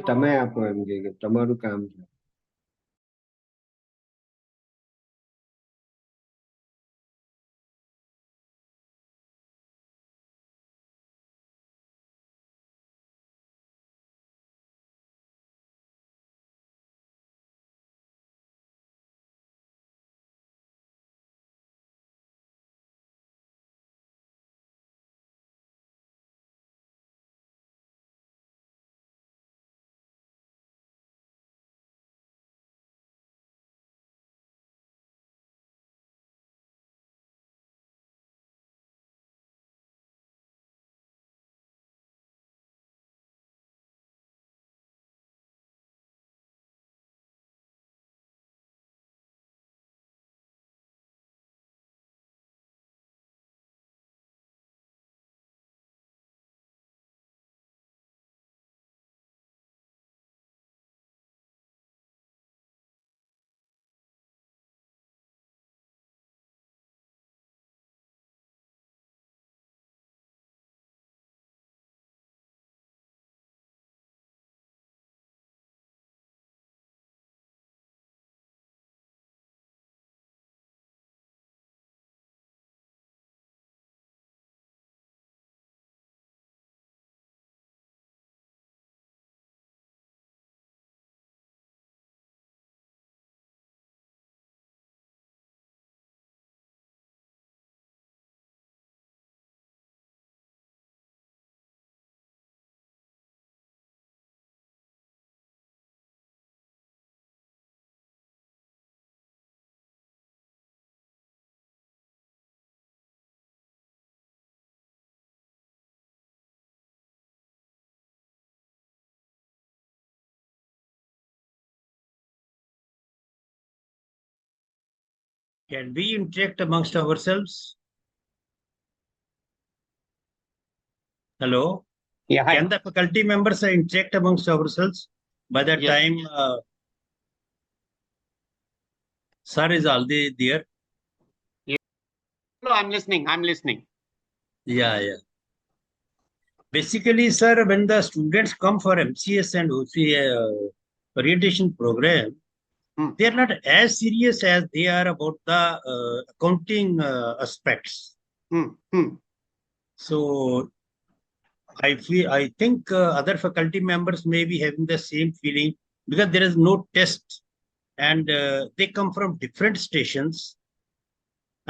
તમે આપો એમ કે તમારું કામ છે. Can we interact amongst ourselves? Hello? Yeah, hi. Can the faculty members interact amongst ourselves? By that Yes. time, sir is already there. No, I'm listening. I'm listening. Yeah. Basically, sir, when the students come for MCS and OCA orientation program, they are not as serious as they are about the accounting aspects. So I think other faculty members may be having the same feeling because there is no test and they come from different stations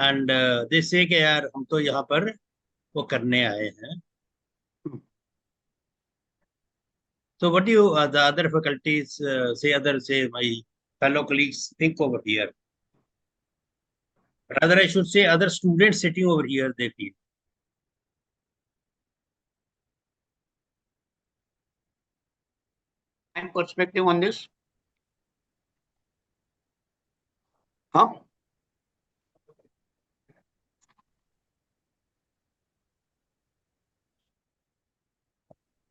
and they say कि यार हम तो यहाँ पर वो करने आए हैं. So what do you the other faculties say my fellow colleagues think over here? Rather, I should say other students sitting over here, they feel. And perspective on this? Huh?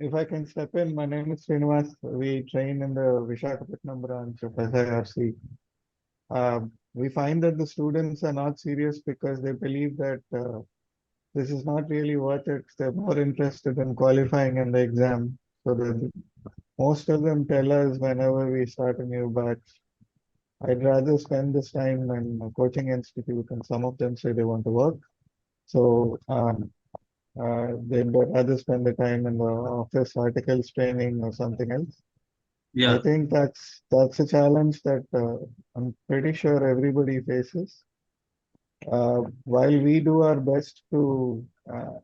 If I can step in, my name is Srinivas. We train in the Visakhapatnam branch of SIRC. We find that the students are not serious because they believe that this is not really worth it. They're more interested in qualifying in the exam. So that most of them tell us whenever we start a new batch, I'd rather spend this time in a coaching institute, and some of them say they want to work. So they'd rather spend the time in the office articles training or something else. Yeah. I think that's a challenge that I'm pretty sure everybody faces. While we do our best to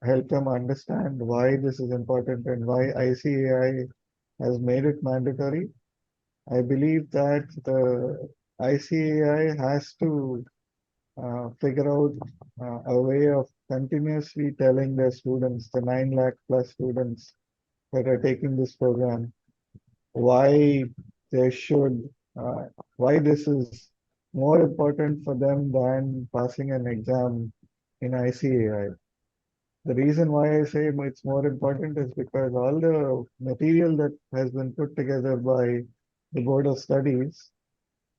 help them understand why this is important and why ICAI has made it mandatory, I believe that the ICAI has to figure out a way of continuously telling their students, the 9 lakh plus students that are taking this program, why they should, why this is more important for them than passing an exam in ICAI. The reason why I say it's more important is because all the material that has been put together by the Board of Studies,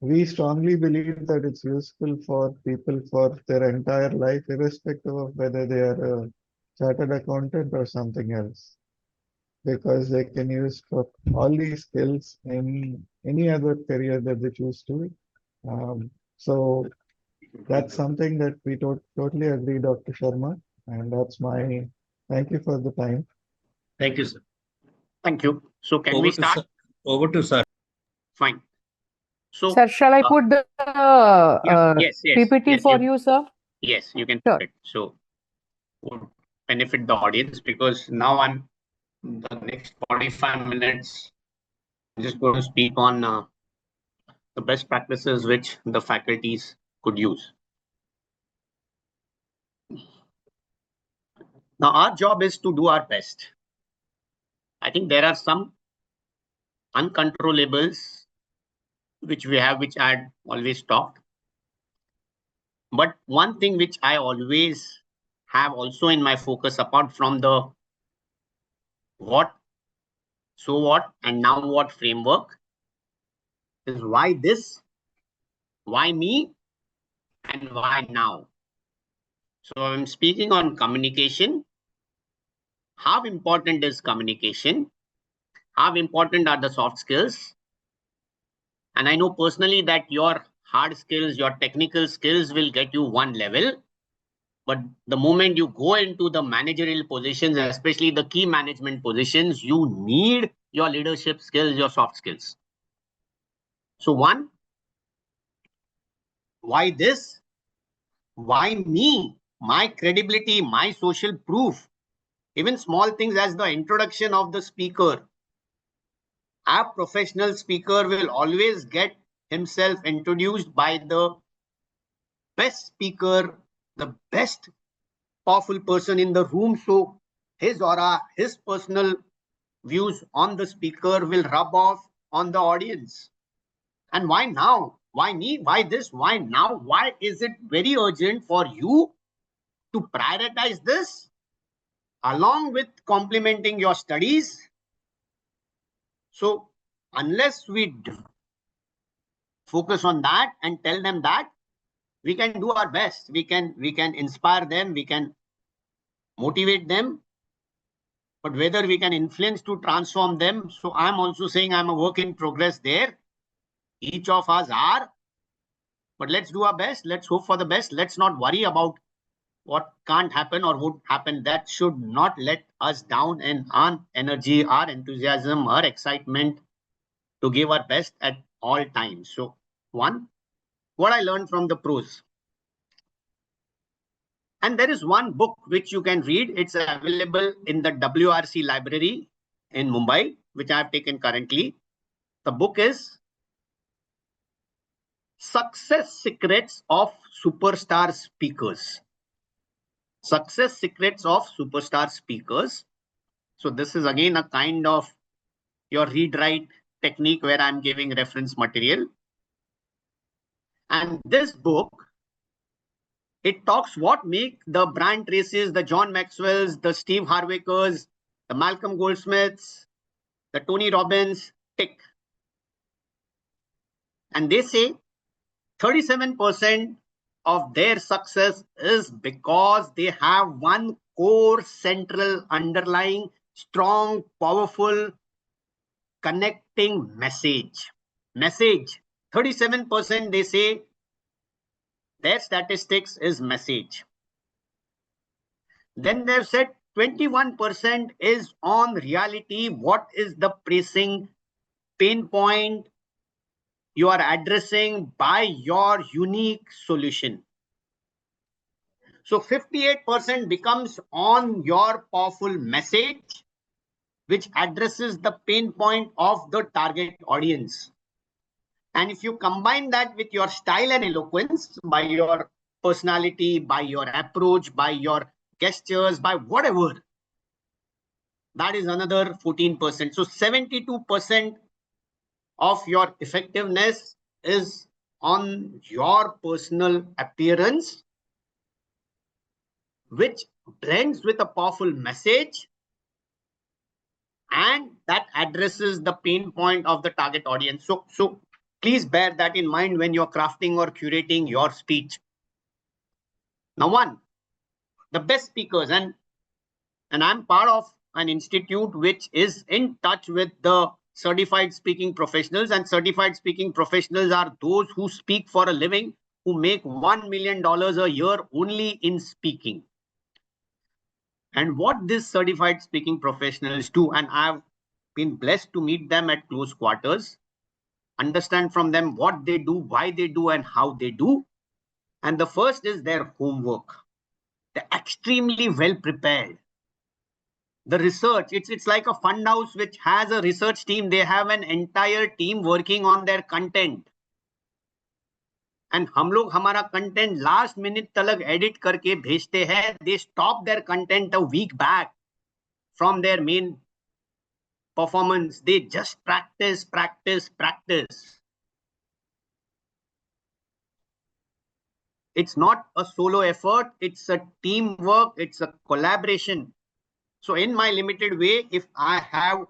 we strongly believe that it's useful for people for their entire life, irrespective of whether they are a chartered accountant or something else, because they can use for all these skills in any other career that they choose to. So that's something that we totally agree, Dr. Sharma, and that's my thank you for the time. Thank you, sir. Thank you. So can Over we to start? sir. Over to sir. Fine. So Sir, shall I put the yes, PPT yes, for you, sir? yes, you can Sure. put it. So would benefit the audience because now I'm the next 45 minutes just going to speak on the best practices which the faculties could use. Now, our job is to do our best. I think there are some uncontrollables which we have, which I had always talked. But one thing which I always have also in my focus, apart from the what, so what, and now what framework, is why this, why me, and why now. So I'm speaking on communication. How important is communication? How important are the soft skills? And I know personally that your hard skills, your technical skills will get you one level. But the moment you go into the managerial positions, especially the key management positions, you need your leadership skills, your soft skills. So one, why this? Why me? My credibility, my social proof, even small things as the introduction of the speaker. A professional speaker will always get himself introduced by the best speaker, the best powerful person in the room. So his aura, his personal views on the speaker will rub off on the audience. And why now? Why me? Why this? Why now? Why is it very urgent for you to prioritize this along with complementing your studies? So unless we focus on that and tell them that, we can do our best. We can inspire them. We can motivate them. But whether we can influence to transform them. So I'm also saying I'm a work in progress there. Each of us are. But let's do our best. Let's hope for the best. Let's not worry about what can't happen or would happen. That should not let us down in our energy, our enthusiasm, our excitement to give our best at all times. So one, what I learned from the pros. And there is one book which you can read. It's available in the WRC library in Mumbai, which I have taken currently. The book is Success Secrets of superstar speakers. Success secrets of superstar speakers. So this is again a kind of your read-write technique where I'm giving reference material. And this book, it talks what make the Brian Tracy's, the John Maxwell's, the Steve Harvekers, the Malcolm Goldsmiths, the Tony Robbins tick. And they say 37% of their success is because they have one core central underlying strong, powerful, connecting message. 37% they say their statistics is message. Then they've said 21% is on reality. What is the pressing pain point you are addressing by your unique solution? So 58% becomes on your powerful message, which addresses the pain point of the target audience. And if you combine that with your style and eloquence, by your personality, by your approach, by your gestures, by whatever, that is another 14%. So 72% of your effectiveness is on your personal appearance, which blends with a powerful message and that addresses the pain point of the target audience. So please bear that in mind when you're crafting or curating your speech. Now, one, the best speakers, and I'm part of an institute which is in touch with the certified speaking professionals, and certified speaking professionals are those who speak for a living, who make $1 million a year only in speaking. And what these certified speaking professionals do, and I've been blessed to meet them at close quarters, understand from them what they do, why they do, and how they do. And the first is their homework. They're extremely well prepared. The research, it's like a fund house which has a research team. They have an entire team working on their content. And हम लोग हमारा content last minute तलक edit करके भेजते हैं. They stop their content a week back from their main performance. They just practice. It's not a solo effort. It's a teamwork. It's a collaboration. So in my limited way, if I have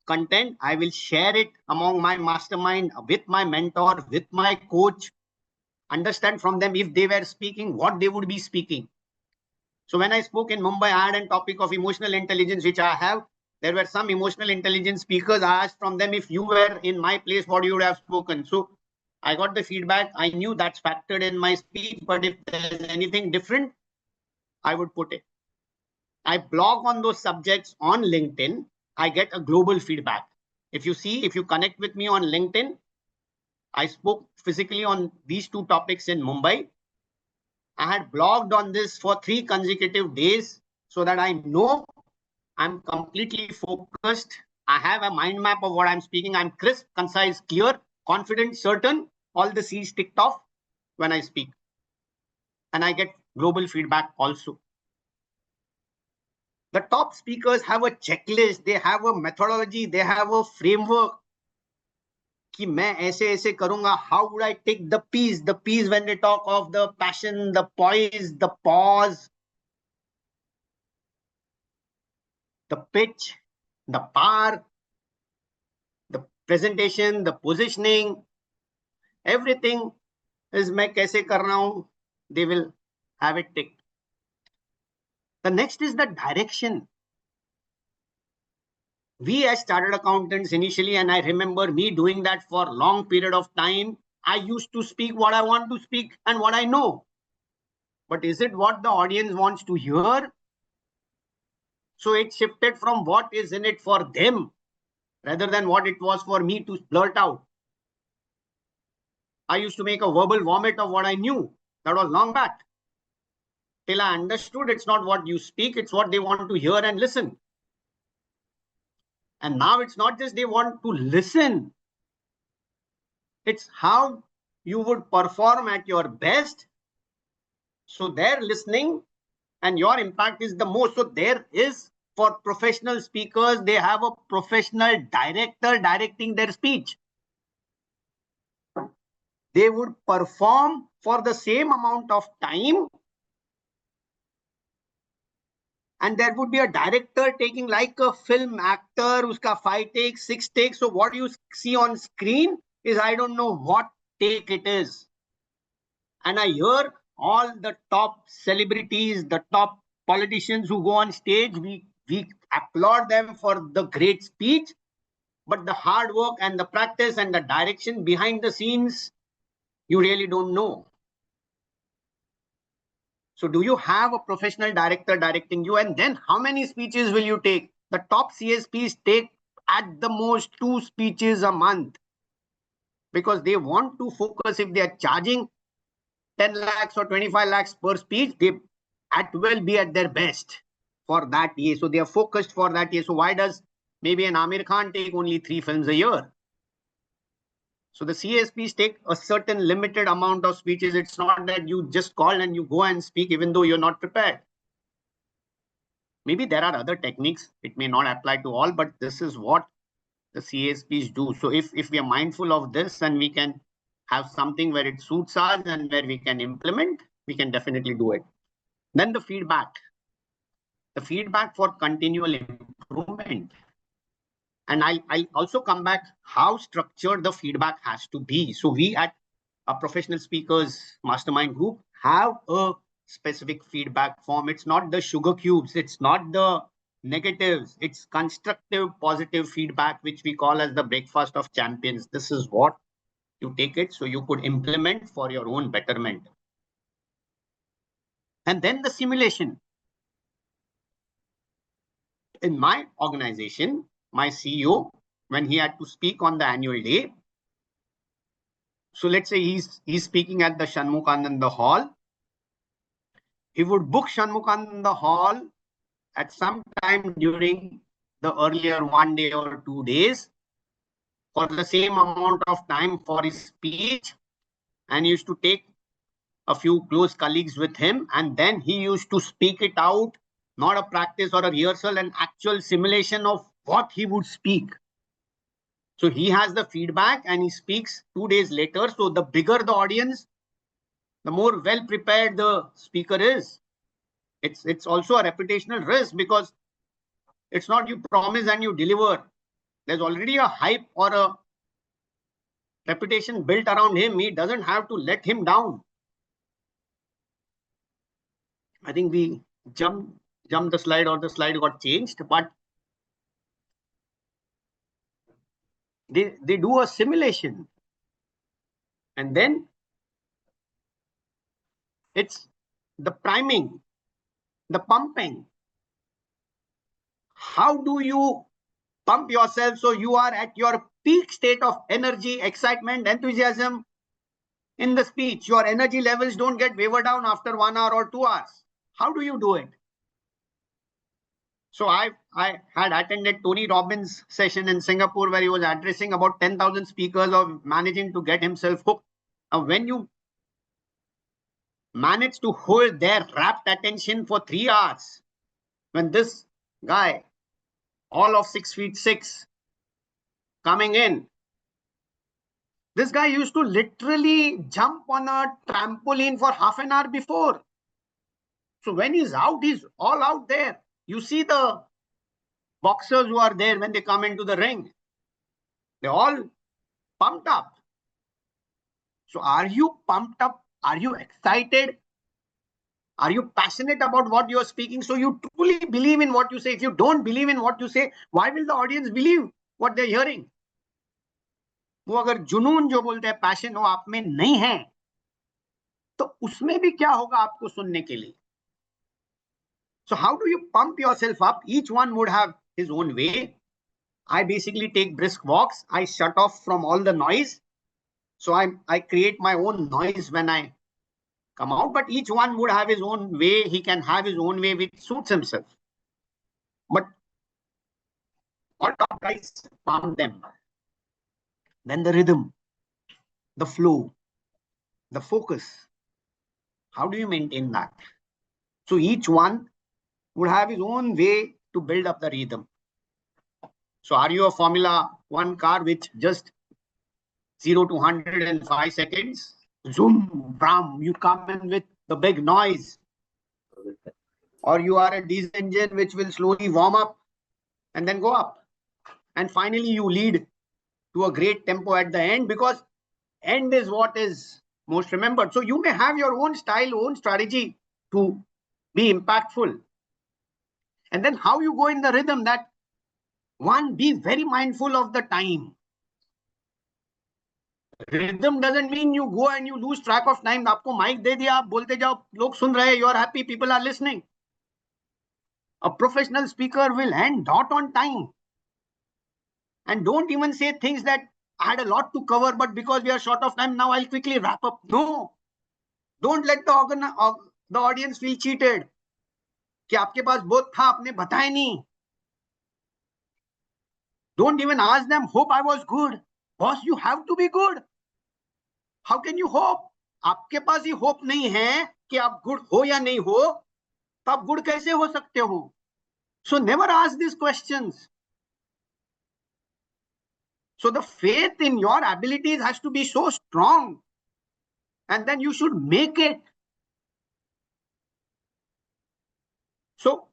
content, I will share it among my mastermind, with my mentor, with my coach, understand from them if they were speaking, what they would be speaking. So when I spoke in Mumbai, I had a topic of emotional intelligence, which I have. There were some emotional intelligence speakers. I asked from them, if you were in my place, what you would have spoken. So I got the feedback. I knew that's factored in my speech, but if there's anything different, I would put it. I blog on those subjects on LinkedIn. I get a global feedback. If you connect with me on LinkedIn, I spoke physically on these two topics in Mumbai. I had blogged on this for 3 consecutive days so that I know I'm completely focused. I have a mind map of what I'm speaking. I'm crisp, concise, clear, confident, certain. All the C's ticked off when I speak. And I get global feedback also. The top speakers have a checklist, they have a methodology, they have a framework. कि मैं ऐसे करूंगा. How would I take the P's? The P's when they talk of the passion, the poise, the pause, the pitch, the power, the presentation, the positioning, everything is मैं कैसे कर रहा हूं. They will have it ticked. The next is the direction. We as chartered accountants initially, and I remember me doing that for a long period of time, I used to speak what I want to speak and what I know. But is it what the audience wants to hear? So it shifted from what is in it for them rather than what it was for me to blurt out. I used to make a verbal vomit of what I knew. That was long back. Till I understood it's not what you speak, it's what they want to hear and listen. And now it's not just they want to listen. It's how you would perform at your best. So their listening and your impact is the most. So there is, for professional speakers, they have a professional director directing their speech. They would perform for the same amount of time, and there would be a director taking, like a film actor, uska 5 takes, 6 takes. So what you see on screen is, I don't know what take it is. And I hear all the top celebrities, the top politicians who go on stage, we applaud them for the great speech, but the hard work and the practice and the direction behind the scenes, you really don't know. So do you have a professional director directing you? And then how many speeches will you take? The top CSPs take at the most 2 speeches a month, because they want to focus. If they are charging 10 lakhs or 25 lakhs per speech, they at well be at their best for that year. So they are focused for that year. So why does maybe an Amir Khan take only 3 films a year? So the CSPs take a certain limited amount of speeches. It's not that you just call and you go and speak even though you're not prepared. Maybe there are other techniques. It may not apply to all, but this is what the CSPs do. So if we are mindful of this and we can have something where it suits us and where we can implement, we can definitely do it. Then the feedback for continual improvement. And I'll also come back how structured the feedback has to be. So we at a professional speakers mastermind group have a specific feedback form. It's not the sugar cubes. It's not the negatives. It's constructive, positive feedback, which we call as the breakfast of champions. This is what you take it so you could implement for your own betterment. And then the simulation. In my organization, my CEO, when he had to speak on the annual day, so let's say he's speaking at the Shanmukananda Hall, he would book Shanmukananda Hall at some time during the earlier 1 day or 2 days for the same amount of time for his speech, and used to take a few close colleagues with him, and then he used to speak it out, not a practice or a rehearsal, an actual simulation of what he would speak. So he has the feedback and he speaks 2 days later. So the bigger the audience, the more well prepared the speaker is. It's also a reputational risk, because it's not you promise and you deliver. There's already a hype or a reputation built around him. He doesn't have to let him down. I think we jumped the slide, or the slide got changed, but they do a simulation. And then it's the priming, the pumping. How do you pump yourself so you are at your peak state of energy, excitement, enthusiasm in the speech? Your energy levels don't get wavered down after 1 hour or 2 hours. How do you do it? So I had attended Tony Robbins' session in Singapore, where he was addressing about 10,000 speakers of managing to get himself hooked. And when you manage to hold their rapt attention for 3 hours, when this guy, all of 6'6", coming in, this guy used to literally jump on a trampoline for half an hour before. So when he's out, he's all out there. You see the boxers who are there when they come into the ring, they're all pumped up. So are you pumped up? Are you excited? Are you passionate about what you're speaking? So you truly believe in what you say. If you don't believe in what you say, why will the audience believe what they're hearing? वो अगर जुनून जो बोलते हैं, passion, वो आप में नहीं है, तो उसमें भी क्या होगा आपको सुनने के लिए? So how do you pump yourself up? Each one would have his own way. I basically take brisk walks. I shut off from all the noise. So I create my own noise when I come out, but each one would have his own way. He can have his own way which suits himself. But all top guys pump them. Then the rhythm, the flow. the focus. How do you maintain that? So each one would have his own way to build up the rhythm. So are you a Formula 1 car which just 0 to 100 in 5 seconds? Zoom, bram, you come in with the big noise. Or you are a diesel engine which will slowly warm up and then go up. And finally you lead to a great tempo at the end, because end is what is most remembered. So you may have your own style, own strategy to be impactful. And then how you go in the rhythm, that one, be very mindful of the time. Rhythm doesn't mean you go and you lose track of time. आपको mic दे दिया, आप बोलते जाओ, लोग सुन रहे, you are happy, people are listening. A professional speaker will end dot on time. And don't even say things that I had a lot to cover, but because we are short of time, now I'll quickly wrap up. No. Don't let the audience feel cheated. कि आपके पास बहुत था, आपने बताया नहीं. Don't even ask them, hope I was good. Boss, you have to be good. How can you hope? आपके पास ही hope नहीं है कि आप good हो या नहीं हो, तो आप good कैसे हो सकते हो? So never ask these questions. So the faith in your abilities has to be so strong, and then you should make it. So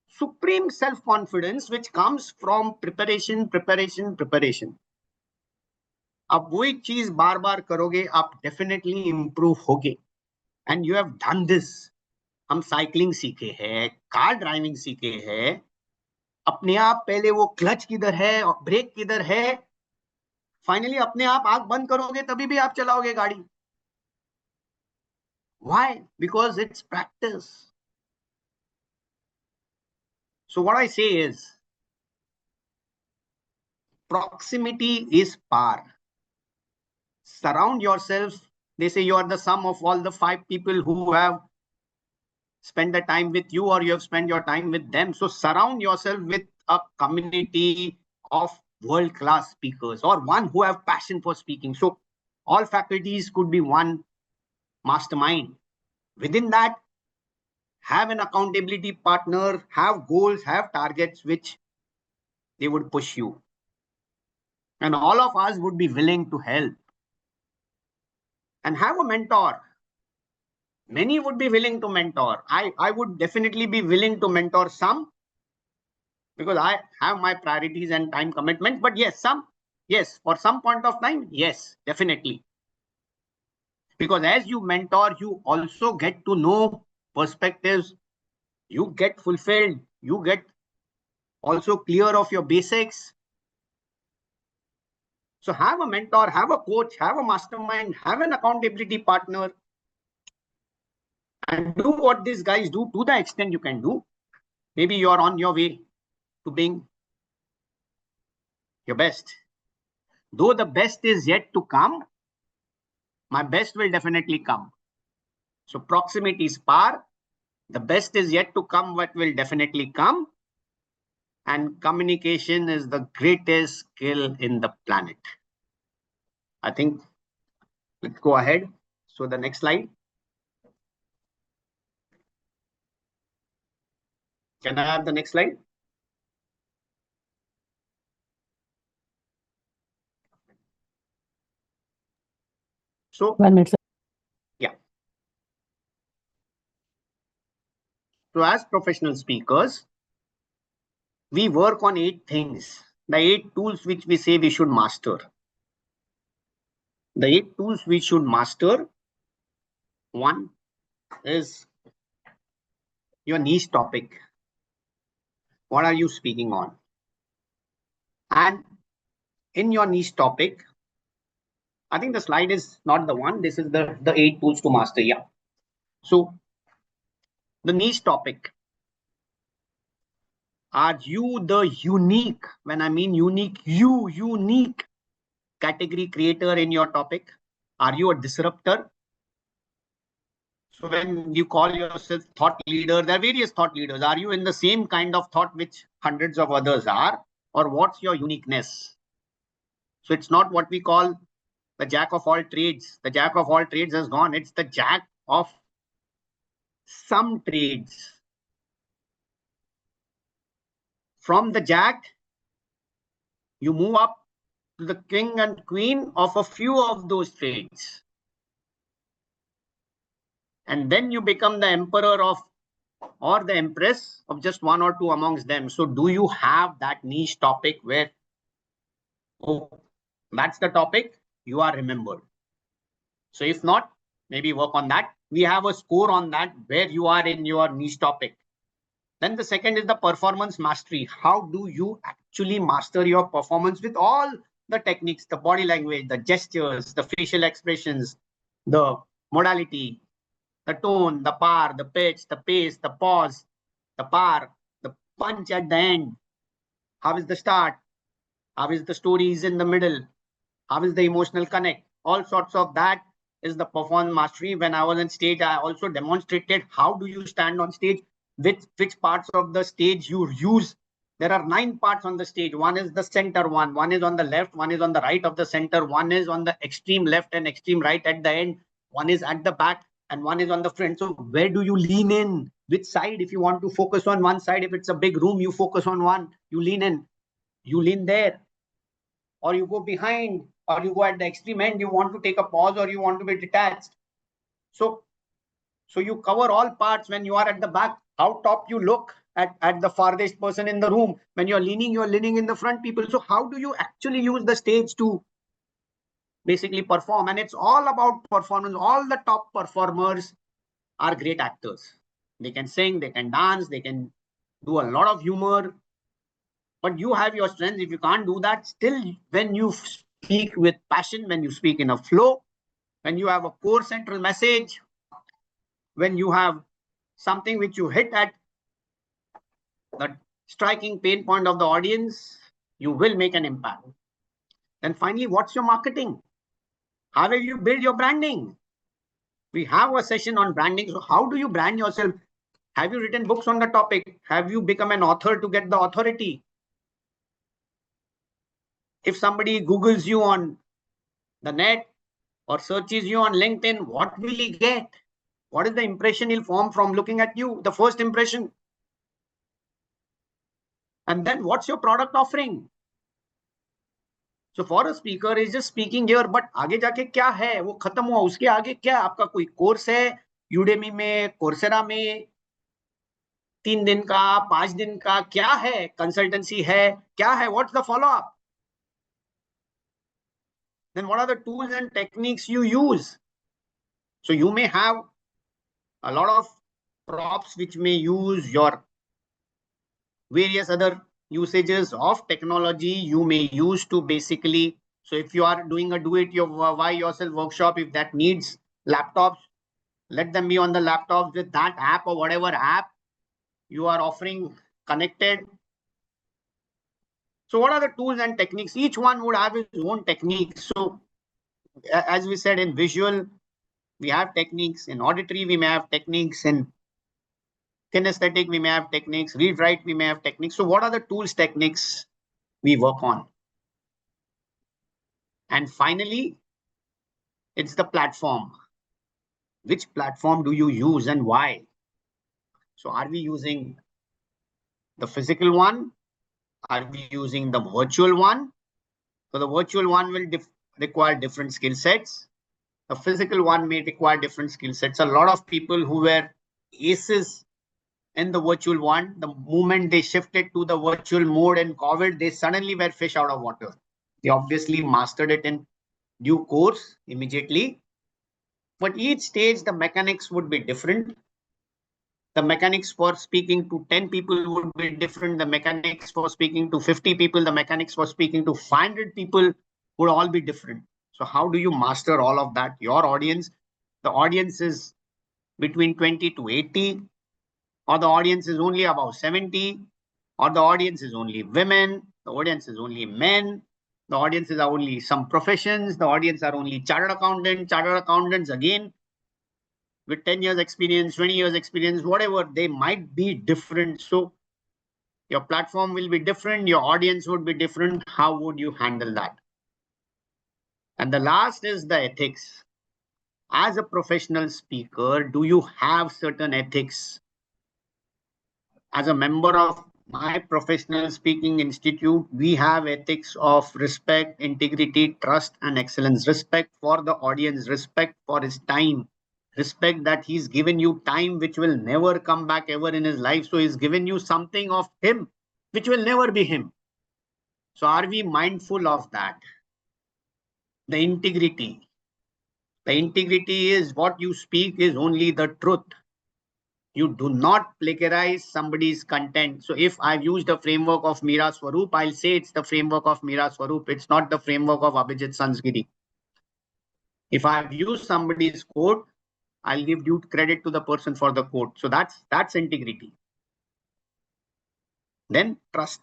supreme self-confidence which comes from preparation. अब वही चीज बार बार करोगे, आप डेफिनेटली इंप्रूव होगे. And you have done this. हम cycling सीखे हैं, car driving सीखे हैं. अपने आप पहले वो क्लच किधर है और ब्रेक किधर है, फाइनली अपने आप आंख बंद करोगे तभी भी आप चलाओगे गाड़ी. Why? Because it's practice. So what I say is, proximity is power. Surround yourself. They say you are the sum of all the 5 people who have spent the time with you, or you have spent your time with them. So surround yourself with a community of world-class speakers, or one who have passion for speaking. So all faculties could be one mastermind. Within that, have an accountability partner, have goals, have targets which they would push you. And all of us would be willing to help. And have a mentor. Many would be willing to mentor. I would definitely be willing to mentor some, because I have my priorities and time commitments. But yes, for some point of time, yes, definitely. Because as you mentor, you also get to know perspectives. You get fulfilled. You get also clear of your basics. So have a mentor, have a coach, have a mastermind, have an accountability partner, and do what these guys do to the extent you can do. Maybe you're on your way to being your best. Though the best is yet to come, my best will definitely come. So proximity is power. The best is yet to come, what will definitely come. And communication is the greatest skill in the planet. I think let's go ahead. So the next slide. Can I have the next slide? So 1 minute. yeah. So as professional speakers, we work on 8 things, the 8 tools which we say we should master. The 8 tools we should master. One is your niche topic. What are you speaking on? And in your niche topic, I think the slide is not the one. This is the 8 tools to master. Yeah. So the niche topic. Are you the unique, when I mean unique, unique category creator in your topic? Are you a disruptor? So when you call yourself thought leader, there are various thought leaders. Are you in the same kind of thought which hundreds of others are? Or what's your uniqueness? So it's not what we call the jack of all trades. The jack of all trades has gone. It's the jack of some trades. From the jack, you move up to the king and queen of a few of those trades. And then you become the emperor of, or the empress of just one or two amongst them. So do you have that niche topic where, oh, that's the topic, you are remembered? So if not, maybe work on that. We have a score on that, where you are in your niche topic. Then the second is the performance mastery. How do you actually master your performance with all the techniques, the body language, the gestures, the facial expressions, the modality, the tone, the power, the pitch, the pace, the pause, the power, the punch at the end. How is the start? How is the stories in the middle? How is the emotional connect? All sorts of that is the performance mastery. When I was on stage, I also demonstrated how do you stand on stage, which parts of the stage you use. There are 9 parts on the stage. One is the center one is on the left, one is on the right of the center, one is on the extreme left and extreme right at the end, one is at the back, and one is on the front. So where do you lean in? Which side? If you want to focus on one side, if it's a big room, you focus on one, you lean in, you lean there, or you go behind, or you go at the extreme end, you want to take a pause, or you want to be detached. So you cover all parts. When you are at the back, how top you look at the farthest person in the room. When you're leaning in the front people. So how do you actually use the stage to basically perform? And it's all about performance. All the top performers are great actors. They can sing, they can dance, they can do a lot of humor. But you have your strengths. If you can't do that, still when you speak with passion, when you speak in a flow, when you have a core central message, when you have something which you hit at the striking pain point of the audience, you will make an impact. Then finally, what's your marketing? How will you build your branding? We have a session on branding. So how do you brand yourself? Have you written books on the topic? Have you become an author to get the authority? If somebody Googles you on the net or searches you on LinkedIn, what will he get? What is the impression he'll form from looking at you? The first impression. And then what's your product offering? So for a speaker, he's just speaking here, but आगे जाके क्या है? वो खत्म हुआ, उसके आगे क्या? आपका कोई कोर्स है? Udemy में, Coursera में, 3 दिन का, 5 दिन का, क्या है? Consultancy है, क्या है? What's the follow-up? Then what are the tools and techniques you use? So you may have a lot of props which may use your various other usages of technology you may use to basically. So if you are doing a do-it-yourself workshop, if that needs laptops, let them be on the laptops with that app or whatever app you are offering connected. So what are the tools and techniques? Each one would have its own techniques. So as we said, in visual, we have techniques. In auditory, we may have techniques. In kinesthetic, we may have techniques. Read, write, we may have techniques. So what are the tools, techniques we work on? And finally, it's the platform. Which platform do you use and why? So are we using the physical one? Are we using the virtual one? So the virtual one will require different skill sets. The physical one may require different skill sets. A lot of people who were aces in the virtual one, the moment they shifted to the virtual mode in COVID, they suddenly were fish out of water. They obviously mastered it in due course immediately. But each stage, the mechanics would be different. The mechanics for speaking to 10 people would be different. The mechanics for speaking to 50 people, the mechanics for speaking to 500 people would all be different. So how do you master all of that? Your audience, the audience is between 20 to 80, or the audience is only about 70, or the audience is only women, the audience is only men, the audiences are only some professions, the audience are only chartered accountants again, with 10 years experience, 20 years experience, whatever, they might be different. So your platform will be different, your audience would be different. How would you handle that? And the last is the ethics. As a professional speaker, do you have certain ethics? As a member of my professional speaking institute, we have ethics of respect, integrity, trust, and excellence. Respect for the audience, respect for his time, respect that he's given you time which will never come back ever in his life. So he's given you something of him which will never be him. So are we mindful of that? The integrity. The integrity is what you speak is only the truth. You do not plagiarize somebody's content. So if I've used a framework of Meera Swaroop, I'll say it's the framework of Meera Swaroop. It's not the framework of Abhijit Sansgiri. If I've used somebody's quote, I'll give due credit to the person for the quote. So that's integrity. Then trust.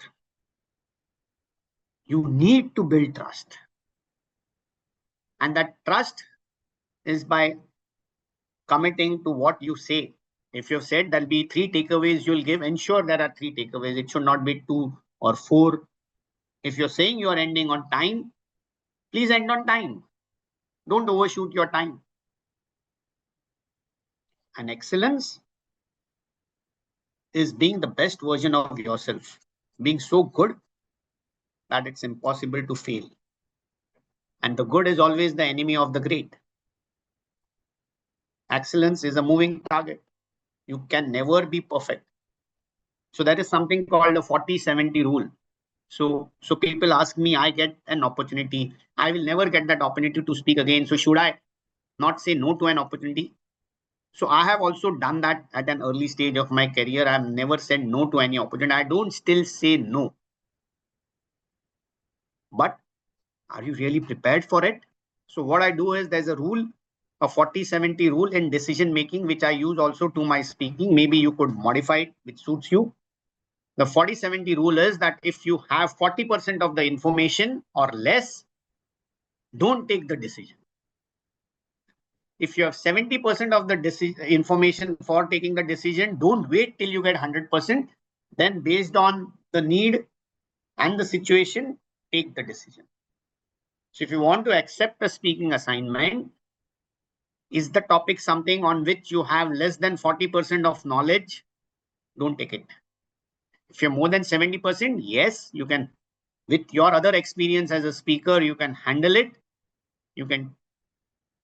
You need to build trust. And that trust is by committing to what you say. If you've said there'll be 3 takeaways you'll give, ensure there are 3 takeaways. It should not be 2 or 4. If you're saying you're ending on time, please end on time. Don't overshoot your time. And excellence is being the best version of yourself, being so good that it's impossible to fail. And the good is always the enemy of the great. Excellence is a moving target. You can never be perfect. So that is something called a 40-70 rule. So people ask me, I get an opportunity. I will never get that opportunity to speak again. So should I not say no to an opportunity? So I have also done that at an early stage of my career. I have never said no to any opportunity. I don't still say no. But are you really prepared for it? So what I do is there's a rule, a 40-70 rule in decision making, which I use also to my speaking. Maybe you could modify it, which suits you. The 40-70 rule is that if you have 40% of the information or less, don't take the decision. If you have 70% of the information for taking the decision, don't wait till you get 100%. Then based on the need and the situation, take the decision. So if you want to accept a speaking assignment, is the topic something on which you have less than 40% of knowledge? Don't take it. If you're more than 70%, yes, you can. With your other experience as a speaker, you can handle it. You can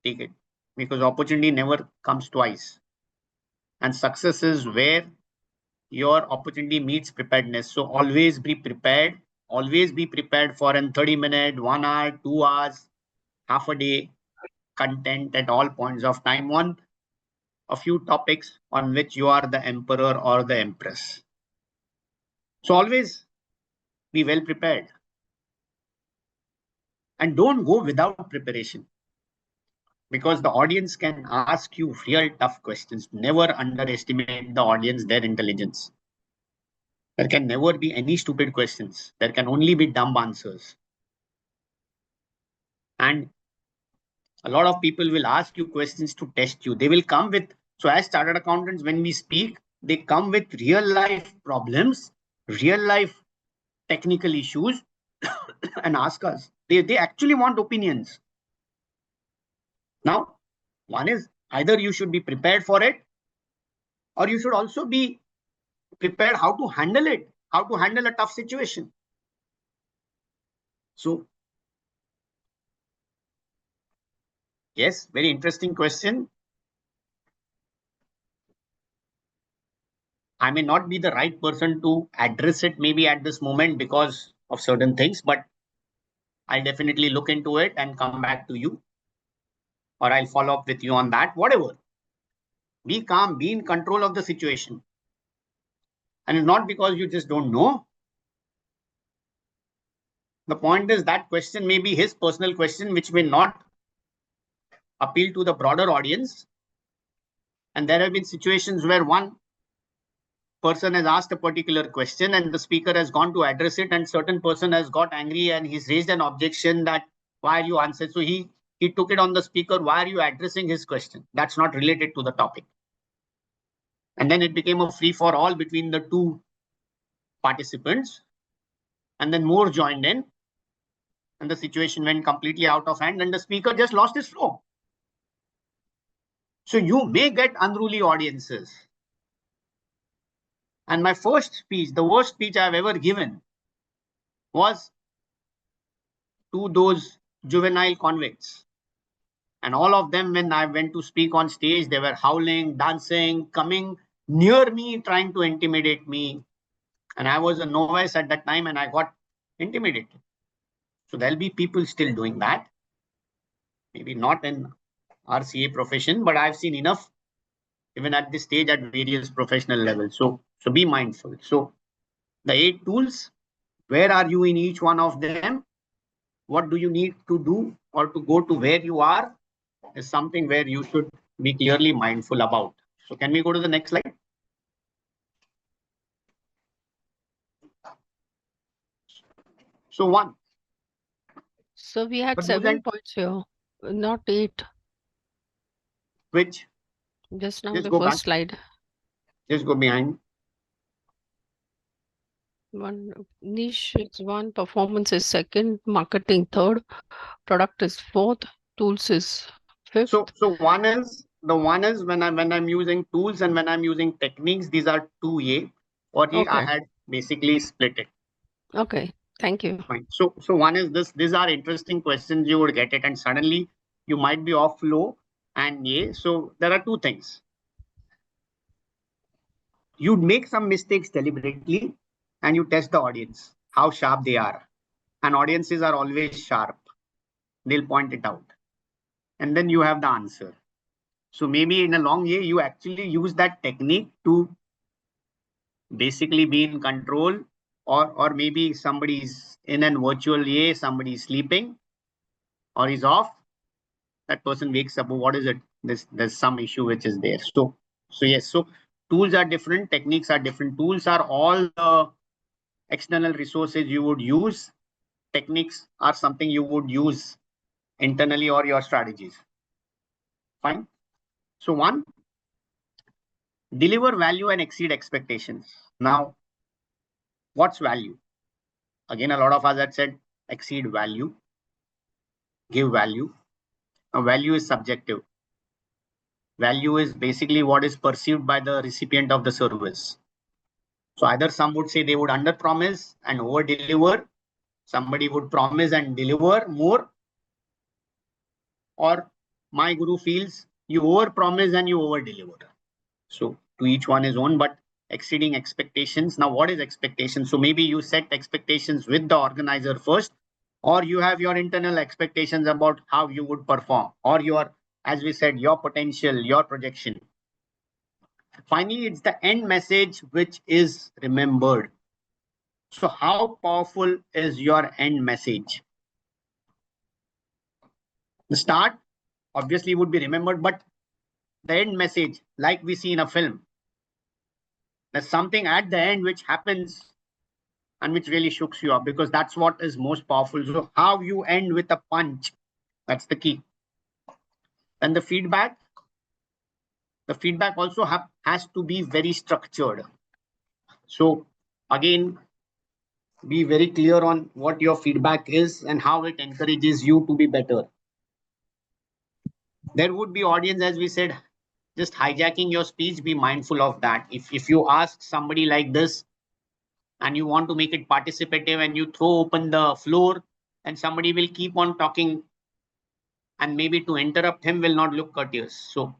take it because opportunity never comes twice. And success is where your opportunity meets preparedness. So always be prepared. Always be prepared for an 30-minute, 1 hour, 2 hours, half a day content at all points of time on a few topics on which you are the emperor or the empress. So always be well prepared. And don't go without preparation, because the audience can ask you real tough questions. Never underestimate the audience, their intelligence. There can never be any stupid questions. There can only be dumb answers. And a lot of people will ask you questions to test you. They will come with, so as chartered accountants, when we speak, they come with real life problems, real life technical issues and ask us. They actually want opinions. Now, one is either you should be prepared for it, or you should also be prepared how to handle it, how to handle a tough situation. So, yes, very interesting question. I may not be the right person to address it maybe at this moment because of certain things, but I'll definitely look into it and come back to you, or I'll follow up with you on that, whatever. Be calm, be in control of the situation. And it's not because you just don't know. The point is that question may be his personal question, which may not appeal to the broader audience. And there have been situations where one person has asked a particular question and the speaker has gone to address it, and certain person has got angry and he's raised an objection that why are you answering? So he took it on the speaker. Why are you addressing his question? That's not related to the topic. And then it became a free for all between the two participants. And then more joined in. and the situation went completely out of hand and the speaker just lost his flow. So you may get unruly audiences. And my first speech, the worst speech I've ever given, was to those juvenile convicts. And all of them, when I went to speak on stage, they were howling, dancing, coming near me, trying to intimidate me. And I was a novice at that time and I got intimidated. So there'll be people still doing that. Maybe not in RCA profession, but I've seen enough even at this stage at various professional levels. So be mindful. So the 8 tools, where are you in each one of them? What do you need to do or to go to where you are is something where you should be clearly mindful about. So can we go to the next slide? So 1. So we had But 7 points here, not 8. Which? Just now, Just the go first back. slide. Just go behind. One niche is 1, performance is 2nd, marketing 3rd, product is 4th, tools is 5th. So one is when I'm using tools and when I'm using techniques, these are 2A. Or I Okay. had basically split it. Okay, thank you. Fine. So one is this. These are interesting questions. You would get it, and suddenly you might be off low and A. So there are 2 things. You make some mistakes deliberately, and you test the audience how sharp they are. And audiences are always sharp. They'll point it out, and then you have the answer. So maybe in a long A, you actually use that technique to basically be in control, or maybe somebody's in a virtual A, somebody's sleeping or is off. That person wakes up. What is it? There's some issue which is there. So yes. So tools are different, techniques are different. Tools are all the external resources you would use. Techniques are something you would use internally or your strategies. Fine. So 1, deliver value and exceed expectations. Now, what's value? Again, a lot of us had said exceed value, give value. Now, value is subjective. Value is basically what is perceived by the recipient of the service. So either some would say they would under promise and over deliver. Somebody would promise and deliver more. Or my guru feels you over promise and you over deliver. So to each one his own, but exceeding expectations. Now, what is expectation? So maybe you set expectations with the organizer first, or you have your internal expectations about how you would perform, or your, as we said, your potential, your projection. Finally, it's the end message which is remembered. So how powerful is your end message? The start obviously would be remembered, but the end message, like we see in a film, there's something at the end which happens and which really shooks you up, because that's what is most powerful. So how you end with a punch, that's the key. And the feedback also has to be very structured. So again, be very clear on what your feedback is and how it encourages you to be better. There would be audience, as we said, just hijacking your speech. Be mindful of that. If you ask somebody like this and you want to make it participative and you throw open the floor, and somebody will keep on talking, and maybe to interrupt him will not look courteous. So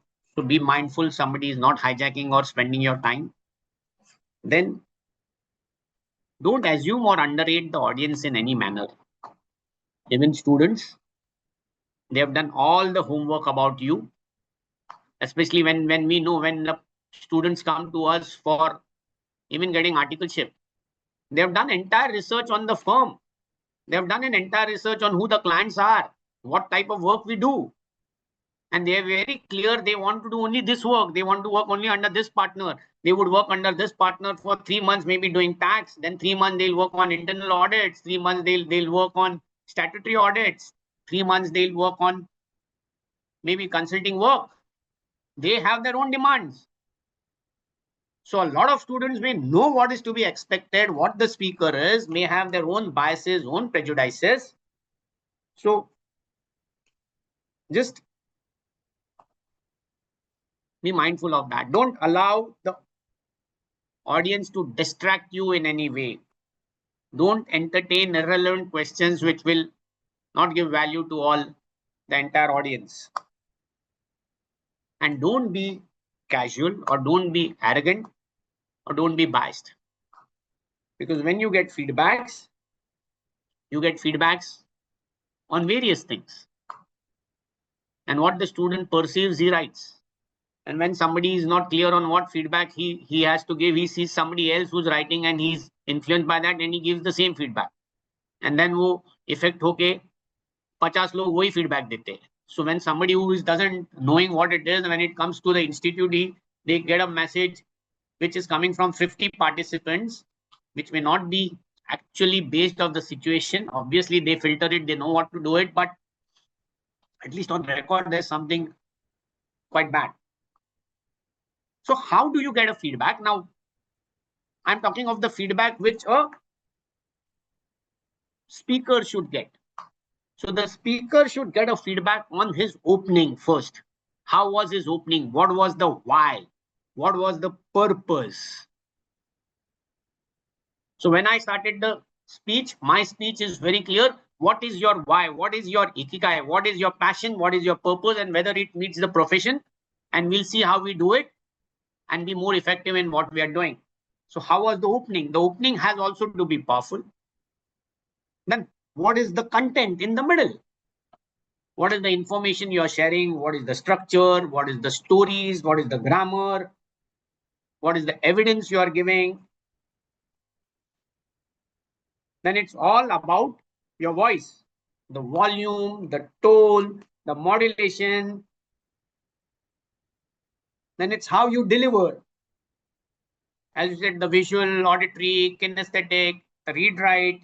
be mindful somebody is not hijacking or spending your time. Then don't assume or underrate the audience in any manner. Even students, they have done all the homework about you, especially when we know when the students come to us for even getting articleship. They have done entire research on the firm. They have done an entire research on who the clients are, what type of work we do. And they are very clear they want to do only this work. They want to work only under this partner. They would work under this partner for 3 months, maybe doing tax. Then 3 months they'll work on internal audits. 3 months they'll work on statutory audits. 3 months they'll work on maybe consulting work. They have their own demands. So a lot of students may know what is to be expected, what the speaker is, may have their own biases, own prejudices. So just be mindful of that. Don't allow the audience to distract you in any way. Don't entertain irrelevant questions which will not give value to all the entire audience. And don't be casual, or don't be arrogant, or don't be biased. Because when you get feedbacks on various things. And what the student perceives, he writes. And when somebody is not clear on what feedback he has to give, he sees somebody else who's writing and he's influenced by that, and he gives the same feedback. And then वो effect होके 50 लोग वही feedback देते हैं. So when somebody who doesn't knowing what it is, when it comes to the institute, they get a message which is coming from 50 participants, which may not be actually based on the situation. Obviously, they filter it, they know what to do it, but at least on record, there's something quite bad. So how do you get a feedback? Now, I'm talking of the feedback which a speaker should get. So the speaker should get a feedback on his opening first. How was his opening? What was the why? What was the purpose? So when I started the speech, my speech is very clear. What is your why? What is your ikigai? What is your passion? What is your purpose? And whether it meets the profession. And we'll see how we do it and be more effective in what we are doing. So how was the opening? The opening has also to be powerful. Then what is the content in the middle? What is the information you are sharing? What is the structure? What is the stories? What is the grammar? What is the evidence you are giving? Then it's all about your voice, the volume, the tone, the modulation. Then it's how you deliver. As you said, the visual, auditory, kinesthetic, the read write,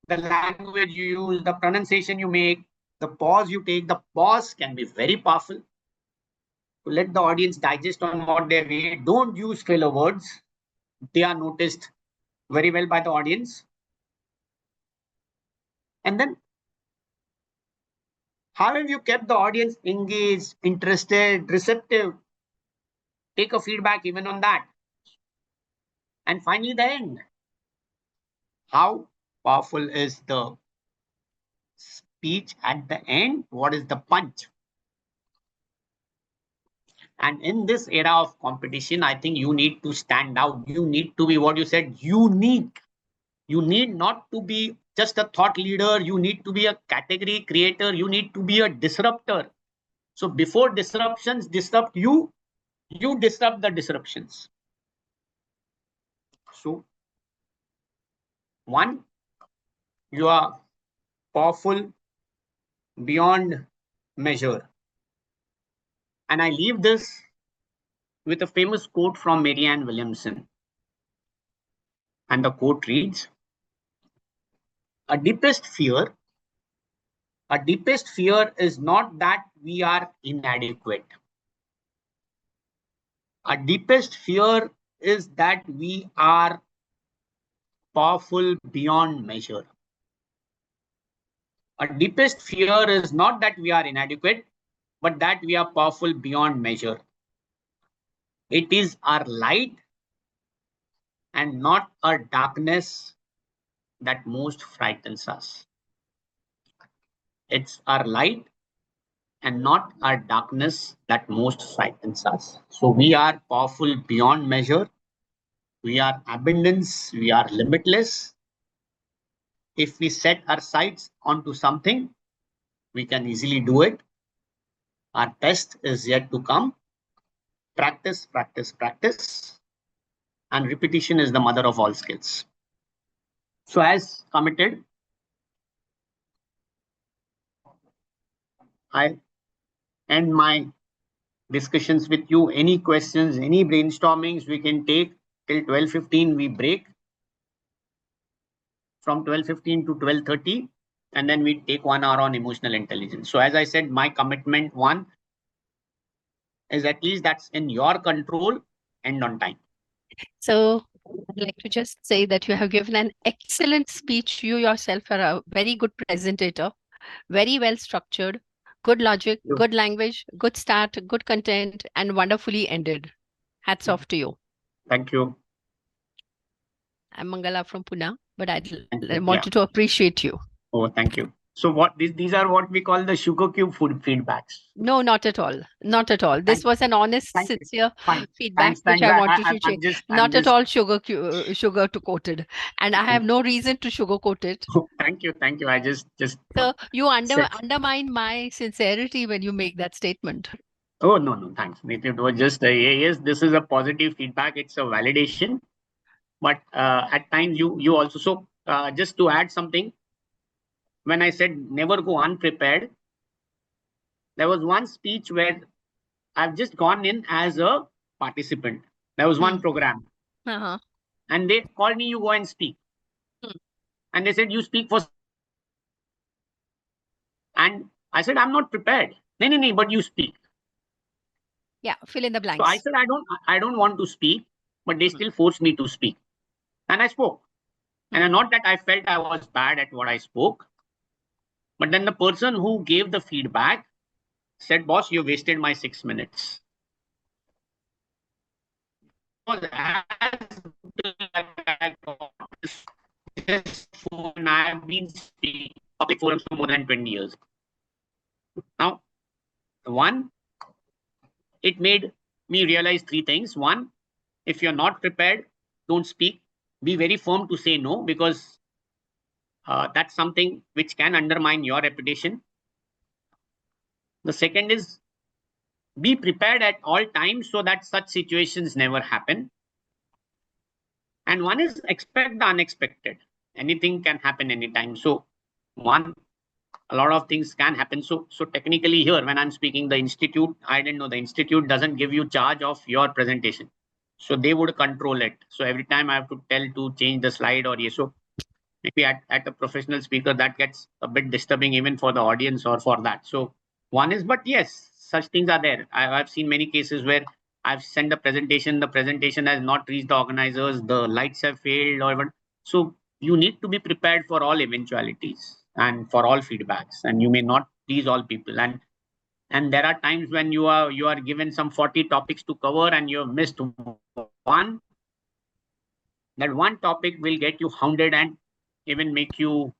the language you use, the pronunciation you make, the pause you take. The pause can be very powerful to let the audience digest on what they read. Don't use filler words. They are noticed very well by the audience. And then, how have you kept the audience engaged, interested, receptive? Take a feedback even on that. And finally, the end. How powerful is the speech at the end? What is the punch? And in this era of competition, I think you need to stand out. You need to be, what you said, unique. You need not to be just a thought leader. You need to be a category creator. You need to be a disruptor. So before disruptions disrupt you, you disrupt the disruptions. So, one, you are powerful beyond measure. And I leave this with a famous quote from Marianne Williamson. And the quote reads, a deepest fear is not that we are inadequate. A deepest fear is that we are powerful beyond measure. A deepest fear is not that we are inadequate, but that we are powerful beyond measure. It is our light and not our darkness that most frightens us. It's our light and not our darkness that most frightens us. So we are powerful beyond measure. We are abundance. We are limitless. If we set our sights onto something, we can easily do it. Our best is yet to come. Practice, practice, practice. And repetition is the mother of all skills. So as committed, I end my discussions with you. Any questions, any brainstormings we can take till 12:15. We break from 12:15 to 12:30, and then we take 1 hour on emotional intelligence. So as I said, my commitment one is at least that's in your control and on time. So I'd like to just say that you have given an excellent speech. You yourself are a very good presentator. Very well structured, good logic, You- good language, good start, good content, and wonderfully ended. Hats off to you. Thank you. I'm Mangala from Pune, but I Thank you. wanted to appreciate you. Oh, thank you. So what these are what we call the sugar cube food feedbacks. No, not at all. Not at all. This was an honest, Thank you. sincere Fine. feedback Thanks. which I wanted to I'm share. just Not at all sugar to coated, and I have no reason to sugarcoat it. Thank you. Thank you. I just So you said- undermine my sincerity when you make that statement. Oh, no, thanks. It was just yes, this is a positive feedback. It's a validation. But at times you also, so just to add something, when I said never go unprepared, there was one speech where I've just gone in as a participant. There was one program Uh-huh. and they called me, you go and speak. And they said, you speak for, and I said, I'm not prepared. No, but you speak. Yeah, fill in the blanks. So I said, I don't want to speak, but they still forced me to speak. And I spoke. And not that I felt I was bad at what I spoke, but then the person who gave the feedback said, boss, you wasted my 6 minutes. Because I've been speaking public forums for more than 20 years. Now, one, it made me realize 3 things. One, if you're not prepared, don't speak. Be very firm to say no, because that's something which can undermine your reputation. The second is be prepared at all times so that such situations never happen. And one is expect the unexpected. Anything can happen anytime. So one, a lot of things can happen. So technically here, when I'm speaking, the institute, I didn't know the institute doesn't give you charge of your presentation. So they would control it. So every time I have to tell to change the slide or yes. So maybe at a professional speaker, that gets a bit disturbing even for the audience or for that. So one is, but yes, such things are there. I've seen many cases where I've sent a presentation, the presentation has not reached the organizers, the lights have failed or even. So you need to be prepared for all eventualities and for all feedbacks, and you may not please all people. And there are times when you are given some 40 topics to cover and you have missed one. That one topic will get you hounded and even make you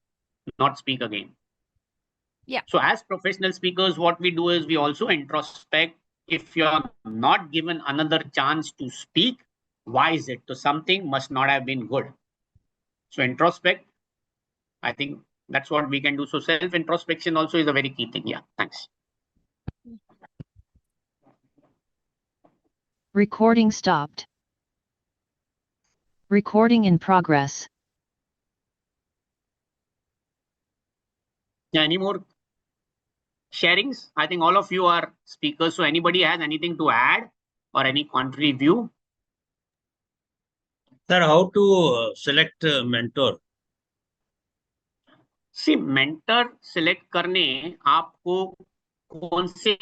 not speak again. Yeah. So as professional speakers, what we do is we also introspect. If you're not given another chance to speak, why is it? So something must not have been good. So introspect, I think that's what we can do. So self-introspection also is a very key thing. Yeah, thanks. Recording stopped. Recording in progress. Yeah, any more sharings? I think all of you are speakers. So anybody has anything to add or any contrary view? Sir, how to select a mentor? See, mentor select करने आपको कौन से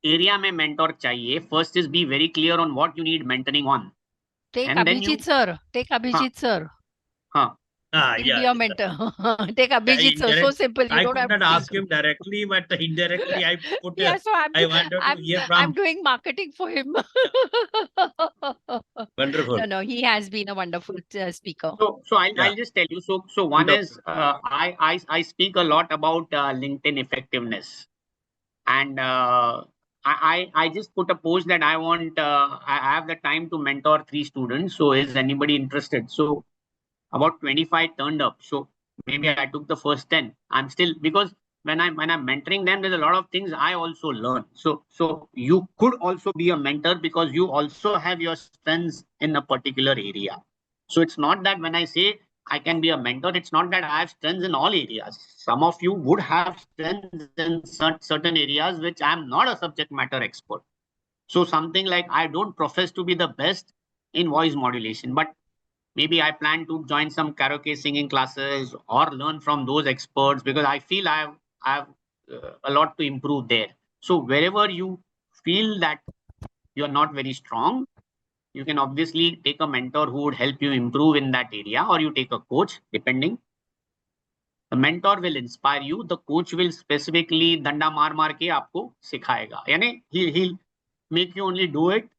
area में mentor चाहिए? First is be very clear on what you need mentoring on. Take And then Abhijit sir. Take Abhijit sir. Ah, He'll yeah. be your mentor. Take Abhijit sir. So simple. You I don't could have not to ask think. him directly, but indirectly I put. Yeah, so I wanted to hear I'm from. doing marketing for him. Wonderful. No, he has been a wonderful speaker. So I'll just tell you. So one is I speak a lot about LinkedIn effectiveness, and I just put a post that I want I have the time to mentor 3 students. So is anybody interested? So about 25 turned up. So maybe I took the first 10. I'm still, because when I'm mentoring them, there's a lot of things I also learn. So you could also be a mentor because you also have your strengths in a particular area. So it's not that when I say I can be a mentor, it's not that I have strengths in all areas. Some of you would have strengths in certain areas which I'm not a subject matter expert. So something like I don't profess to be the best in voice modulation, but maybe I plan to join some karaoke singing classes or learn from those experts because I feel I have a lot to improve there. So wherever you feel that you're not very strong, you can obviously take a mentor who would help you improve in that area, or you take a coach, depending. The mentor will inspire you. The coach will specifically danda maar ke aapko sikhayega. Yani he'll make you only do it.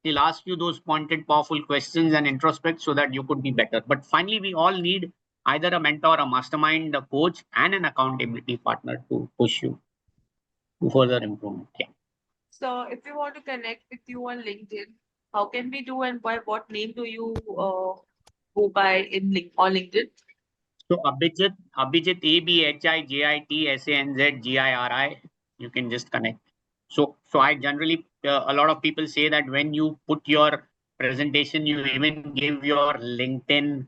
He'll ask you those pointed, powerful questions and introspect so that you could be better. But finally, we all need either a mentor, a mastermind, a coach, and an accountability partner to push you to further improvement. Yeah. So if we want to connect with you on LinkedIn, how can we do and by what name do you go by on LinkedIn? So Abhijit, ABHIJITSANZGIRI, you can just connect. So I generally, a lot of people say that when you put your presentation, you even give your LinkedIn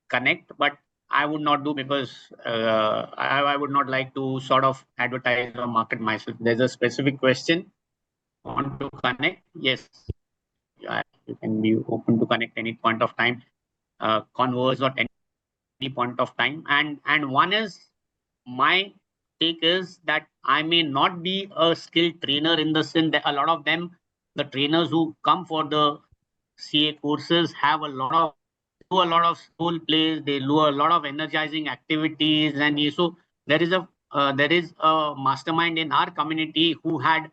connect, but I would not do because I would not like to sort of advertise or market myself. There's a specific question. Want to connect? Yes. You can be open to connect any point of time, converse or any point of time. And one is, my take is that I may not be a skilled trainer in the sense that a lot of them, the trainers who come for the CA courses, have a lot of role plays, they do a lot of energizing activities, and so there is a mastermind in our community who had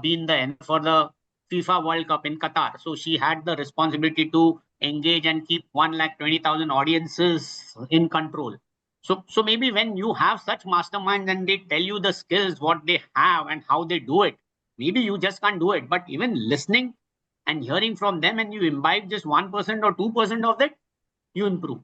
been the for the FIFA World Cup in Qatar. So she had the responsibility to engage and keep 1,20,000 audiences in control. So maybe when you have such masterminds and they tell you the skills, what they have and how they do it, maybe you just can't do it. But even listening and hearing from them, and you imbibe just 1% or 2% of that, you improve.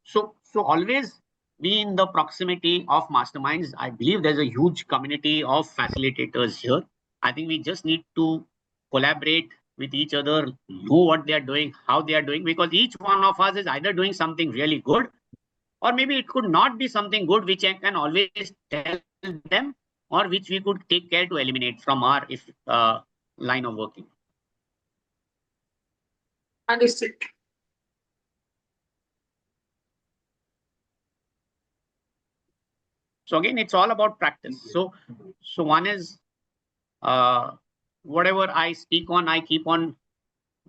So always be in the proximity of masterminds. I believe there's a huge community of facilitators here. I think we just need to collaborate with each other, know what they are doing, how they are doing, because each one of us is either doing something really good, or maybe it could not be something good, which I can always tell them, or which we could take care to eliminate from our line of working. Understood. So again, it's all about practice. So one is whatever I speak on, I keep on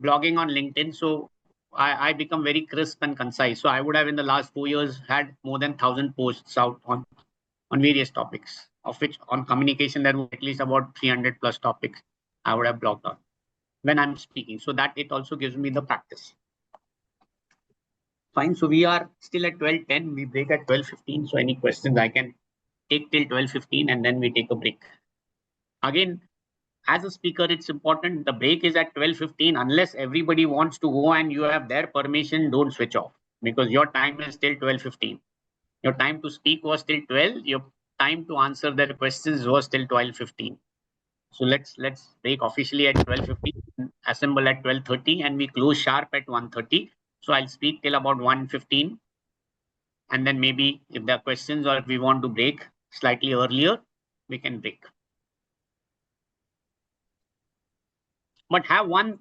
blogging on LinkedIn. So I become very crisp and concise. So I would have in the last 4 years had more than 1,000 posts out on various topics, of which on communication there were at least about 300 plus topics I would have blogged on when I'm speaking. So that it also gives me the practice. Fine. So we are still at 12:10. We break at 12:15. So any questions I can take till 12:15 and then we take a break. Again, as a speaker, it's important. The break is at 12:15. Unless everybody wants to go and you have their permission, don't switch off, because your time is till 12:15. Your time to speak was till 12. Your time to answer their questions was till 12:15. So let's break officially at 12:15, assemble at 12:30, and we close sharp at 1:30. So I'll speak till about 1:15. And then maybe if there are questions or if we want to break slightly earlier, we can break. But have one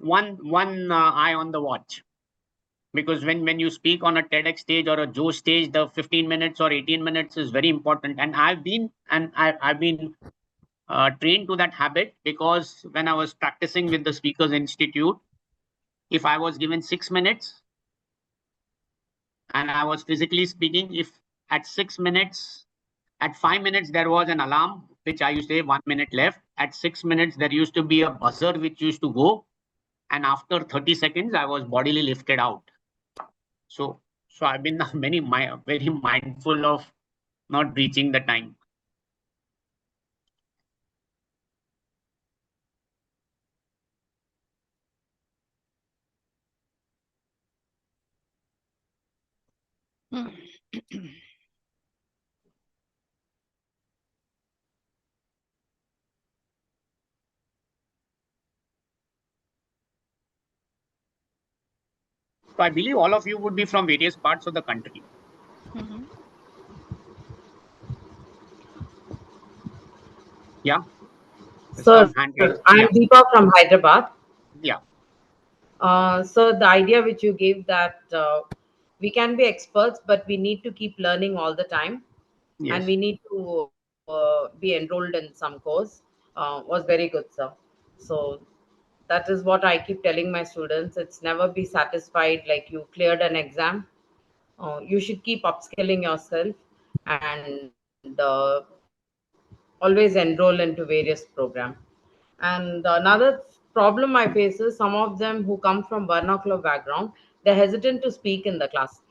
eye on the watch, because when you speak on a TEDx stage or a Joe stage, the 15 minutes or 18 minutes is very important. And I've been trained to that habit, because when I was practicing with the Speakers Institute, if I was given 6 minutes and I was physically speaking, if at 6 minutes, at 5 minutes, there was an alarm, which I used to say 1 minute left. At 6 minutes, there used to be a buzzer which used to go. And after 30 seconds, I was bodily lifted out. So I've been very mindful of not breaching the time. So I believe all of you would be from various parts of the country. Yeah. So I'm Deepa from Hyderabad. Yeah. So the idea which you gave, that we can be experts, but we need to keep learning all the time. Yes. And we need to be enrolled in some course, was very good, sir. So that is what I keep telling my students. It's never be satisfied like you cleared an exam. You should keep upskilling yourself. and always enroll into various programs. And another problem I face is some of them who come from vernacular background, they're hesitant to speak in the class.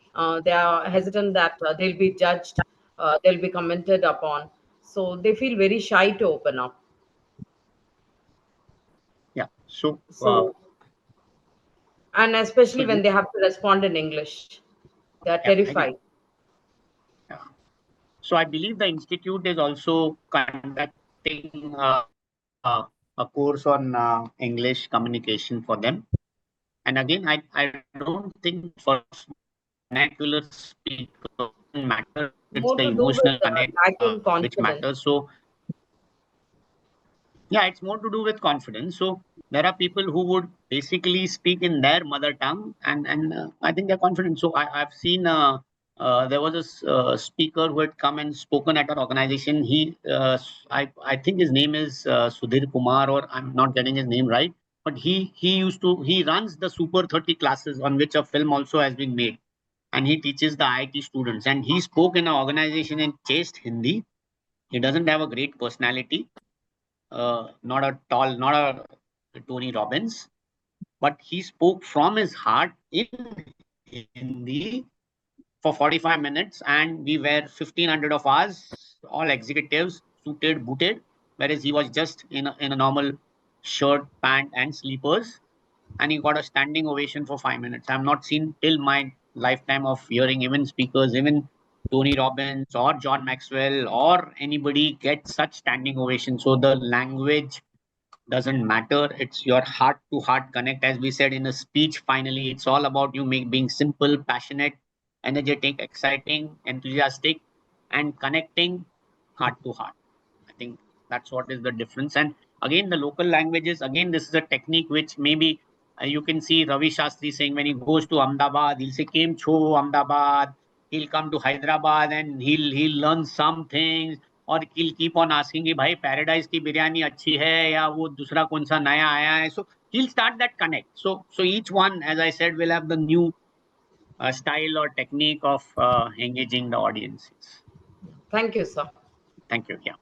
They are hesitant that they'll be judged, they'll be commented upon. So they feel very shy to open up. Yeah. So, So, and especially so when they have to respond in English, they are yeah, I get. terrified. Yeah. So I believe the institute is also conducting a course on English communication for them. And again, I don't think for vernacular speaker matter. It's More the to do with emotional connect lacking which confidence. matters. So yeah, it's more to do with confidence. So there are people who would basically speak in their mother tongue, and I think they're confident. So I've seen there was a speaker who had come and spoken at our organization. I think his name is Sudhir Kumar, or I'm not getting his name right, but he runs the Super 30 classes on which a film also has been made, and he teaches the IIT students. And he spoke in our organization in chaste Hindi. He doesn't have a great personality, not a tall, not a Tony Robbins, but he spoke from his heart in Hindi for 45 minutes, and we were 1,500 of us, all executives, suited, booted, whereas he was just in a normal shirt, pant, and sleepers, and he got a standing ovation for 5 minutes. I've not seen till my lifetime of hearing even speakers, even Tony Robbins or John Maxwell or anybody get such standing ovation. So the language doesn't matter. It's your heart to heart connect. As we said in a speech, finally, it's all about you being simple, passionate, energetic, exciting, enthusiastic, and connecting heart to heart. I think that's what is the difference. And again, the local languages, again, this is a technique which maybe you can see Ravi Shastri saying when he goes to Ahmedabad, he'll say, Kem Cho, Ahmedabad. He'll come to Hyderabad and he'll learn some things, और he'll keep on asking कि भाई paradise की बिरयानी अच्छी है या वो दूसरा कौन सा नया आया है. So he'll start that connect. So each one, as I said, will have the new style or technique of engaging the audiences. Thank you, sir. Thank you. Yeah.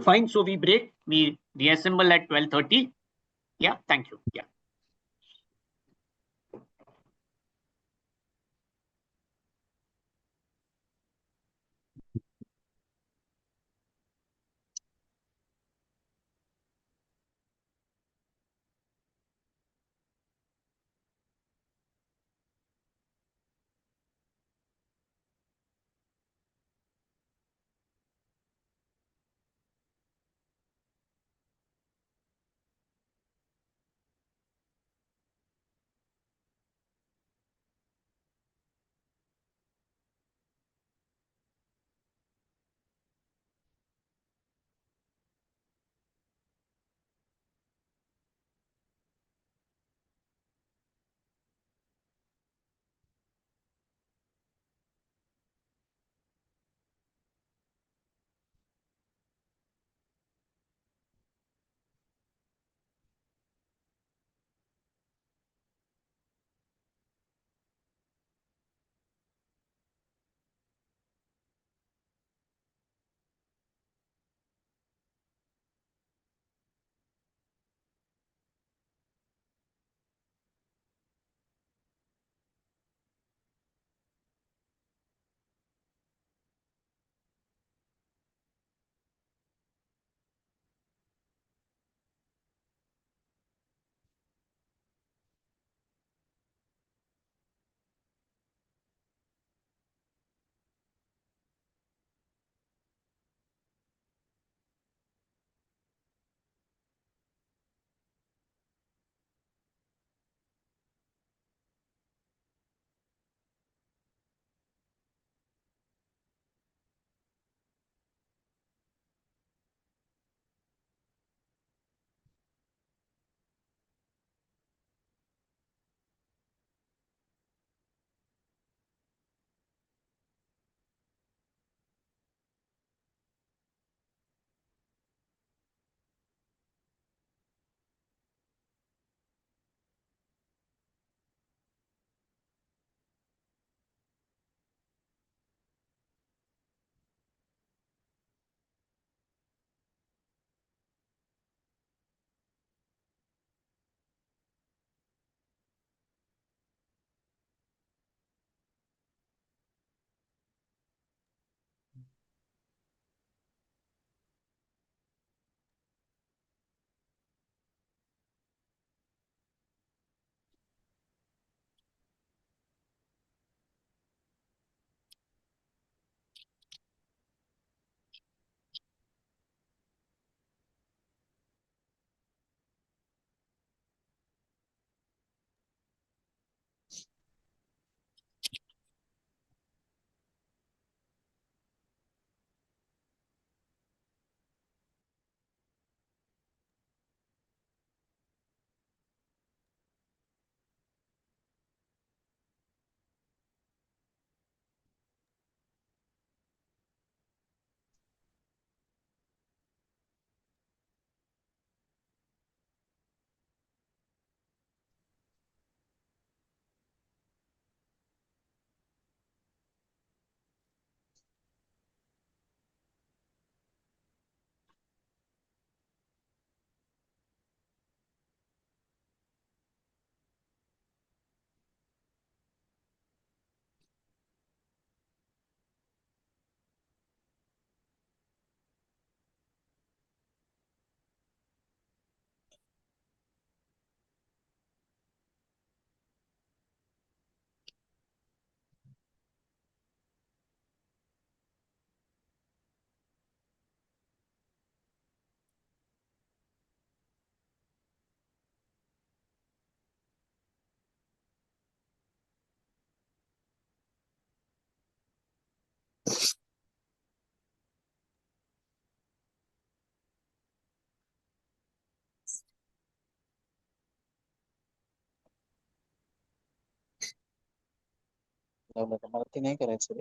Fine. So we break. We reassemble at 12:30. Yeah. Thank you. Yeah. लावलं मला ते नाही करायचं रे.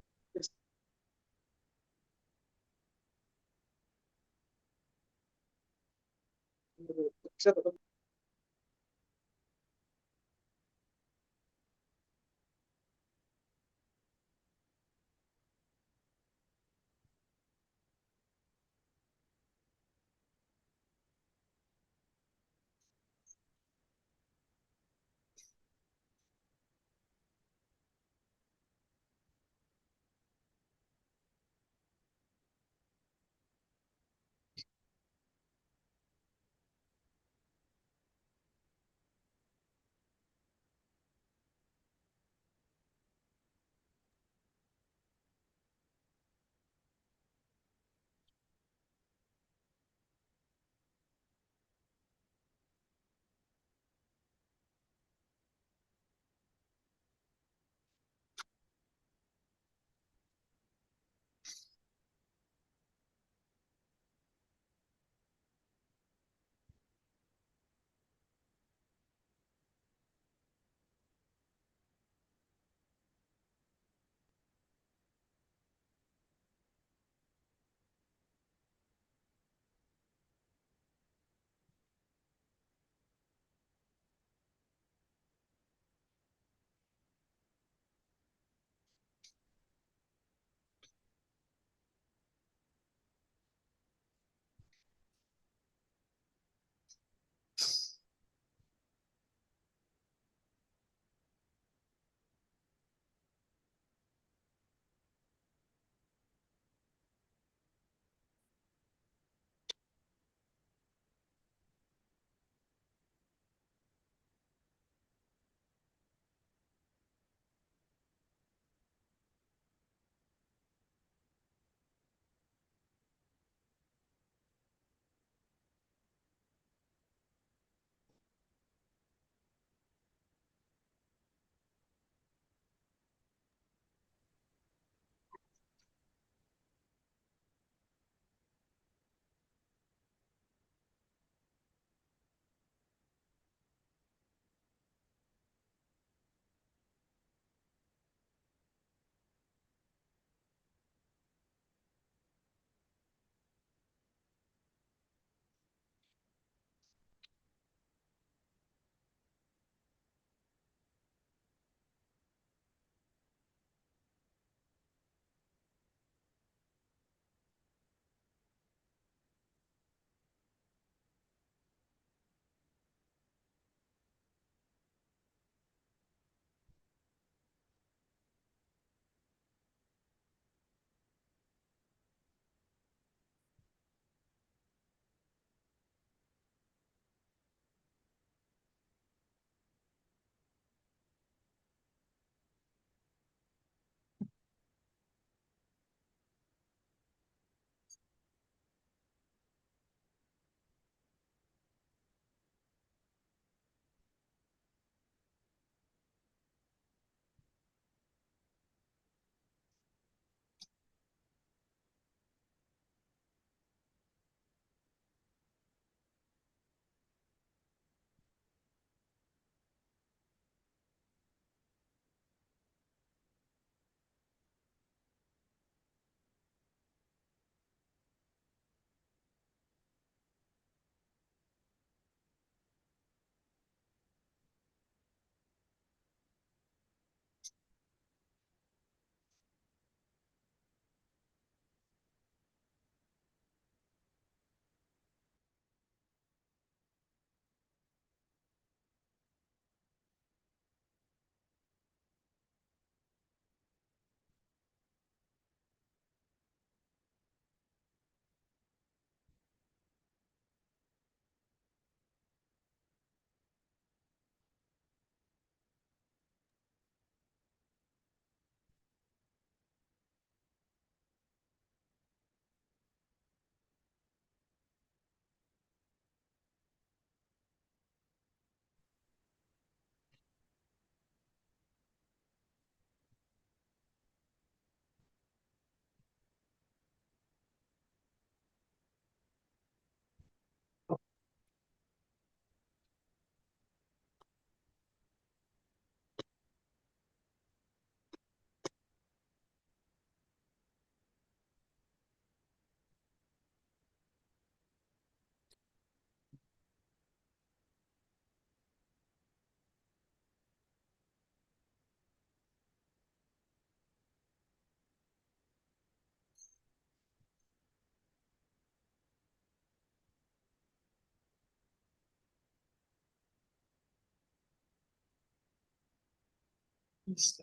Yes.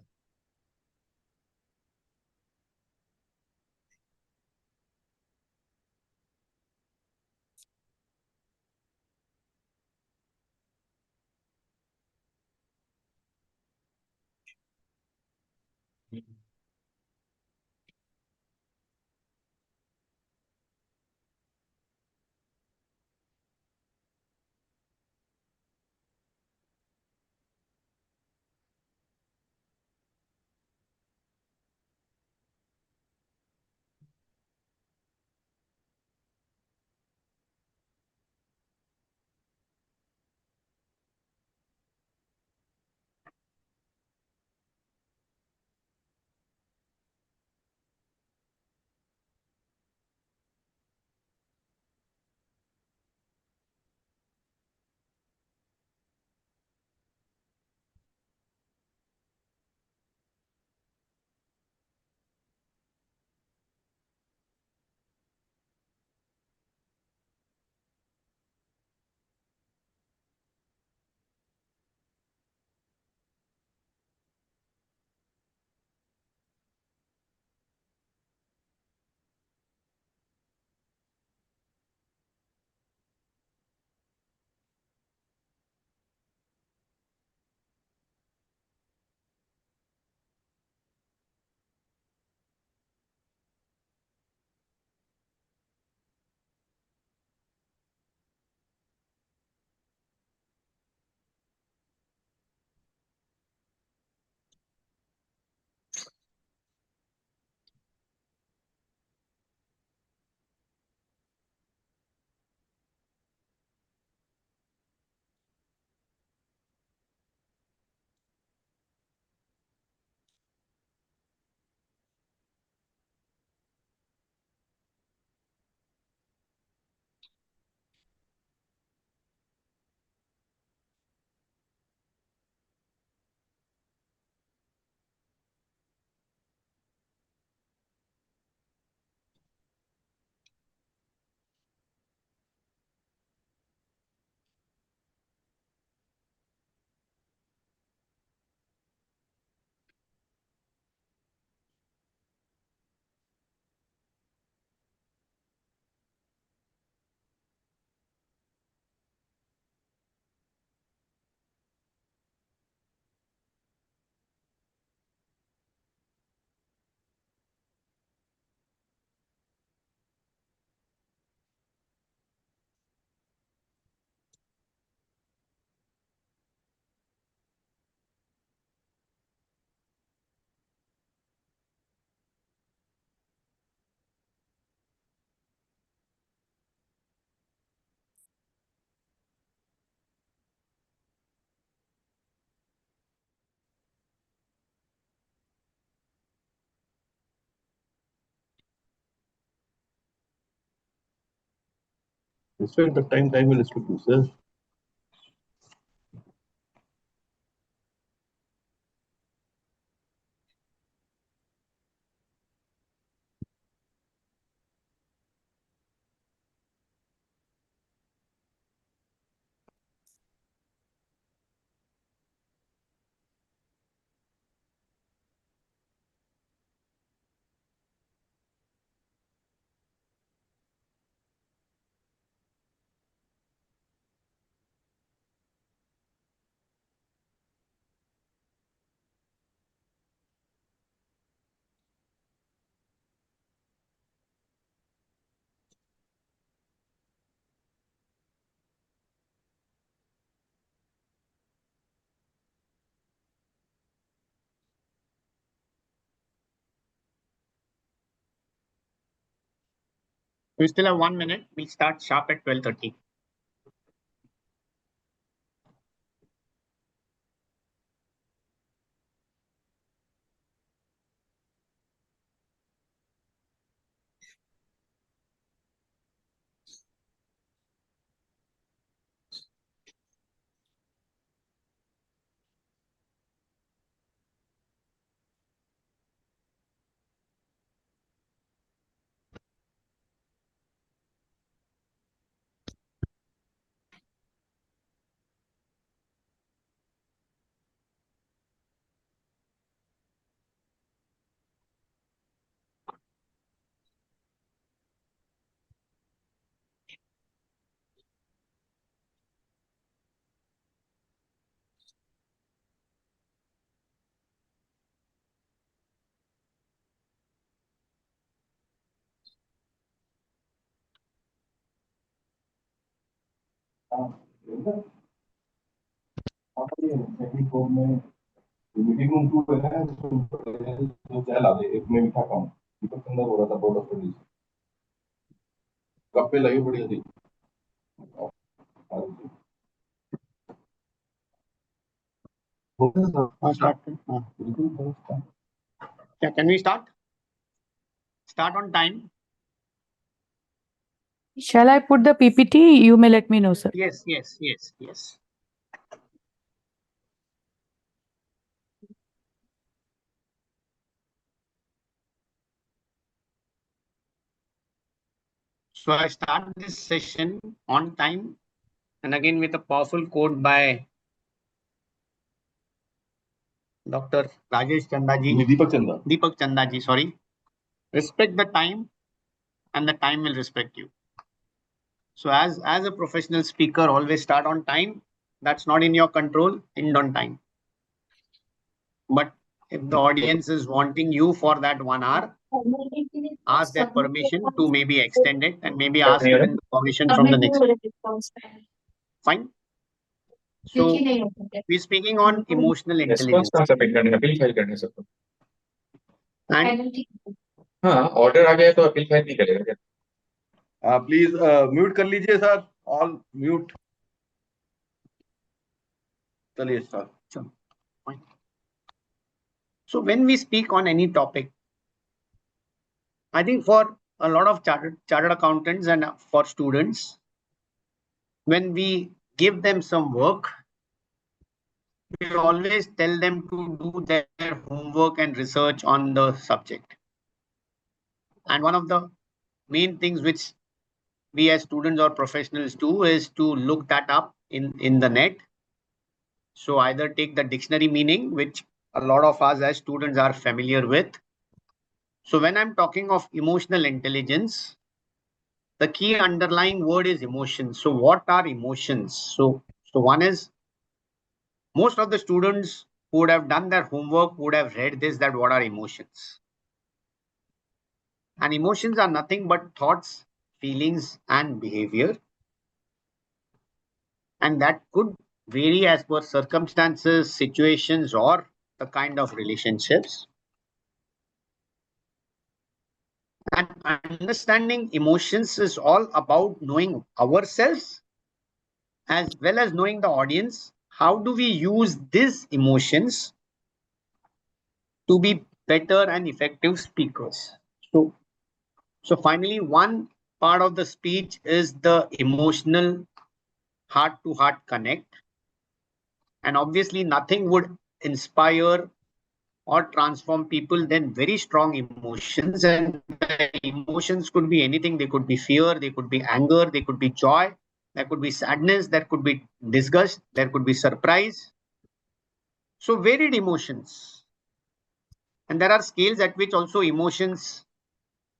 This way, the time will restrict, sir. We still have 1 minute. We start sharp at 12:30. Meeting room 2 है ना, जो चाय ला दे, एक में मीठा कम। दीपक चंदा बोल रहा था बोर्ड ऑफ स्टडीज। कप पे लगी बढ़िया थी। Yeah, can we start? Start on time. Shall I put the PPT? You may let me know, sir. Yes. So I start this session on time, and again with a powerful quote by Dr. Rajesh Chandaji. Deepak Chandaji, sorry. Respect the time, and the time will respect you. So as a professional speaker, always start on time. That's not in your control. End on time. But if the audience is wanting you for that 1 hour, ask their permission to maybe extend it, and maybe ask even the permission from the next. Fine. So we're speaking on emotional intelligence. Appeal file करने से तो And हाँ order आ गया तो appeal file नहीं करेगा क्या please mute कर लीजिए सर, ऑल म्यूट। चलिए sir. Fine. So when we speak on any topic, I think for a lot of chartered accountants and for students, when we give them some work, we always tell them to do their homework and research on the subject. And one of the main things which we as students or professionals do is to look that up in the net. So either take the dictionary meaning, which a lot of us as students are familiar with. So when I'm talking of emotional intelligence, the key underlying word is emotions. So what are emotions? So one is, most of the students who would have done their homework would have read this, that what are emotions? And emotions are nothing but thoughts, feelings, and behavior. And that could vary as per circumstances, situations, or the kind of relationships. And understanding emotions is all about knowing ourselves as well as knowing the audience. How do we use these emotions to be better and effective speakers? So finally, one part of the speech is the emotional heart-to-heart connect. And obviously, nothing would inspire or transform people than very strong emotions. And the emotions could be anything. They could be fear, they could be anger, they could be joy, there could be sadness, there could be disgust, there could be surprise. So varied emotions. And there are scales at which also emotions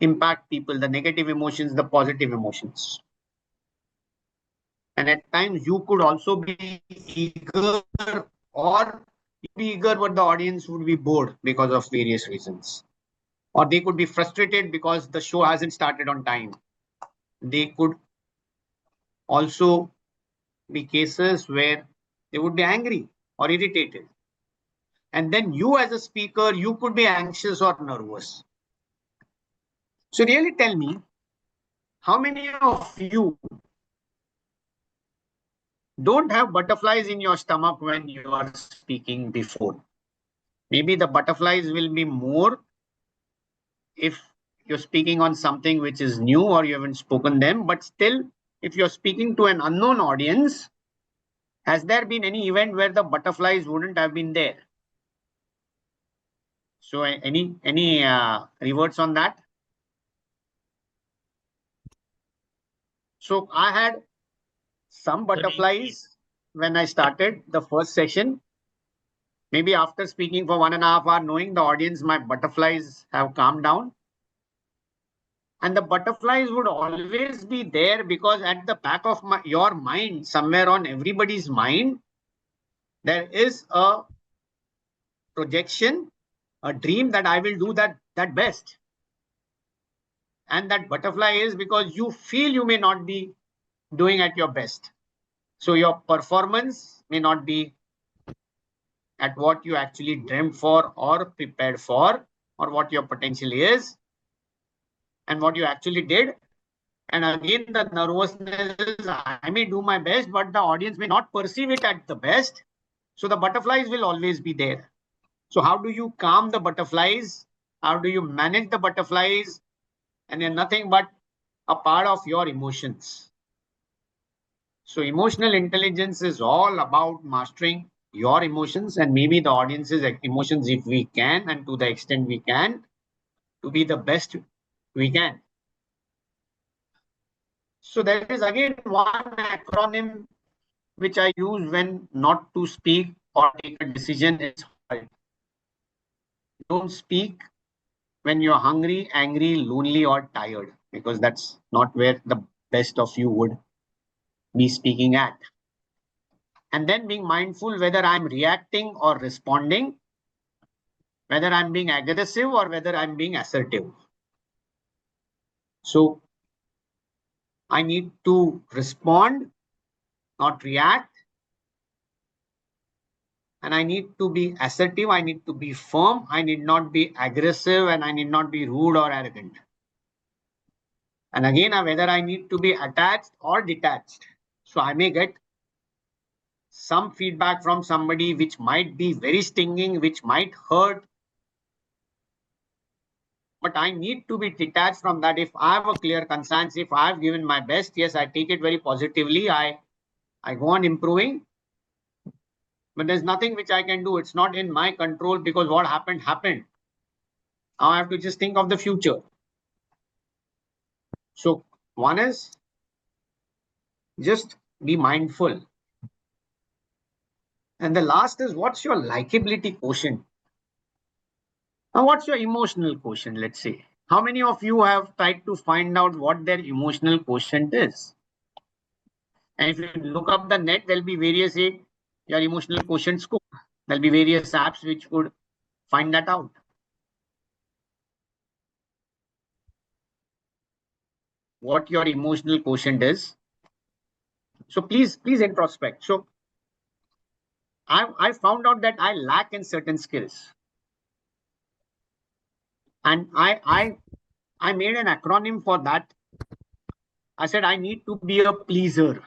impact people, the negative emotions, the positive emotions. And at times you could also be eager, or be eager, but the audience would be bored because of various reasons. Or they could be frustrated because the show hasn't started on time. They could also be cases where they would be angry or irritated. And then you as a speaker, you could be anxious or nervous. So really tell me, how many of you don't have butterflies in your stomach when you are speaking before? Maybe the butterflies will be more if you're speaking on something which is new or you haven't spoken them, but still, if you're speaking to an unknown audience, has there been any event where the butterflies wouldn't have been there? So any reverts on that? So I had some butterflies when I started the first session. Maybe after speaking for 1.5 hours, knowing the audience, my butterflies have calmed down. And the butterflies would always be there because at the back of your mind, somewhere on everybody's mind, there is a projection, a dream that I will do that best. And that butterfly is because you feel you may not be doing at your best. So your performance may not be at what you actually dreamt for or prepared for, or what your potential is and what you actually did. And again, the nervousness is, I may do my best, but the audience may not perceive it at the best. So the butterflies will always be there. So how do you calm the butterflies? How do you manage the butterflies? And they're nothing but a part of your emotions. So emotional intelligence is all about mastering your emotions and maybe the audience's emotions if we can, and to the extent we can, to be the best we can. So there is again one acronym which I use when not to speak or take a decision is HALT. Don't speak when you're hungry, angry, lonely, or tired, because that's not where the best of you would be speaking at. And then being mindful whether I'm reacting or responding, whether I'm being aggressive or whether I'm being assertive. So I need to respond, not react. And I need to be assertive, I need to be firm, I need not be aggressive, and I need not be rude or arrogant. And again, whether I need to be attached or detached. So I may get some feedback from somebody which might be very stinging, which might hurt. But I need to be detached from that. If I have a clear conscience, if I have given my best, yes, I take it very positively. I go on improving. But there's nothing which I can do. It's not in my control because what happened, happened. Now I have to just think of the future. So one is just be mindful. And the last is, what's your likability quotient? Now, what's your emotional quotient, let's say? How many of you have tried to find out what their emotional quotient is? And if you look up the net, there'll be various your emotional quotient score. There'll be various apps which would find that out. What your emotional quotient is. So please introspect. So I found out that I lack in certain skills. And I made an acronym for that. I said I need to be a pleaser.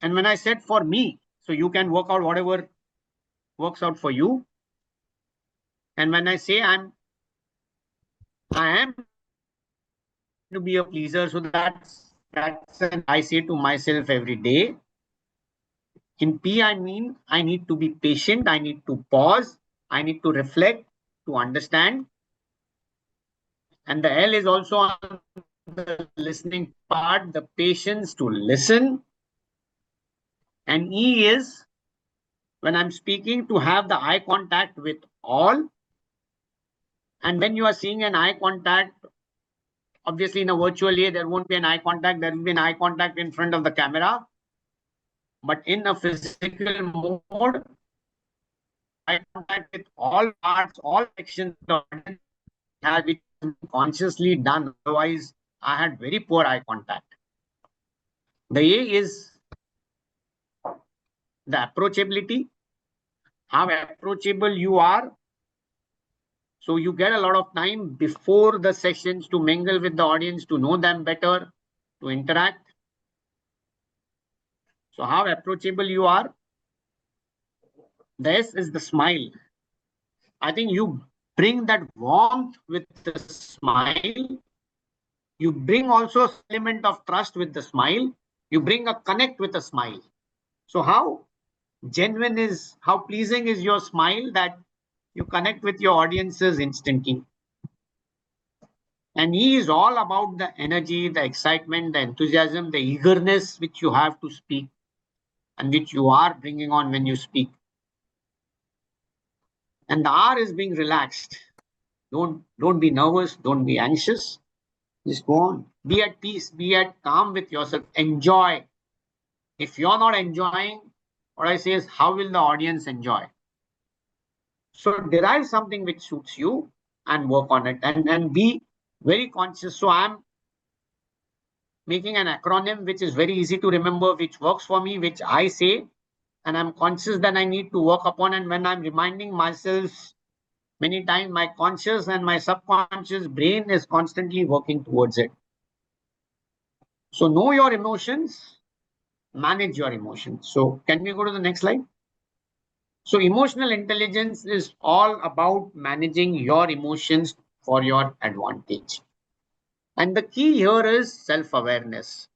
And when I said for me, so you can work out whatever works out for you. And when I say I am to be a pleaser, so that's an I say to myself every day. In P, I mean I need to be patient, I need to pause, I need to reflect, to understand. And the L is also on the listening part, the patience to listen. And E is when I'm speaking to have the eye contact with all. And when you are seeing an eye contact, obviously in a virtual way, there won't be an eye contact. There will be an eye contact in front of the camera. But in a physical mode, eye contact with all parts, all sections of the audience have it consciously done. Otherwise, I had very poor eye contact. The A is the approachability. How approachable you are. So you get a lot of time before the sessions to mingle with the audience, to know them better, to interact. So how approachable you are. This is the smile. I think you bring that warmth with the smile. You bring also an element of trust with the smile. You bring a connect with a smile. So how genuine is, how pleasing is your smile that you connect with your audiences instantly. And E is all about the energy, the excitement, the enthusiasm, the eagerness which you have to speak and which you are bringing on when you speak. And the R is being relaxed. Don't be nervous. Don't be anxious. Just go on. Be at peace. Be at calm with yourself. Enjoy. If you're not enjoying, what I say is, how will the audience enjoy? So derive something which suits you and work on it and be very conscious. So I'm making an acronym which is very easy to remember, which works for me, which I say, and I'm conscious that I need to work upon. And when I'm reminding myself many times, my conscious and my subconscious brain is constantly working towards it. So know your emotions, manage your emotions. So can we go to the next slide? So emotional intelligence is all about managing your emotions for your advantage. And the key here is self-awareness.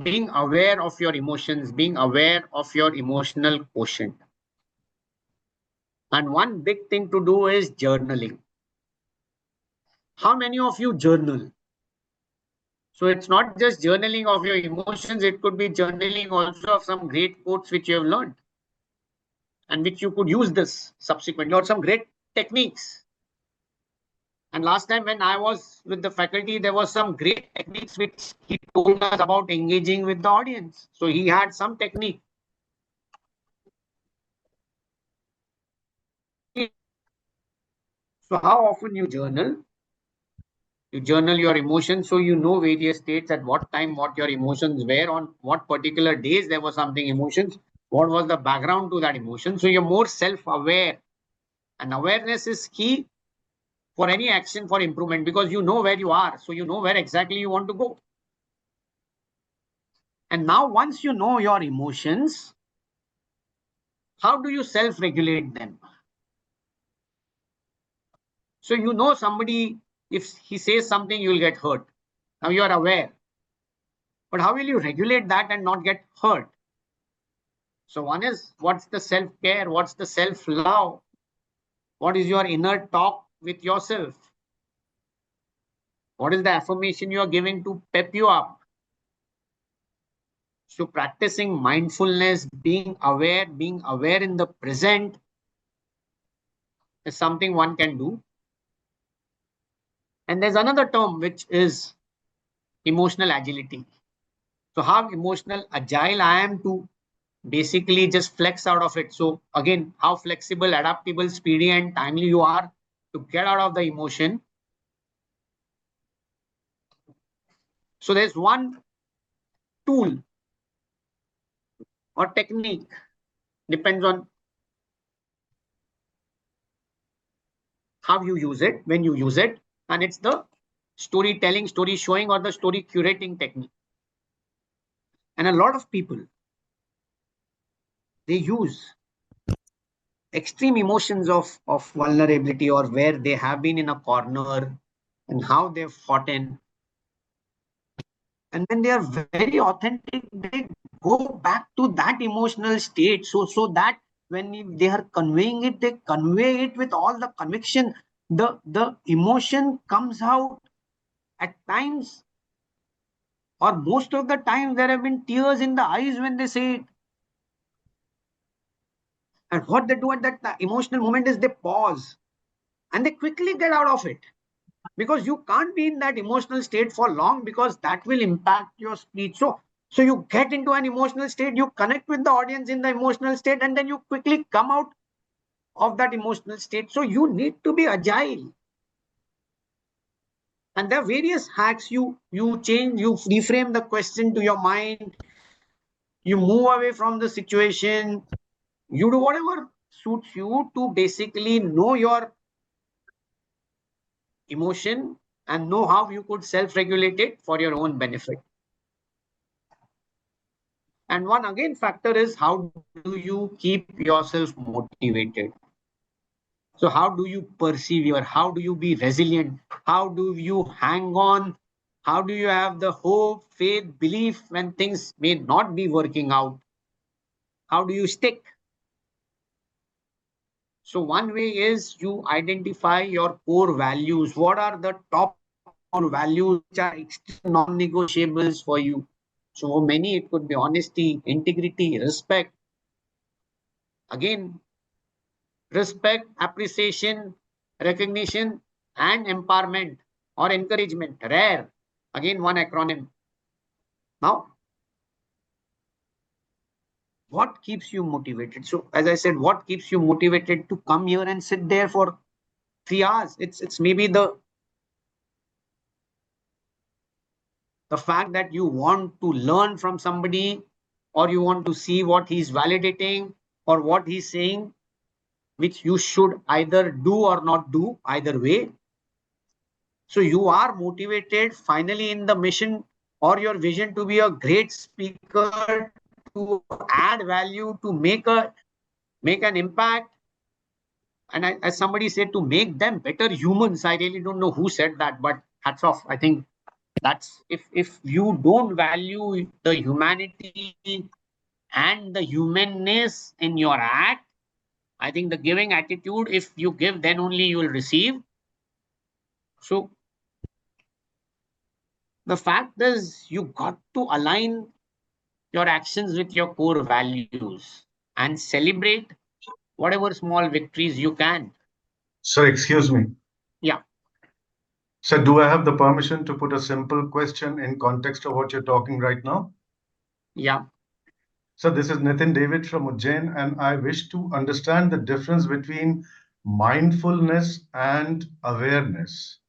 Being aware of your emotions, being aware of your emotional quotient. And one big thing to do is journaling. How many of you journal? So it's not just journaling of your emotions, it could be journaling also of some great quotes which you have learned and which you could use this subsequently, or some great techniques. And last time when I was with the faculty, there was some great techniques which he told us about engaging with the audience. So he had some technique. So how often you journal? You journal your emotions, so you know various states, at what time, what your emotions were, on what particular days there was something emotions, what was the background to that emotion. So you're more self-aware, and awareness is key for any action for improvement, because you know where you are, so you know where exactly you want to go. And now once you know your emotions, how do you self-regulate them? So you know somebody, if he says something, you will get hurt. Now you are aware. But how will you regulate that and not get hurt? So one is, what's the self-care? What's the self-love? What is your inner talk with yourself? What is the affirmation you are giving to pep you up? So practicing mindfulness, being aware in the present is something one can do. And there's another term which is emotional agility. So how emotional agile I am to basically just flex out of it. So again, how flexible, adaptable, speedy and timely you are to get out of the emotion. So there's one tool or technique, depends on how you use it, when you use it, and it's the storytelling, story showing, or the story curating technique. And a lot of people, they use extreme emotions of vulnerability, or where they have been in a corner and how they've fought in. And when they are very authentic, they go back to that emotional state. So that when they are conveying it, they convey it with all the conviction. The emotion comes out at times, or most of the time, there have been tears in the eyes when they say it. And what they do at that emotional moment is they pause and they quickly get out of it. Because you can't be in that emotional state for long, because that will impact your speech. So you get into an emotional state, you connect with the audience in the emotional state, and then you quickly come out of that emotional state. So you need to be agile. And there are various hacks. You change, you reframe the question to your mind, you move away from the situation, you do whatever suits you to basically know your emotion and know how you could self-regulate it for your own benefit. And one again factor is, how do you keep yourself motivated? So how do you persevere? How do you be resilient? How do you hang on? How do you have the hope, faith, belief when things may not be working out? How do you stick? So one way is you identify your core values. What are the top core values which are non-negotiables for you? So for many, it could be honesty, integrity, respect. Again, respect, appreciation, recognition, and empowerment or encouragement. Rare. Again, one acronym. Now, what keeps you motivated? So, as I said, what keeps you motivated to come here and sit there for 3 hours? It's maybe the the fact that you want to learn from somebody, or you want to see what he's validating or what he's saying, which you should either do or not do, either way. So you are motivated finally in the mission or your vision to be a great speaker, to add value, to make an impact. And as somebody said, to make them better humans. I really don't know who said that, but hats off. I think that's, if you don't value the humanity and the humanness in your act, I think the giving attitude, if you give, then only you will receive. So the fact is, you got to align your actions with your core values and celebrate whatever small victories you can. Sir, excuse me. Yeah. Sir, do I have the permission to put a simple question in context of what you're talking right now? Yeah. So this is Nitin David from Ujjain, and I wish to understand the difference between mindfulness and awareness.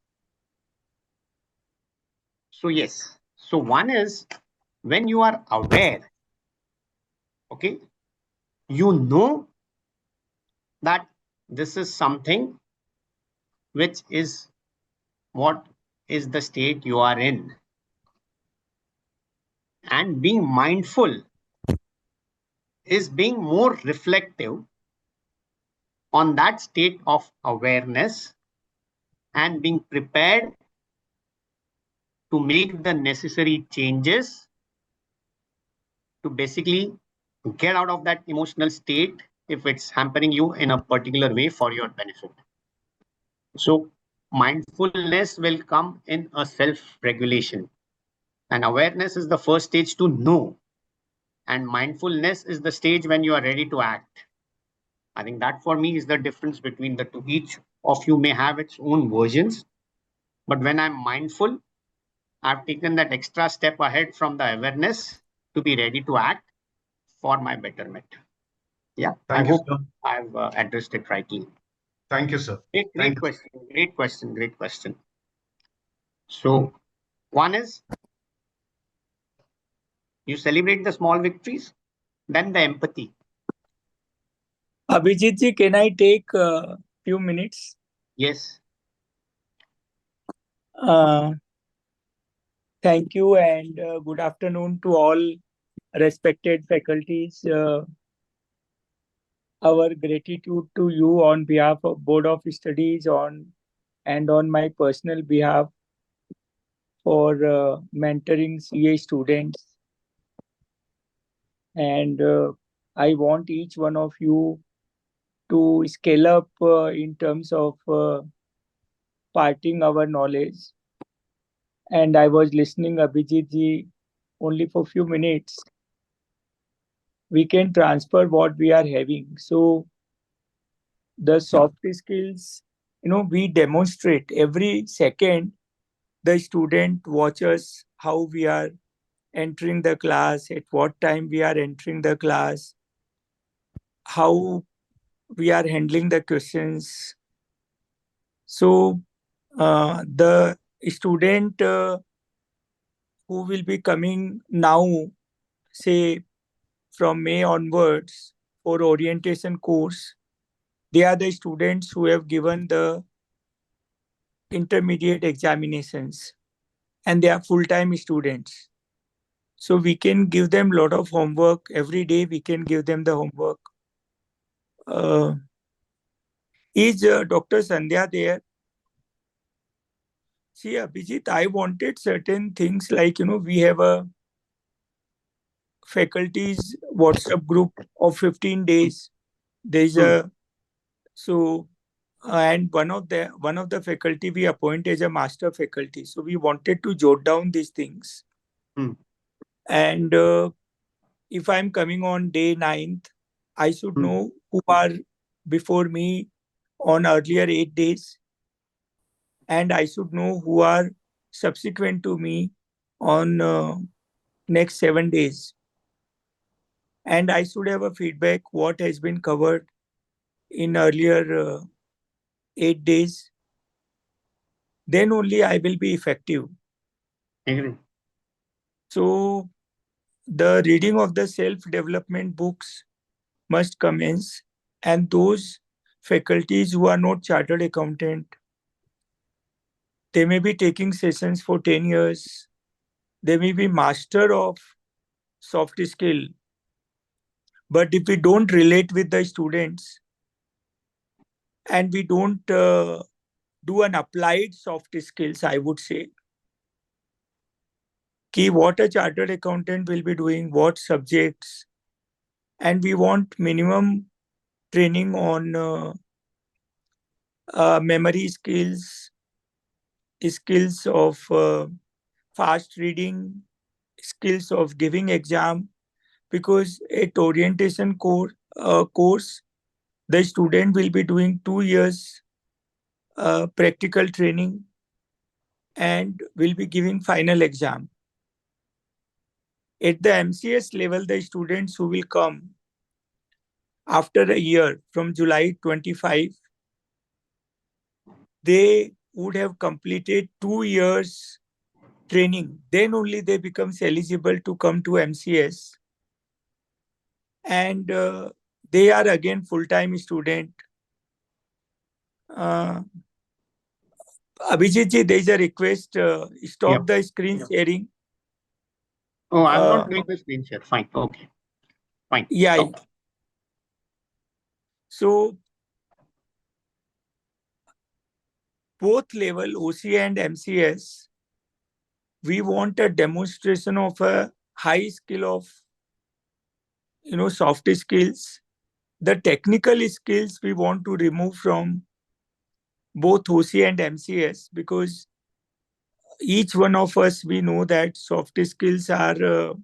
So yes. So one is when you are aware, okay, you know that this is something which is what is the state you are in. And being mindful is being more reflective on that state of awareness and being prepared to make the necessary changes to basically get out of that emotional state if it's hampering you in a particular way for your benefit. So mindfulness will come in a self-regulation, and awareness is the first stage to know, and mindfulness is the stage when you are ready to act. I think that for me is the difference between the two. Each of you may have its own versions, but when I'm mindful, I've taken that extra step ahead from the awareness to be ready to act for my betterment. Yeah, Thank I you, hope sir. I've addressed it rightly. Thank you, sir. Great question. Great question. Great question. So, one is you celebrate the small victories, then the empathy. Abhijit ji, can I take a few minutes? Yes. Thank you and good afternoon to all respected faculties. Our gratitude to you on behalf of Board of Studies and on my personal behalf for mentoring CA students. And I want each one of you to scale up in terms of parting our knowledge. And I was listening Abhijit ji only for a few minutes. We can transfer what we are having. So the soft skills, we demonstrate every second. The student watches how we are entering the class, at what time we are entering the class, how we are handling the questions. So the student who will be coming now, say from May onwards for orientation course, they are the students who have given the intermediate examinations and they are full-time students. So we can give them a lot of homework. Every day we can give them the homework. Is Dr. Sandhya there? See, Abhijit, I wanted certain things like, we have a faculty's WhatsApp group of 15 days. There's a, so, and one of the faculty we appoint as a master faculty. So we wanted to jot down these things. And if I'm coming on day 9th, I should know who are before me on earlier 8 days. And I should know who are subsequent to me on next 7 days. And I should have a feedback what has been covered in earlier 8 days. Then only I will be effective. Agree. So the reading of the self-development books must commence, and those faculties who are not chartered accountant, they may be taking sessions for 10 years. They may be master of soft skill. But if we don't relate with the students and we don't do an applied soft skills, I would say, key what a chartered accountant will be doing, what subjects, and we want minimum training on memory skills, skills of fast reading, skills of giving exam, because at orientation course, the student will be doing 2 years practical training and will be giving final exam. At the MCS level, the students who will come after a year from July 25, they would have completed 2 years training. Then only they becomes eligible to come to MCS. And they are again full-time student. Abhijit ji, there is a request, stop the screen sharing. Oh, I'm not doing the screen share. Fine. Okay. Fine. Yeah. Stop. So both level OC and MCS, we want a demonstration of a high skill of, soft skills. The technical skills we want to remove from both OC and MCS, because each one of us, we know that soft skills are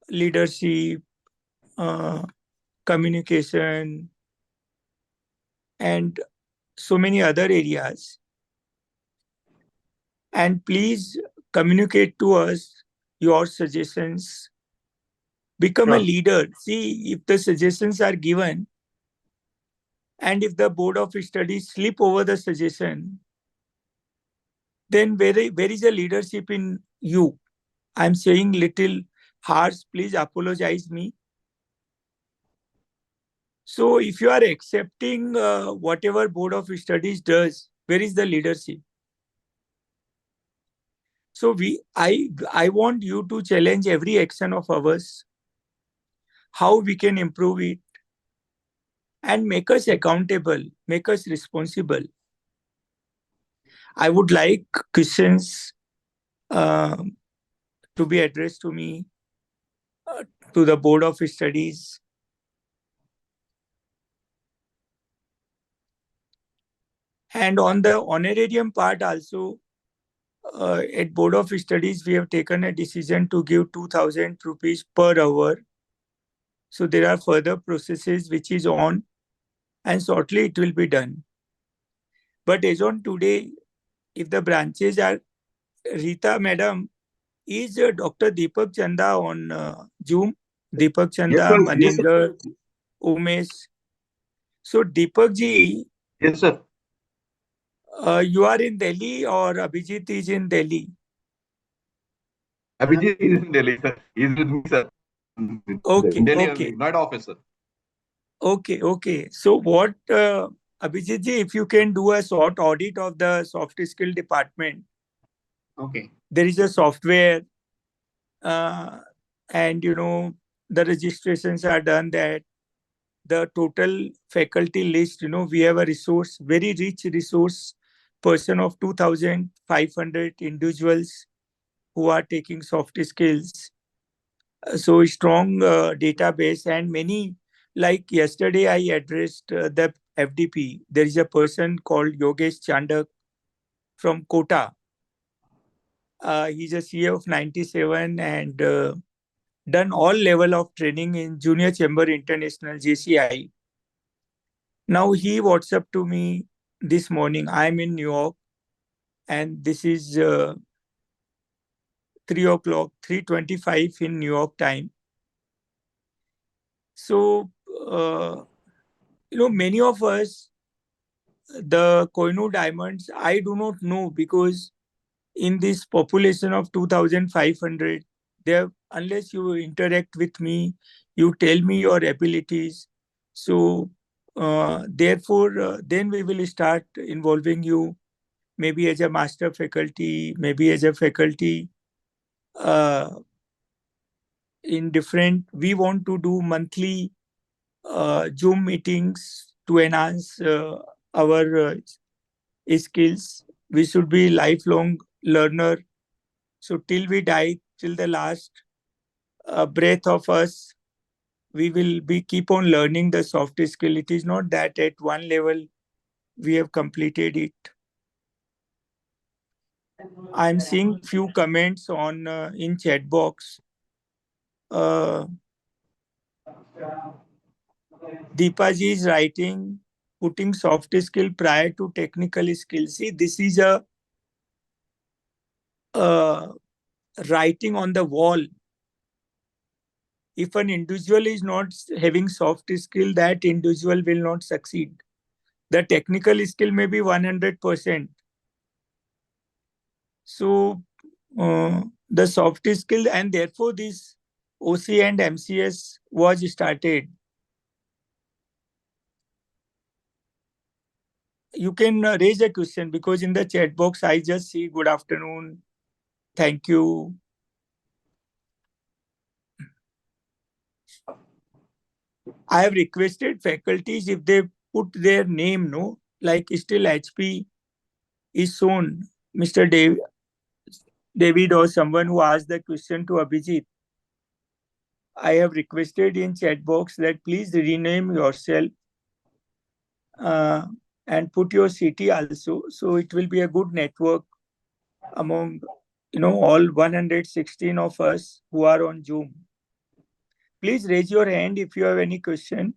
leadership, communication, and so many other areas. And please communicate to us your suggestions. Become a leader. See, if the suggestions are given, and if the board of studies slip over the suggestion, then where is the leadership in you? I'm saying little harsh, please apologize me. So if you are accepting whatever board of studies does, where is the leadership? So I want you to challenge every action of ours, how we can improve it, and make us accountable, make us responsible. I would like questions to be addressed to me, to the board of studies. And on the honorarium part also, at board of studies, we have taken a decision to give 2,000 rupees per hour. So there are further processes which is on, and shortly it will be done. But as on today, if the branches are, Rita madam, is Dr. Deepak Chanda on Zoom? Deepak Chanda, Maninder, Umesh. So Deepak ji. Yes, sir. You are in Delhi or Abhijit is in Delhi? Abhijit is in Delhi, sir. He is with me, sir. Okay, Delhi, okay. Not office, sir. Okay. So what, Abhijit ji, if you can do a short audit of the soft skill department. Okay. There is a software and the registrations are done, that the total faculty list, we have a resource, very rich resource person of 2,500 individuals who are taking soft skills. So strong database, and many, like yesterday I addressed the FDP. There is a person called Yogesh Chandak from Kota. He's a CA of 97 and done all level of training in Junior Chamber International, JCI. Now he WhatsApp to me this morning. I'm in New York and this is 3 o'clock, 3:25 in New York time. So, many of us, the Koinu diamonds, I do not know, because in this population of 2,500, there, unless you interact with me, you tell me your abilities. So therefore, then we will start involving you, maybe as a master faculty, maybe as a faculty in different. We want to do monthly Zoom meetings to enhance our skills. We should be lifelong learner. So till we die, till the last breath of us, we will be keep on learning the soft skill. It is not that at one level we have completed it. I'm seeing few comments on in chat box. Deepaji is writing, putting soft skill prior to technical skill. See, this is a writing on the wall. If an individual is not having soft skill, that individual will not succeed. The technical skill may be 100%. So the soft skill, and therefore this OC and MCS was started. You can raise a question, because in the chat box I just see good afternoon, thank you. I have requested faculties, if they put their name, no, like still HP is shown, Mr. David or someone who asked the question to Abhijit. I have requested in chat box that please rename yourself and put your city also. So it will be a good network among, all 116 of us who are on Zoom. Please raise your hand if you have any question.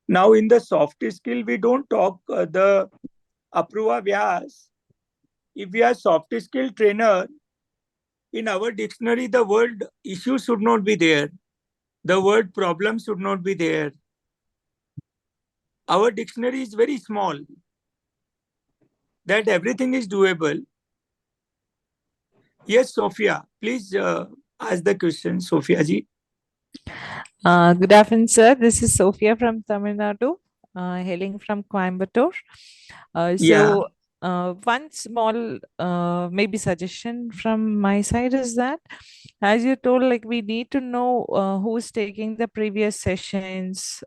Now in the soft skill, we don't talk the Apruva Vyas. If we are soft skill trainer, in our dictionary, the word issue should not be there. The word problem should not be there. Our dictionary is very small, that everything is doable. Yes, Sophia, please ask the question, Sophia ji. Good afternoon, sir. This is Sophia from Tamil Nadu, hailing from Coimbatore. One small maybe suggestion from my side is that, as you told, like we need to know who's taking the previous sessions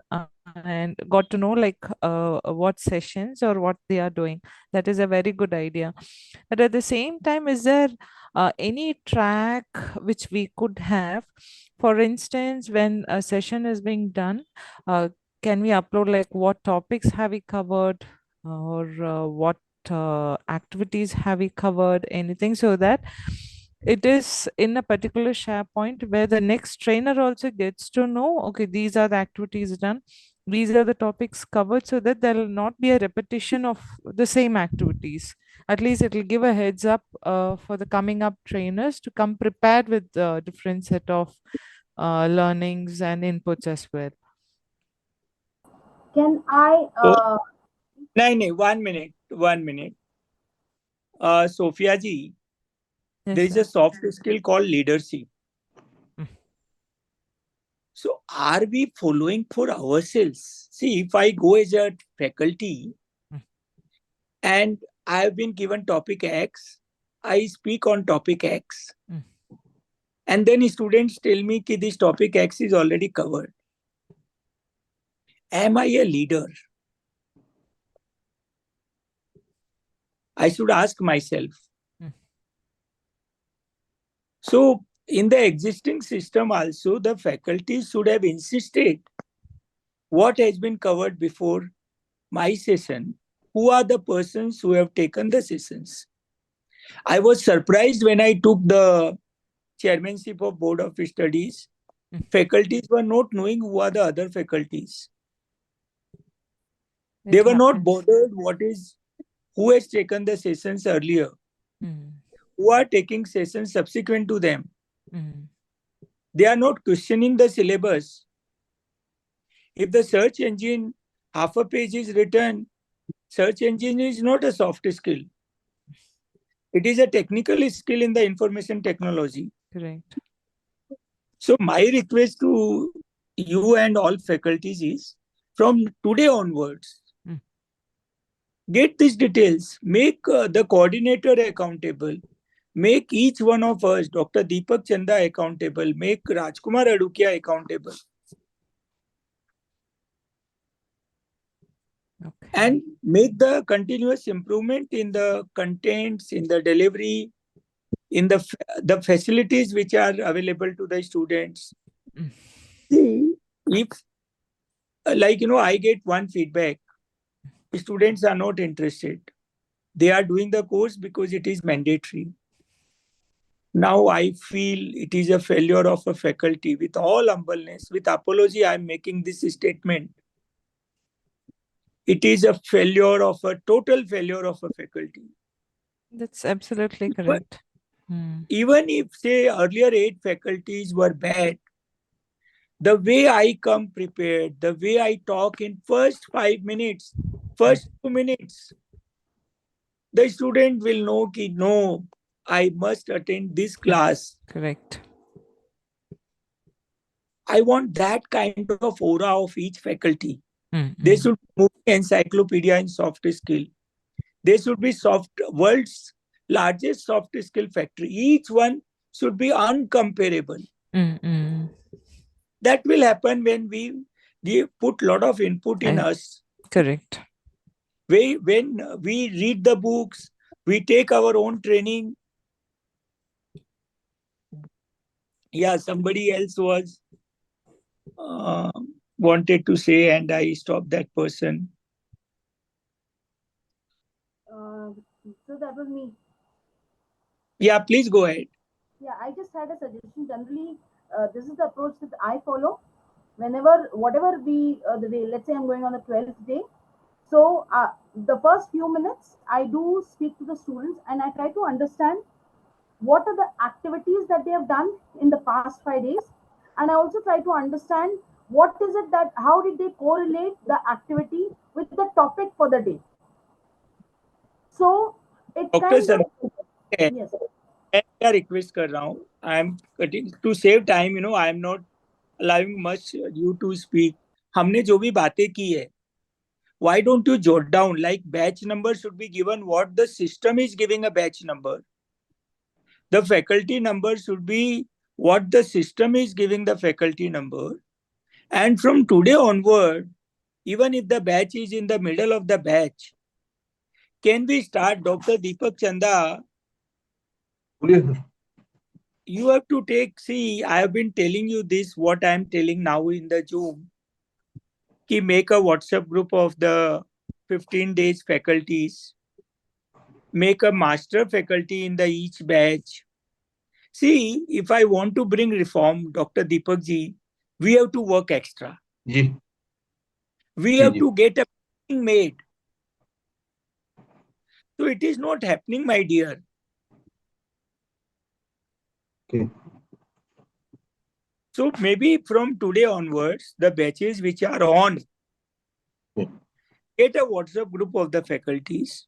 and got to know like what sessions or what they are doing. That is a very good idea. But at the same time, is there any track which we could have? For instance, when a session is being done, can we upload like what topics have we covered, or what activities have we covered, anything, so that it is in a particular SharePoint where the next trainer also gets to know, okay, these are the activities done, these are the topics covered, so that there will not be a repetition of the same activities. At least it will give a heads up for the coming up trainers to come prepared with a different set of learnings and inputs as well. Can I? No, 1 minute, 1 minute. Sophia ji, Yes, there is sir. a soft skill called leadership. So are we following for ourselves? See, if I go as a faculty and I have been given topic X, I speak on topic X. And then students tell me that this topic X is already covered. Am I a leader? I should ask myself. So in the existing system also, the faculty should have insisted what has been covered before my session. Who are the persons who have taken the sessions? I was surprised when I took the chairmanship of Board of Studies. Faculties were not knowing who are the other faculties. They were not bothered who has taken the sessions earlier. who are taking sessions subsequent to them. Mm. They are not questioning the syllabus. If the search engine, half a page is written, search engine is not a soft skill. It is a technical skill in the information technology. Correct. So my request to you and all faculties is, from today onwards, get these details, make the coordinator accountable, make each one of us, Dr. Deepak Chanda accountable, make Rajkumar Adukia accountable. Okay. And make the continuous improvement in the contents, in the delivery, in the facilities which are available to the students. See, if I get one feedback, students are not interested. They are doing the course because it is mandatory. Now I feel it is a failure of a faculty. With all humbleness, with apology, I am making this statement. It is a failure of a total failure of a faculty. That's absolutely correct. Even if, say, earlier 8 faculties were bad, the way I come prepared, the way I talk in first 5 minutes, first 2 minutes, the student will know ki no, I must attend this class. Correct. I want that kind of aura of each faculty. They should move encyclopedia in soft skill. They should be world's largest soft skill factory. Each one should be uncomparable. That will happen when we put lot of input in us. Correct. When we read the books, we take our own training. Yeah, somebody else was wanted to say, and I stopped that person. So that was me. Yeah, please go ahead. Yeah, I just had a suggestion. Generally, this is the approach that I follow. Whenever, whatever be the day, let's say I'm going on the 12th day. So the first few minutes, I do speak to the students and I try to understand what are the activities that they have done in the past 5 days. And I also try to understand what is it that, how did they correlate the activity with the topic for the day. So it kind of, yes. मैं request कर रहा हूँ. I am cutting to save time. I am not allowing much you to speak. हमने जो भी बातें की है, why don't you jot down, like batch number should be given what the system is giving a batch number. The faculty number should be what the system is giving the faculty number. And from today onward, even if the batch is in the middle of the batch, can we start, Dr. Deepak Chanda? You have to see, I have been telling you this, what I am telling now in the Zoom. Ki make a WhatsApp group of the 15 days faculties. Make a master faculty in the each batch. See, if I want to bring reform, Dr. Deepak ji, we have to work extra. We have to get a thing made. So it is not happening, my dear. Okay. So maybe from today onwards, the batches which are on, get a WhatsApp group of the faculties.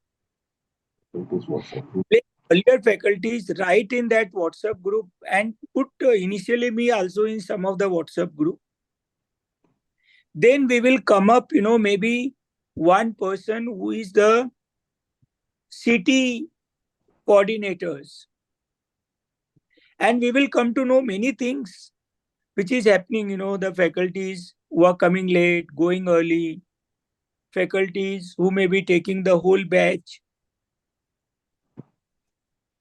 Earlier faculties write in that WhatsApp group and put initially me also in some of the WhatsApp group. Then we will come up, maybe one person who is the city coordinators. And we will come to know many things which is happening, the faculties who are coming late, going early, faculties who may be taking the whole batch.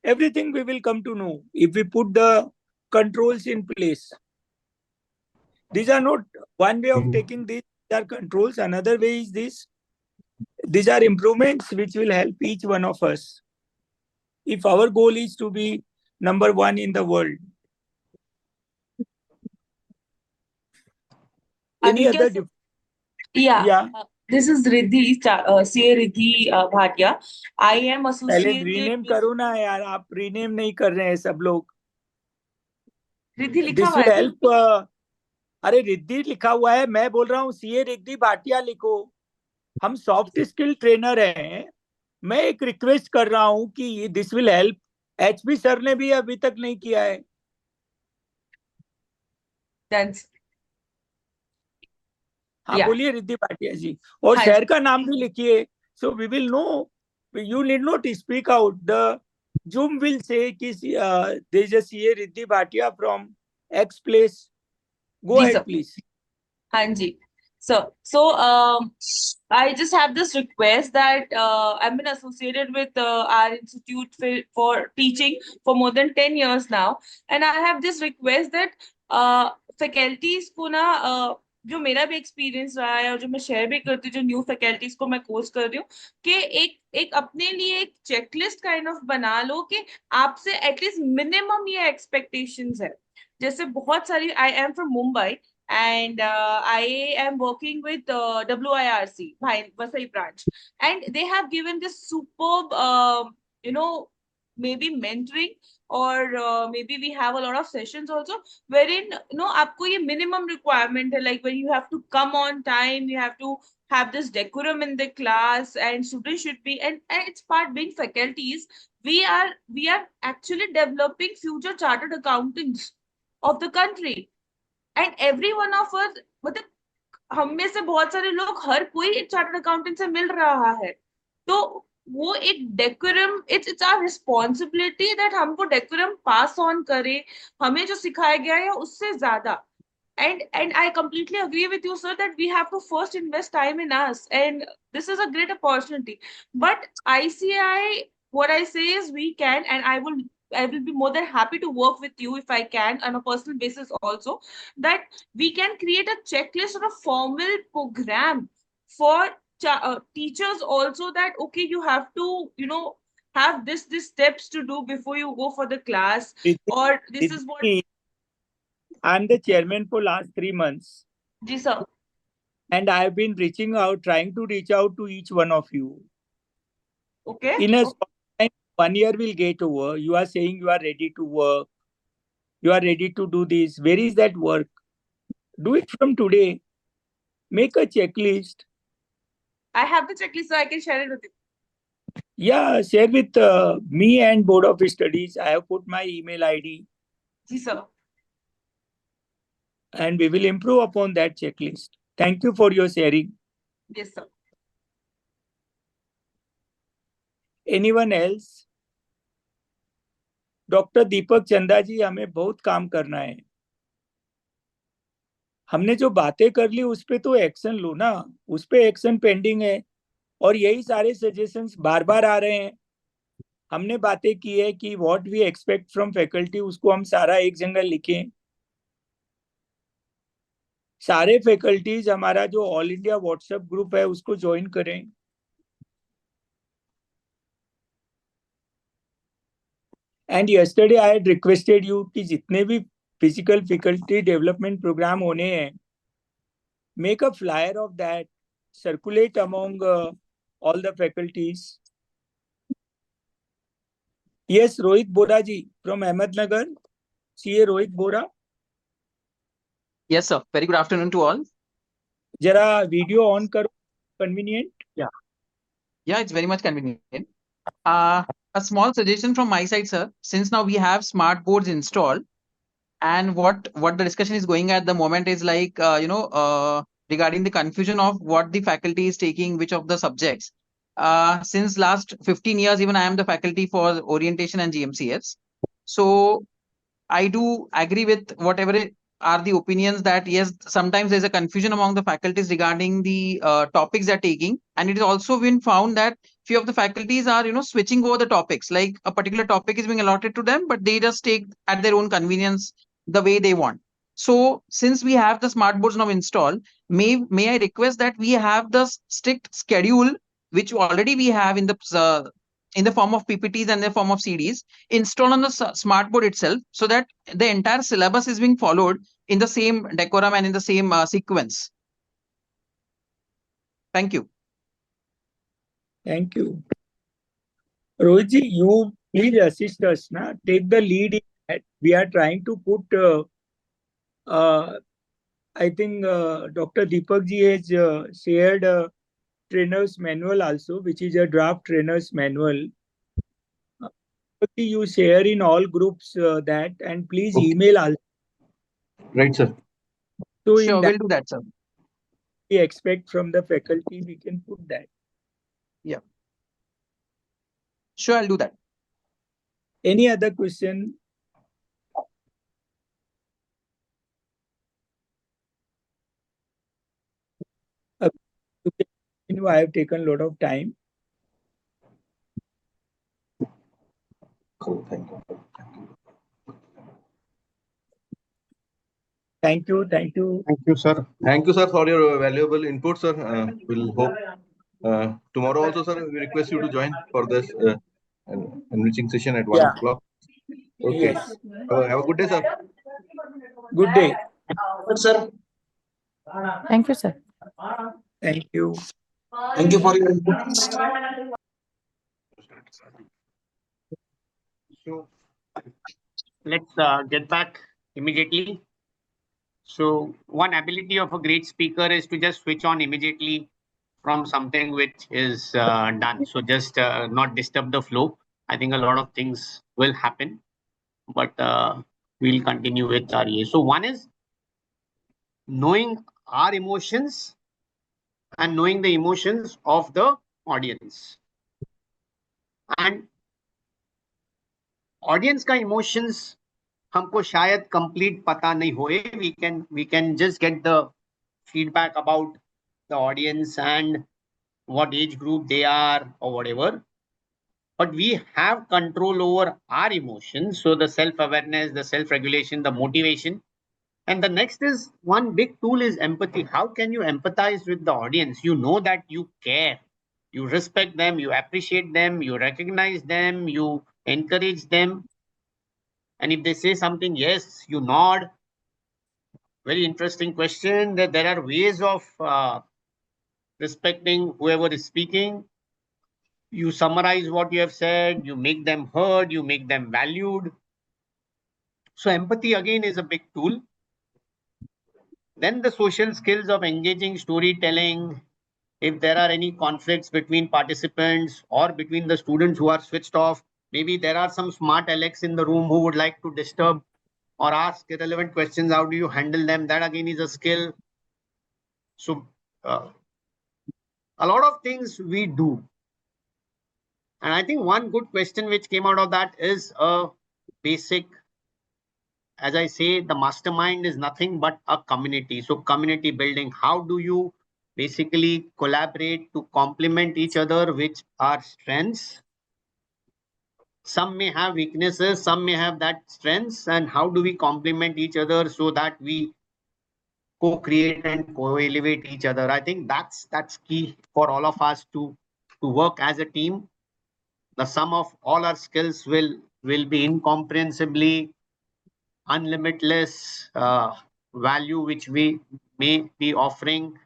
Everything we will come to know if we put the controls in place. These are not one way of taking these are controls. Another way is this. These are improvements which will help each one of us. If our goal is to be number one in the world. Any other? Yeah. This is Riddhi, CA Riddhi Bhatia. I am पहले associated rename with करो ना यार, आप rename नहीं कर रहे हैं सब लोग. Riddhi लिखा दिस हुआ विल है। हेल्प. अरे रिद्धि लिखा हुआ है, मैं बोल रहा हूँ सीए रिद्धि भाटिया लिखो. हम सॉफ्ट स्किल ट्रेनर हैं. मैं एक रिक्वेस्ट कर रहा हूँ कि this will help. HP sir ने भी अभी तक नहीं किया है. हाँ बोलिए रिद्धि भाटिया जी. और शहर का नाम भी लिखिए, so we will know. You need not speak out. The Zoom will say कि there is a CA Riddhi Bhatia from X place. Go ahead please. Hanji. So I just have this request that I've been associated with our institute for teaching for more than 10 years now, and I have this request that faculties को ना जो मेरा भी experience रहा है और जो मैं शेयर भी करती हूँ, जो न्यू फैकल्टीज को मैं कोर्स कर रही हूँ, कि एक अपने लिए एक चेकलिस्ट काइंड ऑफ बना लो कि आपसे एटलीस्ट मिनिमम ये एक्सपेक्टेशंस है. जैसे बहुत सारी, I am from Mumbai and I am working with WIRC, Vasai branch, and they have given this superb, maybe mentoring, or maybe we have a lot of sessions also, wherein आपको ये minimum requirement है, like when you have to come on time, you have to have this decorum in the class, and students should be, and it's part being faculties, we are actually developing future chartered accountants of the country. And every one of us, मतलब हम में से बहुत सारे लोग, हर कोई एक chartered accountant से मिल रहा है. तो वो एक decorum, it's our responsibility that हमको डेकोरम पास ऑन करे, हमें जो सिखाया गया है उससे ज्यादा. And I completely agree with you, sir, that we have to first invest time in us, and this is a great opportunity. But ICI, what I say is we can, and I will be more than happy to work with you if I can on a personal basis also, that we can create a checklist or a formal program for teachers also, that okay, you have to have this steps to do before you go for the class, or this is what. I'm the chairman for last 3 months. Ji sir. And I've been reaching out, trying to reach out to each one of you. Okay. In a short time, 1 year will get over. You are saying you are ready to work. You are ready to do this. Where is that work? Do it from today. Make a checklist. I have the checklist, so I can share it with you. Yeah, share with me and Board of Studies. I have put my email ID. Ji sir. And we will improve upon that checklist. Thank you for your sharing. Yes, sir. Anyone else? Doctor Deepak Chanda ji, हमें बहुत काम करना है. हमने जो बातें कर ली उस पे तो एक्शन लो ना. उस पे एक्शन पेंडिंग है, और यही सारे सजेशंस बार बार आ रहे हैं. हमने बातें की है कि what we expect from faculty, उसको हम सारा एक जगह लिखें. सारे फैकल्टीज हमारा जो ऑल इंडिया व्हाट्सएप ग्रुप है उसको ज्वाइन करें. And yesterday I had requested you कि जितने भी फिजिकल फैकल्टी डेवलपमेंट प्रोग्राम होने हैं, make a flyer of that, circulate among all the faculties. Yes, Rohit Bora ji from Ahmednagar. CA Rohit Bora. Yes, sir. Very good afternoon to all. जरा video on करो. Convenient? Yeah, it's very much convenient. A small suggestion from my side, sir. Since now we have smart boards installed, and what the discussion is going at the moment is like regarding the confusion of what the faculty is taking, which of the subjects. Since last 15 years, even I am the faculty for orientation and GMCS. So I do agree with whatever are the opinions that yes, sometimes there's a confusion among the faculties regarding the topics they're taking, and it has also been found that few of the faculties are switching over the topics, like a particular topic is being allotted to them, but they just take at their own convenience the way they want. So since we have the smart boards now installed, may I request that we have the strict schedule which already we have in the form of PPTs and the form of CDs installed on the smart board itself, so that the entire syllabus is being followed in the same decorum and in the same sequence. Thank you. Thank you. Rohitji, you please assist us. Take the lead in that. We are trying to put, I think Dr. Deepak ji has shared a trainer's manual also, which is a draft trainer's manual. You share in all groups that, and please email also. Right, sir. So Sure, in that, we'll do that, sir. we expect from the faculty, we can put that. Yeah. Sure, I'll do that. Any other question? I have taken a lot of time. Cool, thank you. Thank you, thank you. Thank you, sir. Thank you, sir, for your valuable input, sir. We'll hope tomorrow also, sir, we request you to join for this enriching session at 1 o'clock. Okay. Yes. Have a good day, sir. Good day. Good, sir. Thank you, sir. Thank you. Thank you for your input. So let's get back immediately. So one ability of a great speaker is to just switch on immediately from something which is done. So just not disturb the flow. I think a lot of things will happen, but we'll continue with our EA. So one is knowing our emotions and knowing the emotions of the audience. And audience का emotions हमको शायद complete पता नहीं होए. We can just get the feedback about the audience and what age group they are or whatever. But we have control over our emotions. So the self-awareness, the self-regulation, the motivation. And the next is one big tool is empathy. How can you empathize with the audience? You know that you care, you respect them, you appreciate them, you recognize them, you encourage them. And if they say something, yes, you nod. Very interesting question. That there are ways of respecting whoever is speaking. You summarize what you have said, you make them heard, you make them valued. So empathy again is a big tool. Then the social skills of engaging storytelling. If there are any conflicts between participants or between the students who are switched off, maybe there are some smart Alex in the room who would like to disturb or ask irrelevant questions. How do you handle them? That again is a skill. So a lot of things we do. And I think one good question which came out of that is a basic, as I say, the mastermind is nothing but a community. So community building, how do you basically collaborate to complement each other, which are strengths? Some may have weaknesses, some may have that strengths, and how do we complement each other so that we co-create and co-elevate each other? I think that's key for all of us to work as a team. The sum of all our skills will be incomprehensibly unlimitless value which we may be offering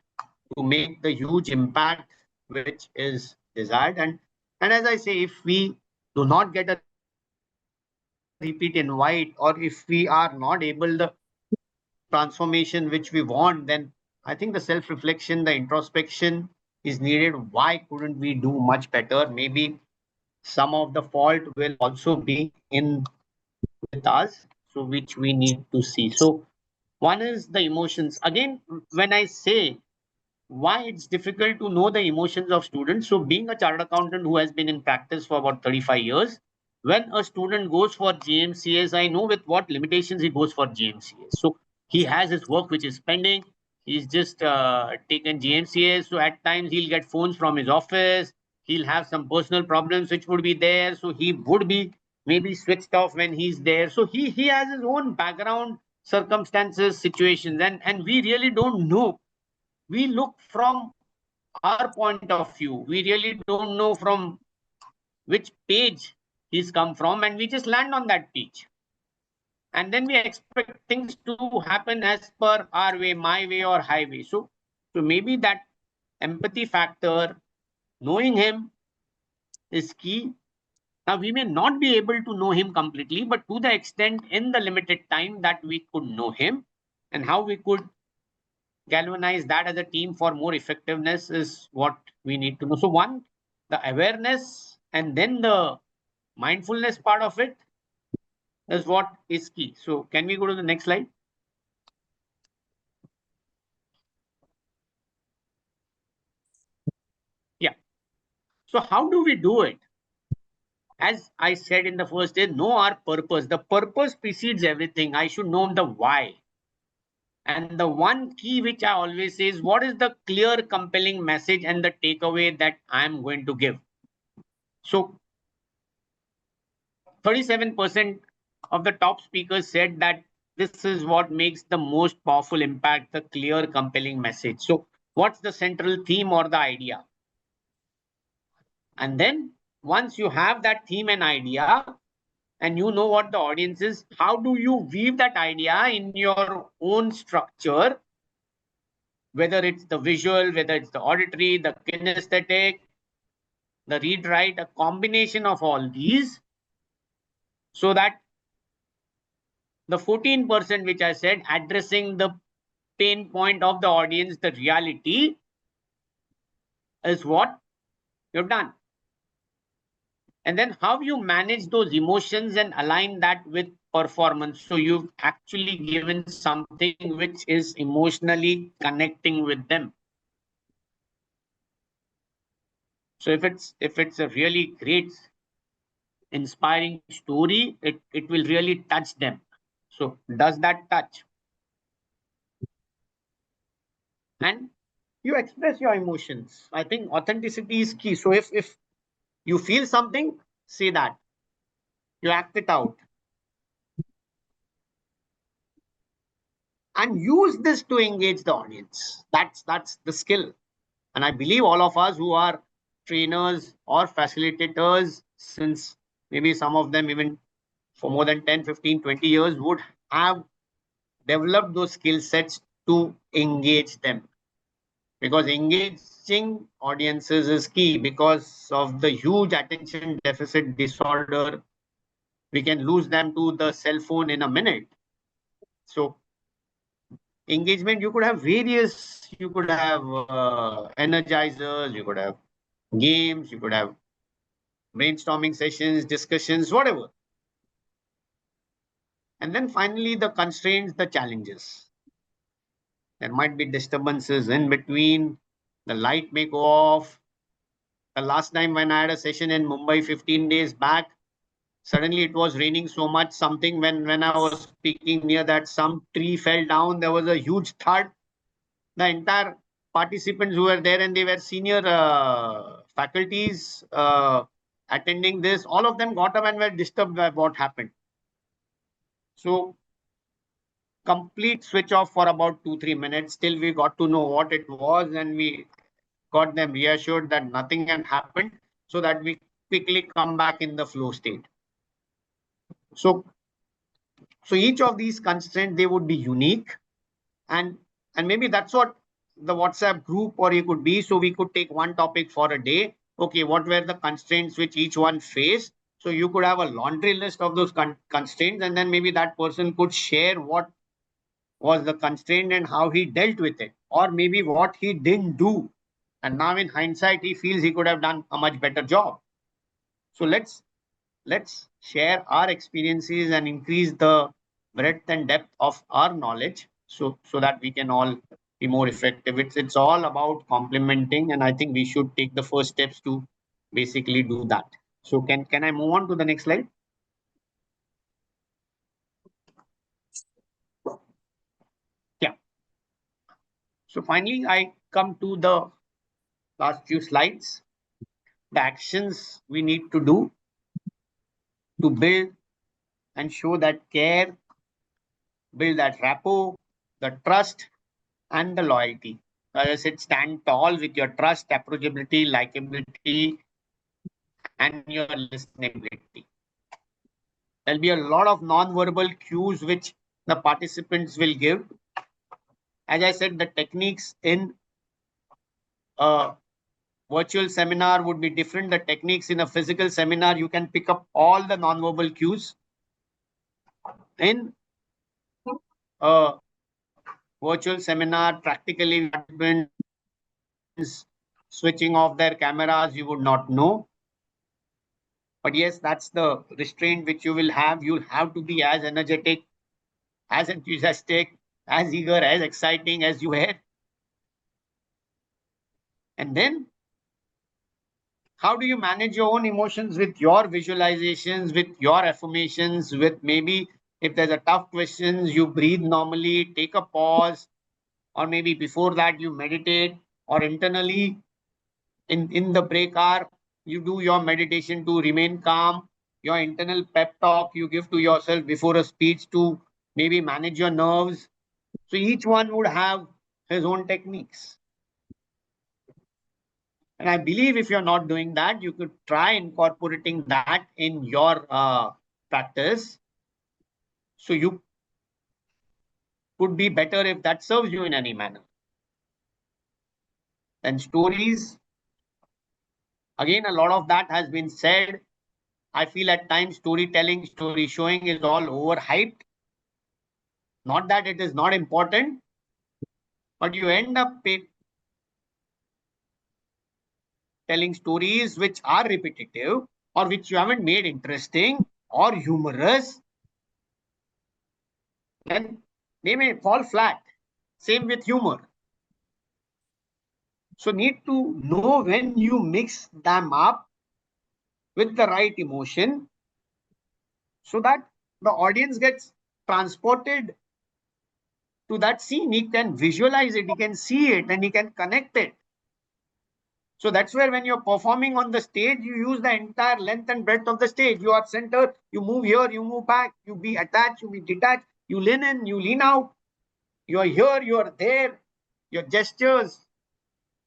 to make the huge impact which is desired. And as I say, if we do not get a repeat invite, or if we are not able the transformation which we want, then I think the self-reflection, the introspection is needed. Why couldn't we do much better? Maybe some of the fault will also be in with us, so which we need to see. So one is the emotions. Again, when I say why it's difficult to know the emotions of students. So being a chartered accountant who has been in practice for about 35 years, when a student goes for GMCS, I know with what limitations he goes for GMCS. So he has his work which is pending. He's just taken GMCS. So at times he'll get phones from his office. He'll have some personal problems which would be there. So he would be maybe switched off when he's there. So he has his own background, circumstances, situations, and we really don't know. We look from our point of view. We really don't know from which page he's come from, and we just land on that page. And then we expect things to happen as per our way, my way, or highway. So maybe that empathy factor, knowing him is key. Now, we may not be able to know him completely, but to the extent in the limited time that we could know him and how we could galvanize that as a team for more effectiveness is what we need to know. So, one, the awareness and then the mindfulness part of it is what is key. So, can we go to the next slide? Yeah. So, how do we do it? As I said in the first day, know our purpose. The purpose precedes everything. I should know the why. And the one key which I always say is what is the clear, compelling message and the takeaway that I am going to give. So 37% of the top speakers said that this is what makes the most powerful impact, the clear, compelling message. So what's the central theme or the idea? And then once you have that theme and idea, and you know what the audience is, how do you weave that idea in your own structure, whether it's the visual, whether it's the auditory, the kinesthetic, the read write, a combination of all these, so that the 14% which I said, addressing the pain point of the audience, the reality, is what you've done. And then how you manage those emotions and align that with performance. So you've actually given something which is emotionally connecting with them. So if it's a really great, inspiring story, it will really touch them. So does that touch? And you express your emotions. I think authenticity is key. So if you feel something, say that. You act it out. And use this to engage the audience. That's the skill. And I believe all of us who are trainers or facilitators, since maybe some of them even for more than 10, 15, 20 years, would have developed those skill sets to engage them. Because engaging audiences is key because of the huge attention deficit disorder. We can lose them to the cell phone in a minute. So engagement, you could have various, you could have energizers, you could have games, you could have brainstorming sessions, discussions, whatever. And then finally, the constraints, the challenges. There might be disturbances in between. The light may go off. The last time when I had a session in Mumbai 15 days back, suddenly it was raining so much, something when I was speaking near that, some tree fell down. There was a huge thud. The entire participants who were there, and they were senior faculties attending this, all of them got up and were disturbed by what happened. So complete switch off for about 2-3 minutes till we got to know what it was, and we got them reassured that nothing had happened, so that we quickly come back in the flow state. So each of these constraints, they would be unique, and maybe that's what the WhatsApp group or you could be. So we could take one topic for a day. Okay, what were the constraints which each one faced? So you could have a laundry list of those constraints, and then maybe that person could share what was the constraint and how he dealt with it, or maybe what he didn't do. And now in hindsight, he feels he could have done a much better job. So let's share our experiences and increase the breadth and depth of our knowledge, so that we can all be more effective. It's all about complementing, and I think we should take the first steps to basically do that. So can I move on to the next slide? Yeah. So finally, I come to the last few slides. The actions we need to do to build and show that care, build that rapport, the trust, and the loyalty. As I said, stand tall with your trust, approachability, likability, and your listenability. There'll be a lot of non-verbal cues which the participants will give. As I said, the techniques in a virtual seminar would be different. The techniques in a physical seminar, you can pick up all the non-verbal cues. In a virtual seminar, practically participants switching off their cameras, you would not know. But yes, that's the restraint which you will have. You'll have to be as energetic, as enthusiastic, as eager, as exciting as you were. And then, how do you manage your own emotions with your visualizations, with your affirmations, with maybe if there's a tough question, you breathe normally, take a pause, or maybe before that you meditate, or internally in the break hour, you do your meditation to remain calm, your internal pep talk you give to yourself before a speech to maybe manage your nerves. So each one would have his own techniques. And I believe if you're not doing that, you could try incorporating that in your practice. So you could be better if that serves you in any manner. And stories, again, a lot of that has been said. I feel at times storytelling, story showing is all overhyped. Not that it is not important, but you end up telling stories which are repetitive or which you haven't made interesting or humorous, then they may fall flat. Same with humor. So need to know when you mix them up with the right emotion so that the audience gets transported to that scene. He can visualize it, he can see it, and he can connect it. So that's where when you're performing on the stage, you use the entire length and breadth of the stage. You are centered, you move here, you move back, you be attached, you be detached, you lean in, you lean out, you are here, you are there, your gestures,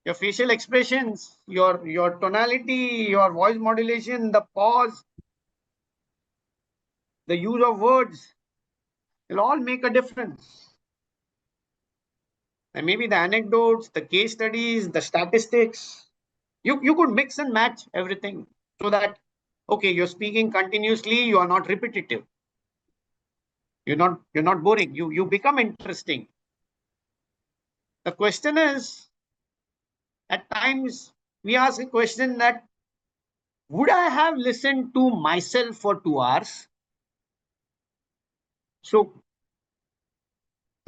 your facial expressions, your tonality, your voice modulation, the pause, the use of words, will all make a difference. And maybe the anecdotes, the case studies, the statistics, you could mix and match everything so that, okay, you're speaking continuously, you are not repetitive. You're not boring. You become interesting. The question is, at times we ask a question that, would I have listened to myself for 2 hours? So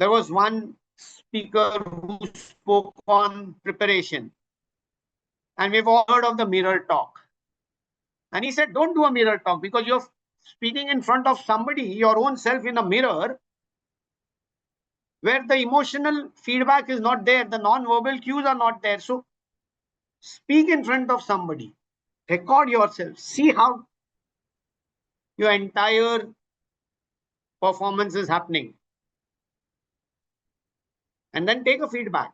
there was one speaker who spoke on preparation. And we've all heard of the mirror talk. And he said, don't do a mirror talk because you're speaking in front of somebody, your own self in a mirror, where the emotional feedback is not there, the non-verbal cues are not there. So speak in front of somebody, record yourself, see how your entire performance is happening, and then take a feedback.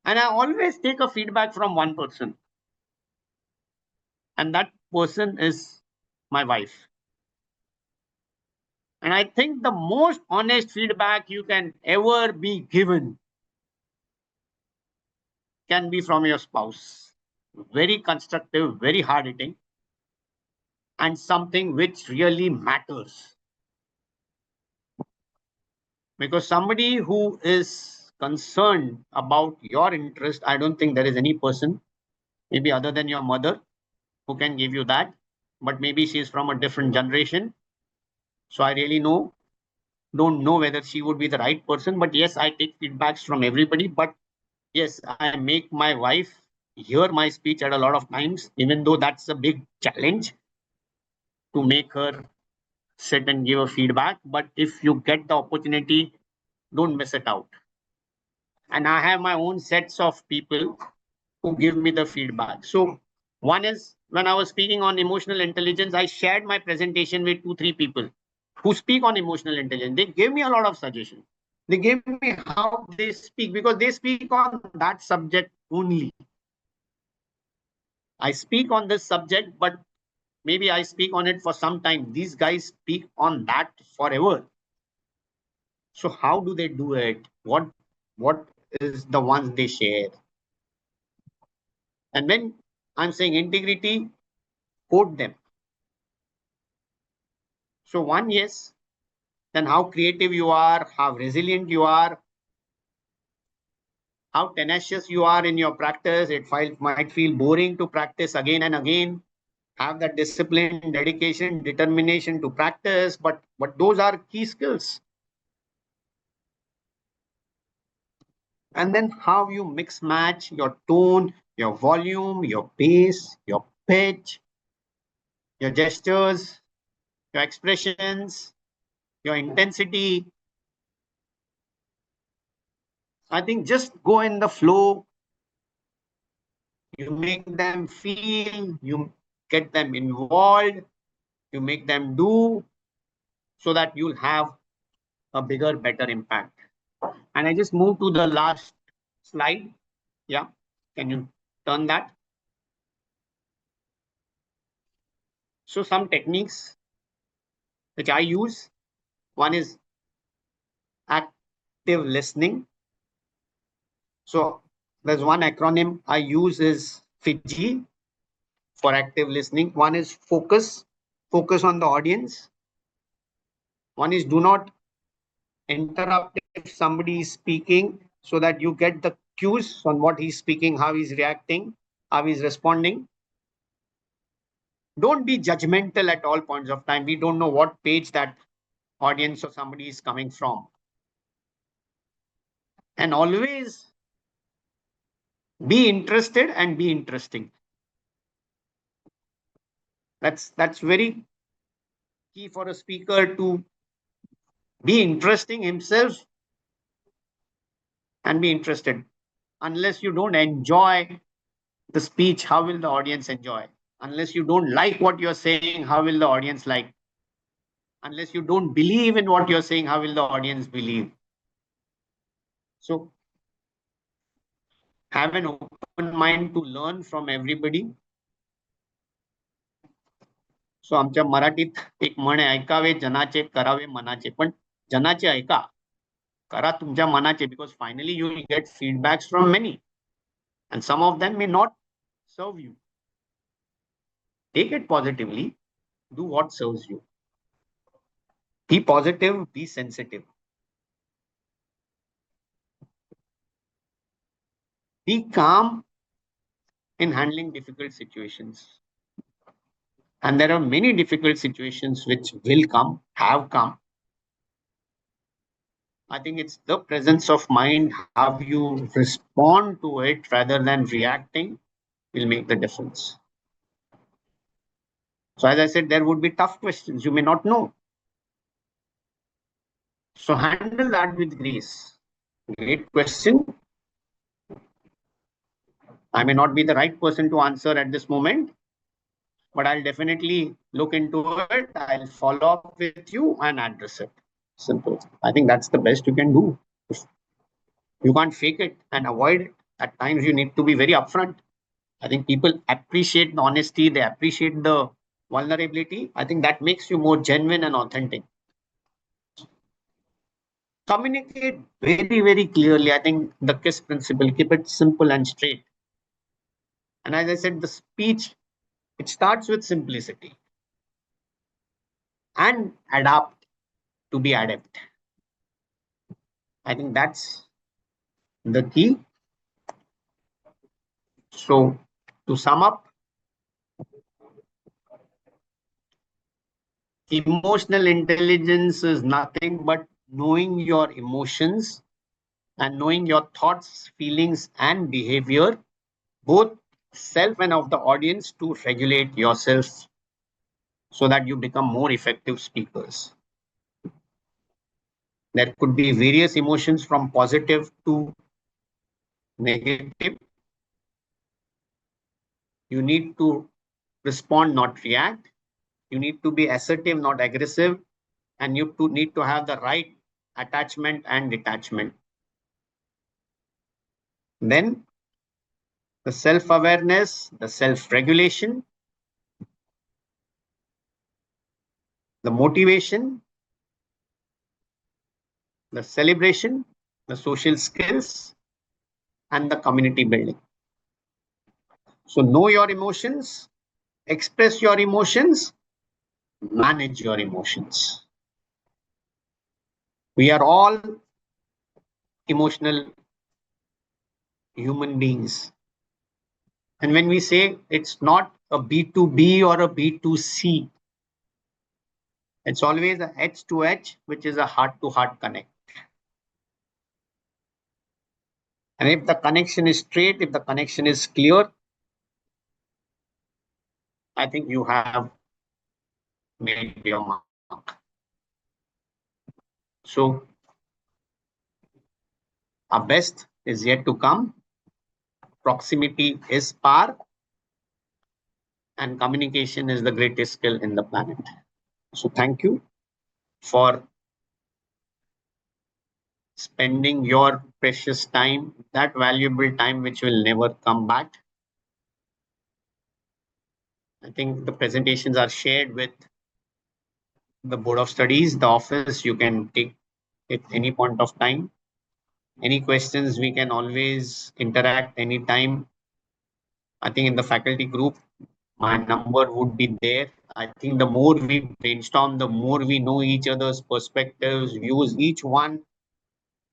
And I always take a feedback from one person, and that person is my wife. And I think the most honest feedback you can ever be given can be from your spouse. Very constructive, very hard hitting, and something which really matters. Because somebody who is concerned about your interest, I don't think there is any person, maybe other than your mother, who can give you that. But maybe she is from a different generation. So I really don't know whether she would be the right person. But yes, I take feedbacks from everybody. But yes, I make my wife hear my speech at a lot of times, even though that's a big challenge to make her sit and give a feedback. But if you get the opportunity, don't miss it out. And I have my own sets of people who give me the feedback. So one is when I was speaking on emotional intelligence, I shared my presentation with 2-3 people who speak on emotional intelligence. They gave me a lot of suggestions. They gave me how they speak because they speak on that subject only. I speak on this subject, but maybe I speak on it for some time. These guys speak on that forever. So how do they do it? What is the ones they share. And when I'm saying integrity, quote them. So one, yes, then how creative you are, how resilient you are, how tenacious you are in your practice. It might feel boring to practice again and again. Have that discipline, dedication, determination to practice, but those are key skills. And then how you mix match your tone, your volume, your pace, your pitch, your gestures, your expressions, your intensity. I think just go in the flow. You make them feel, you get them involved, you make them do, so that you'll have a bigger, better impact. And I just move to the last slide. Yeah, can you turn that? So some techniques which I use. One is active listening. So there's one acronym I use is FIGI for active listening. One is focus on the audience. One is do not interrupt if somebody is speaking, so that you get the cues on what he's speaking, how he's reacting, how he's responding. Don't be judgmental at all points of time. We don't know what page that audience or somebody is coming from. And always be interested and be interesting. That's very key for a speaker, to be interesting himself and be interested. Unless you don't enjoy the speech, how will the audience enjoy? Unless you don't like what you're saying, how will the audience like? Unless you don't believe in what you're saying, how will the audience believe? So have an open mind to learn from everybody. सो आमच्या मराठीत एक म्हण आहे, ऐकावे जनाचे करावे मनाचे. पण जनाचे ऐका, करा तुमच्या मनाचे, because finally you will get feedbacks from many and some of them may not serve you. Take it positively, do what serves you. Be positive, be sensitive. Be calm in handling difficult situations. And there are many difficult situations which will come, have come. I think it's the presence of mind, how you respond to it rather than reacting, will make the difference. So as I said, there would be tough questions you may not know. So handle that with grace. Great question. I may not be the right person to answer at this moment, but I'll definitely look into it. I'll follow up with you and address it. Simple. I think that's the best you can do. You can't fake it and avoid it. At times you need to be very upfront. I think people appreciate the honesty, they appreciate the vulnerability. I think that makes you more genuine and authentic. Communicate very, very clearly. I think the KISS principle, keep it simple and straight. And as I said, the speech, it starts with simplicity and adapt to be adept. I think that's the key. So to sum up, emotional intelligence is nothing but knowing your emotions and knowing your thoughts, feelings, and behavior, both self and of the audience, to regulate yourself so that you become more effective speakers. There could be various emotions from positive to negative. You need to respond, not react. You need to be assertive, not aggressive. And you need to have the right attachment and detachment. Then the self-awareness, the self-regulation, the motivation, the celebration, the social skills, and the community building. So know your emotions, express your emotions, manage your emotions. We are all emotional human beings. And when we say it's not a B2B or a B2C, it's always a edge to edge, which is a heart to heart connect. And if the connection is straight, if the connection is clear, I think you have made your mark. So our best is yet to come. Proximity is power, and communication is the greatest skill in the planet. So thank you for spending your precious time, that valuable time which will never come back. I think the presentations are shared with the Board of Studies, the office. You can take at any point of time. Any questions, we can always interact anytime. I think in the faculty group, my number would be there. I think the more we brainstorm, the more we know each other's perspectives, views. Each one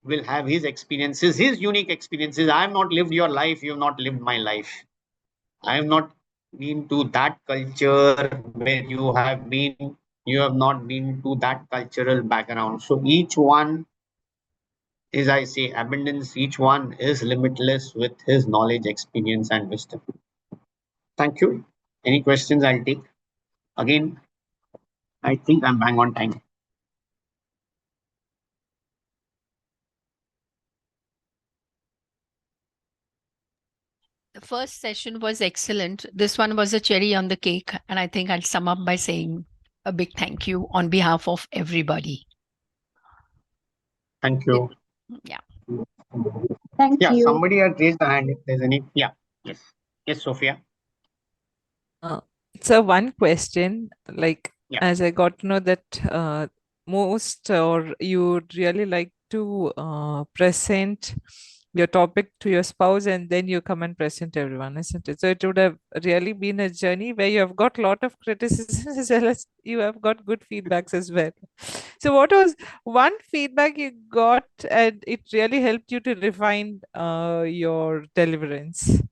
will have his experiences, his unique experiences. I have not lived your life, you have not lived my life. I have not been to that culture where you have been. You have not been to that cultural background. So each one is, I say, abundance. Each one is limitless with his knowledge, experience, and wisdom. Thank you. Any questions I'll take? Again, I think I'm bang on time. The first session was excellent. This one was a cherry on the cake. And I think I'll sum up by saying a big thank you on behalf of everybody. Thank you. Yeah. Thank Yeah, you. somebody had raised the hand if there's any. Yeah, yes. Yes, Sophia. So one question, like Yeah. as I got to know that most or you would really like to present your topic to your spouse and then you come and present everyone, isn't it? So it would have really been a journey where you have got a lot of criticism as well as you have got good feedbacks as well. So what was one feedback you got and it really helped you to refine your deliverance?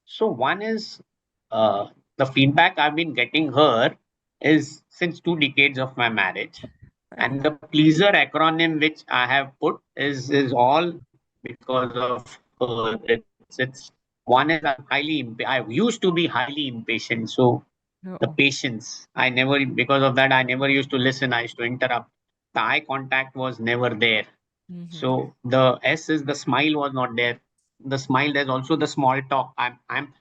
So one is the feedback I've been getting her is since 2 decades of my marriage. And the pleaser acronym which I have put is all because of her. It's one is I used to be highly impatient. So the patience, I never, because of that, I never used to listen. I used to interrupt. The eye contact was never there. So the S is the smile was not there. The smile, there's also the small talk. I'm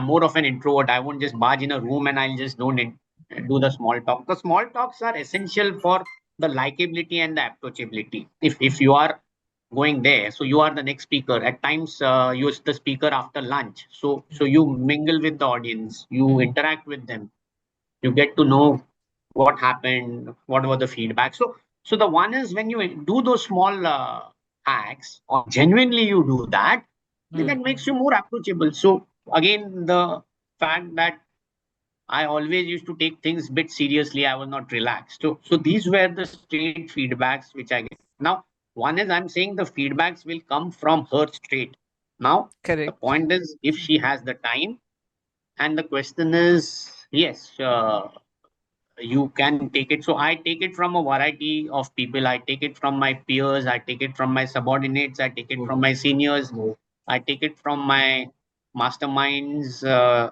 more of an introvert. I won't just barge in a room and I'll just don't do the small talk. The small talks are essential for the likability and the approachability. If you are going there, so you are the next speaker. At times, you're the speaker after lunch. So you mingle with the audience, you interact with them, you get to know what happened, what were the feedback. So the one is when you do those small acts or genuinely you do that, then that makes you more approachable. So again, the fact that I always used to take things a bit seriously, I was not relaxed. So these were the straight feedbacks which I get. Now one is I'm saying the feedbacks will come from her straight. Now the point is if she has the time, and the question is yes, you can take it. So I take it from a variety of people. I take it from my peers. I take it from my subordinates. I take it from my seniors. I take it from my masterminds.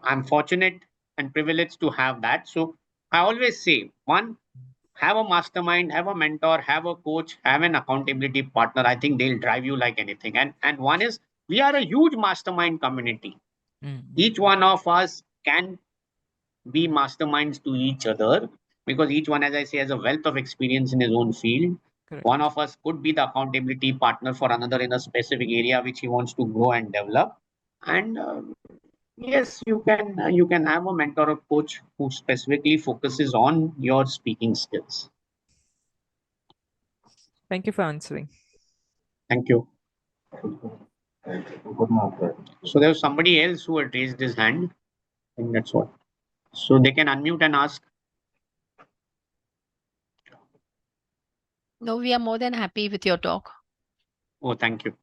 I'm fortunate and privileged to have that. So I always say, one, have a mastermind, have a mentor, have a coach, have an accountability partner. I think they'll drive you like anything. And one is we are a huge mastermind community. Each one of us can be masterminds to each other because each one, as I say, has a wealth of experience in his own field. One of us could be the accountability partner for another in a specific area which he wants to grow and develop. And yes, you can have a mentor or coach who specifically focuses on your speaking skills. Thank you for answering. Thank you. So there was somebody else who had raised his hand. I think that's what. So they can unmute and ask. No, we are more than happy with your talk. Oh, thank you.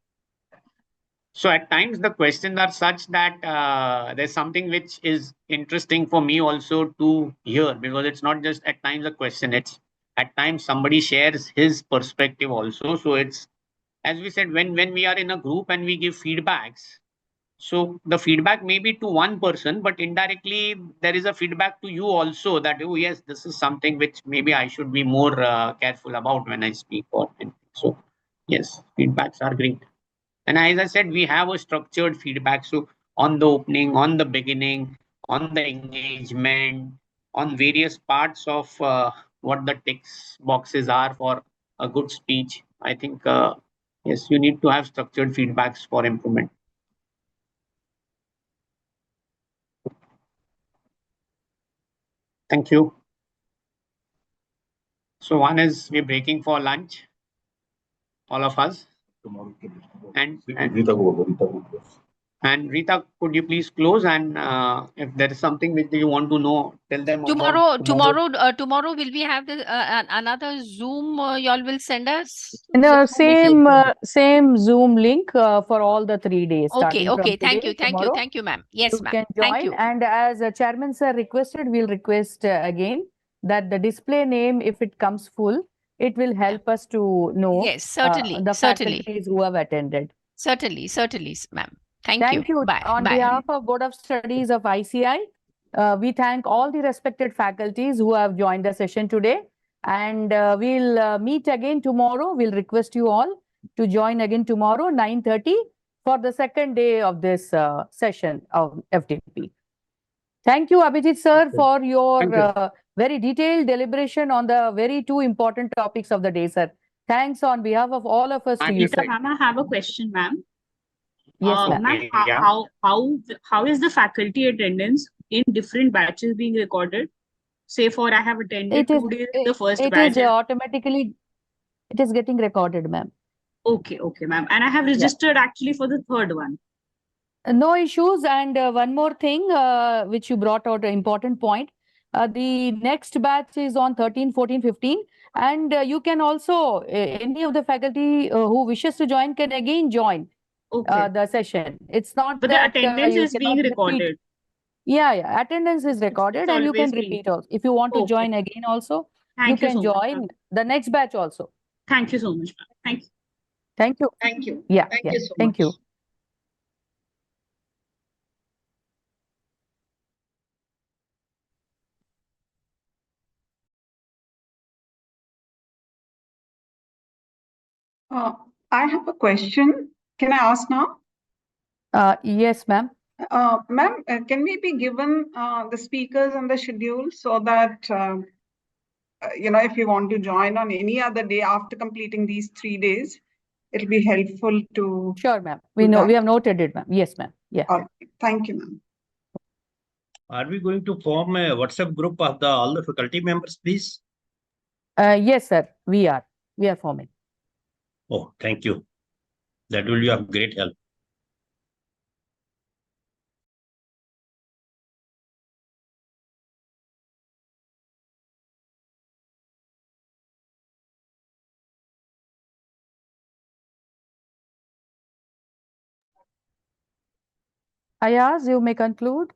So at times the questions are such that there's something which is interesting for me also to hear, because it's not just at times a question, it's at times somebody shares his perspective also. So it's, as we said, when we are in a group and we give feedbacks, so the feedback may be to one person, but indirectly there is a feedback to you also, that, oh yes, this is something which maybe I should be more careful about when I speak or anything. So yes, feedbacks are great. And as I said, we have a structured feedback. So on the opening, on the beginning, on the engagement, on various parts of what the text boxes are for a good speech. I think, yes, you need to have structured feedbacks for improvement. Thank you. So one is we're breaking for lunch, all of us. And Rita, could you please close? And if there is something which you want to know, tell them about Tomorrow will we have another Zoom y'all will send us? No, same Zoom link for all the 3 days, starting from Okay. today, Thank tomorrow. you, ma'am. Yes, You ma'am. can Thank join, you. and as Chairman sir requested, we'll request again that the display name, if it comes full, it will help us to know Yes, certainly, the certainly. faculties who have attended. Certainly, ma'am. Thank Thank you. Bye. On Bye. behalf of Board of Studies of ICI, we thank all the respected faculties who have joined the session today. And we'll meet again tomorrow. We'll request you all to join again tomorrow, 9:30, for the second day of this session of FTP. Thank you, Abhijit sir, for your very detailed deliberation on the very two important topics of the day, sir. Thanks on behalf of all of us to you, sir. Ma'am, I have a question, ma'am. Yes, ma'am. Ma'am, how is the faculty attendance in different batches being recorded? Say for I have attended It is 2 days in the first it batch. is automatically it is getting recorded, ma'am. Okay, ma'am. And I have registered actually for the third one. No issues. And one more thing, which you brought out, an important point. The next batch is on 13, 14, 15. And you can also, any of the faculty who wishes to join can again join the session. It's not But the that attendance you is being cannot repeat. recorded. Yeah. Attendance is recorded and you can always been. repeat also. If you want to Okay. join again also, Thank you you can so much, join ma'am. the next batch also. Thank you so much, ma'am. Thank you. Thank you. Thank you. Yeah. Thank yeah. you so Thank much. you. I have a question. Can I ask now? Yes, ma'am. Ma'am, can we be given the speakers and the schedule so that, if you want to join on any other day after completing these 3 days, it'll be helpful to. Sure, ma'am. We have noted it, ma'am. Yes, ma'am. Yeah. All right. Thank you, ma'am. Are we going to form a WhatsApp group of all the faculty members, please? Yes, sir. We are forming. Oh, thank you. That will be of great help. Ayaz, you may conclude.